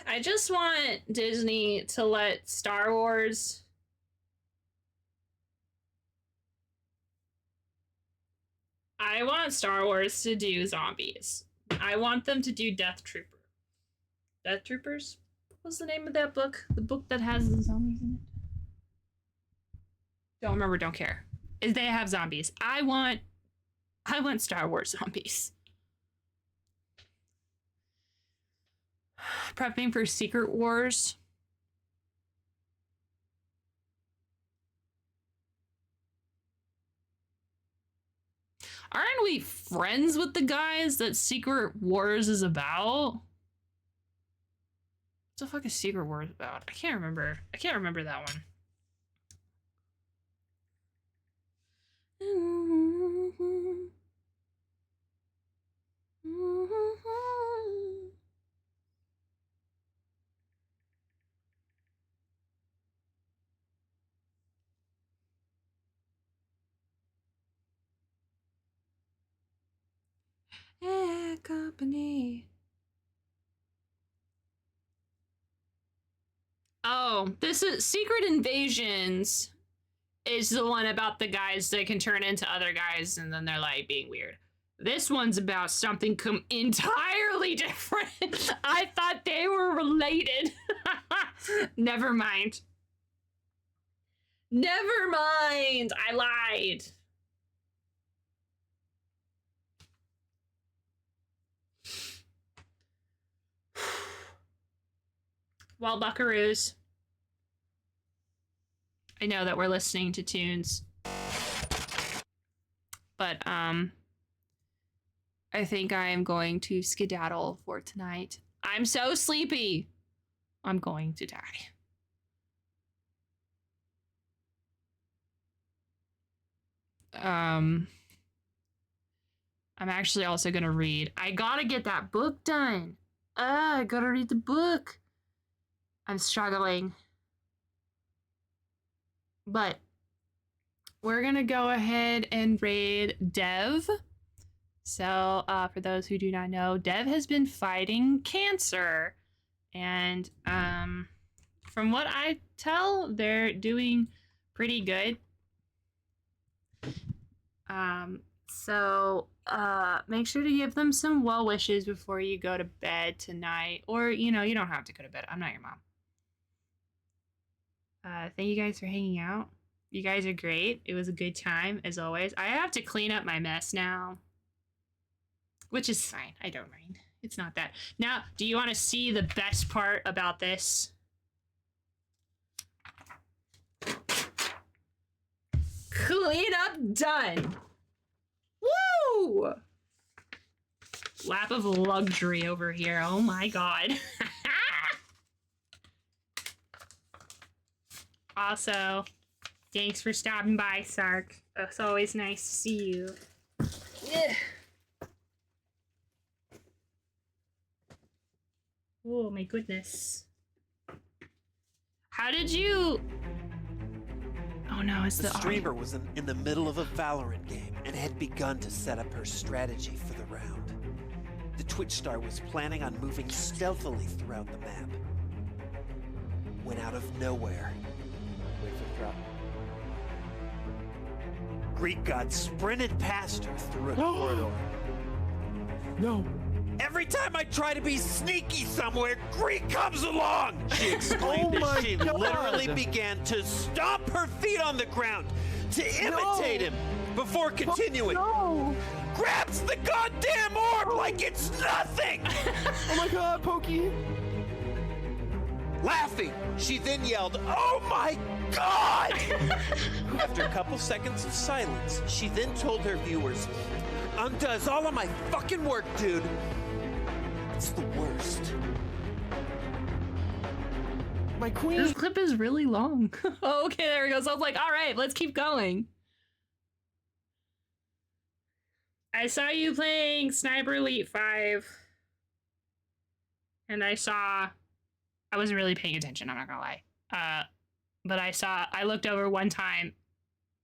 I just want Disney to let Star Wars... I want Star Wars to do zombies. I want them to do Death Trooper. Death Troopers? What's the name of that book? The book that has the zombies in it? Don't remember, don't care. They have zombies. I want Star Wars zombies. Prepping for Secret Wars. Aren't we friends with the guys that Secret Wars is about. What the fuck is Secret Wars about? I can't remember. I can't remember that one. Company. Oh, this is Secret Invasions is the one about the guys that can turn into other guys and then they're like being weird. This one's about something entirely different. I thought they were related. Never mind. Never mind. I lied. Well, buckaroos, I know that we're listening to tunes, but I think I am going to skedaddle for tonight. I'm so sleepy. I'm going to die. I'm actually also gonna read. I gotta get that book done. I gotta read the book. I'm struggling. But we're gonna go ahead and raid Dev. So for those who do not know, Dev has been fighting cancer. And from what I tell, they're doing pretty good. So make sure to give them some well wishes before you go to bed tonight. Or, you know, you don't have to go to bed. I'm not your mom. Thank you guys for hanging out. You guys are great. It was a good time, as always. I have to clean up my mess now. Which is fine. I don't mind. It's not that. Now, do you want to see the best part about this? Clean up done. Woo! Lap of luxury over here. Oh my god. Also, thanks for stopping by, Sark. It's always nice to see you. Yeah. Oh my goodness. How did you... Oh no, it's the streamer was in the middle of a Valorant game and had begun to set up her strategy for the round. The Twitch star was planning on moving stealthily throughout the map. When out of nowhere, wait for the drop. Greek god sprinted past her through a corridor. No. Every time I try to be sneaky somewhere, Greek comes along! She exclaimed as she literally began to stomp her feet on the ground to imitate him before continuing. Grabs the goddamn orb like it's nothing! Oh my god, Pokey! Laughing, she then yelled, "Oh my god!" After a couple seconds of silence, she then told her viewers, "Undoes all of my fucking work, dude. It's the worst." My queen! This clip is really long. Oh, okay, there it goes. I was like, all right, let's keep going. I saw you playing Sniper Elite 5. And I wasn't really paying attention, I'm not gonna lie. But I looked over one time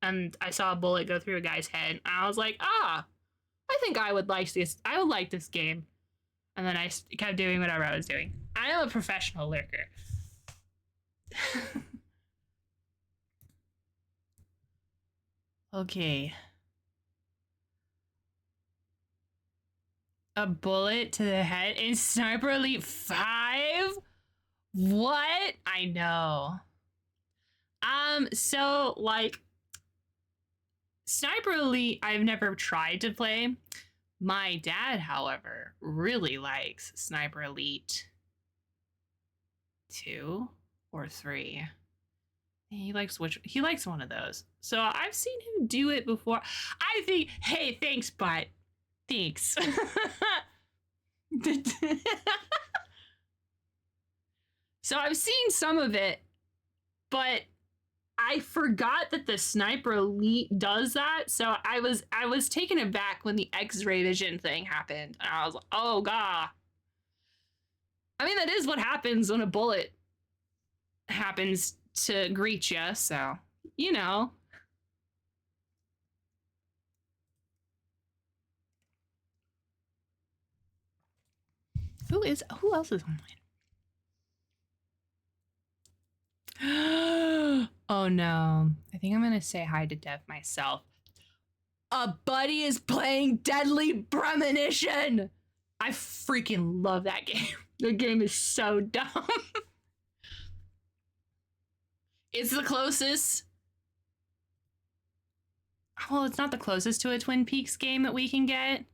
and I saw a bullet go through a guy's head. And I was like, I think I would like this game. And then I kept doing whatever I was doing. I am a professional lurker. Okay. A bullet to the head in Sniper Elite 5? What? I know. So, like, Sniper Elite, I've never tried to play. My dad, however, really likes Sniper Elite 2 or 3. He likes one of those. So I've seen him do it before. I think, hey, thanks, but Thanks. So I've seen some of it, but I forgot that the Sniper Elite does that. So I was taken aback when the X-ray vision thing happened. And I was like, oh god. I mean, that is what happens when a bullet happens to greet you, so you know. Who else is online? Oh no. I think I'm gonna say hi to Dev myself. A buddy is playing Deadly Premonition! I freaking love that game. The game is so dumb. It's the closest. Well, it's not the closest to a Twin Peaks game that we can get.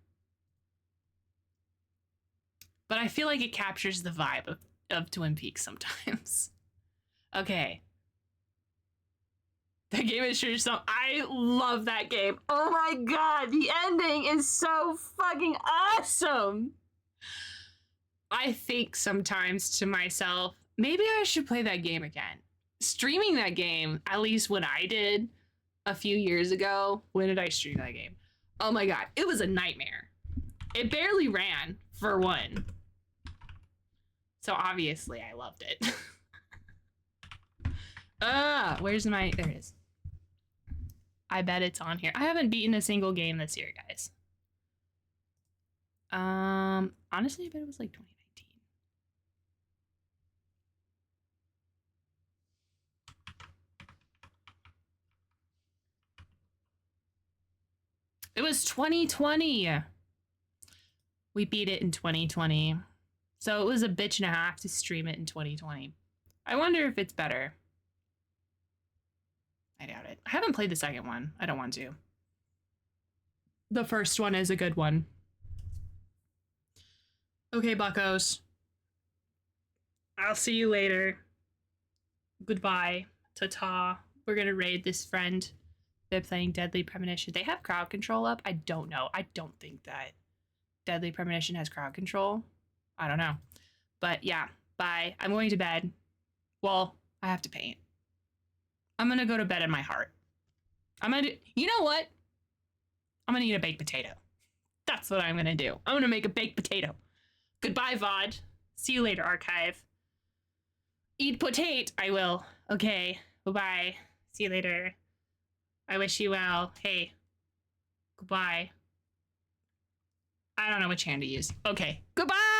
But I feel like it captures the vibe of Twin Peaks sometimes. Okay. That game is sure so. I love that game. Oh my god, the ending is so fucking awesome. I think sometimes to myself, maybe I should play that game again. Streaming that game, at least when I did a few years ago. When did I stream that game? Oh my god, it was a nightmare. It barely ran, for one. So obviously I loved it. Where's my... There it is. I bet it's on here. I haven't beaten a single game this year, guys. Honestly, I bet it was like 2019. It was 2020. We beat it in 2020. So it was a bitch and a half to stream it in 2020. I wonder if it's better. I doubt it. I haven't played the second one. I don't want to. The first one is a good one. Okay, buckos. I'll see you later. Goodbye. Ta-ta. We're gonna raid this friend. They're playing Deadly Premonition. They have crowd control up? I don't know. I don't think that Deadly Premonition has crowd control. I don't know. But yeah, bye. I'm going to bed. Well, I have to paint. I'm gonna go to bed in my heart. You know what? I'm gonna eat a baked potato. That's what I'm gonna do. I'm gonna make a baked potato. Goodbye, VoD. See you later, archive. Eat potato. I will. Okay. Bye-bye. See you later. I wish you well. Hey. Goodbye. I don't know which hand to use. Okay. Goodbye!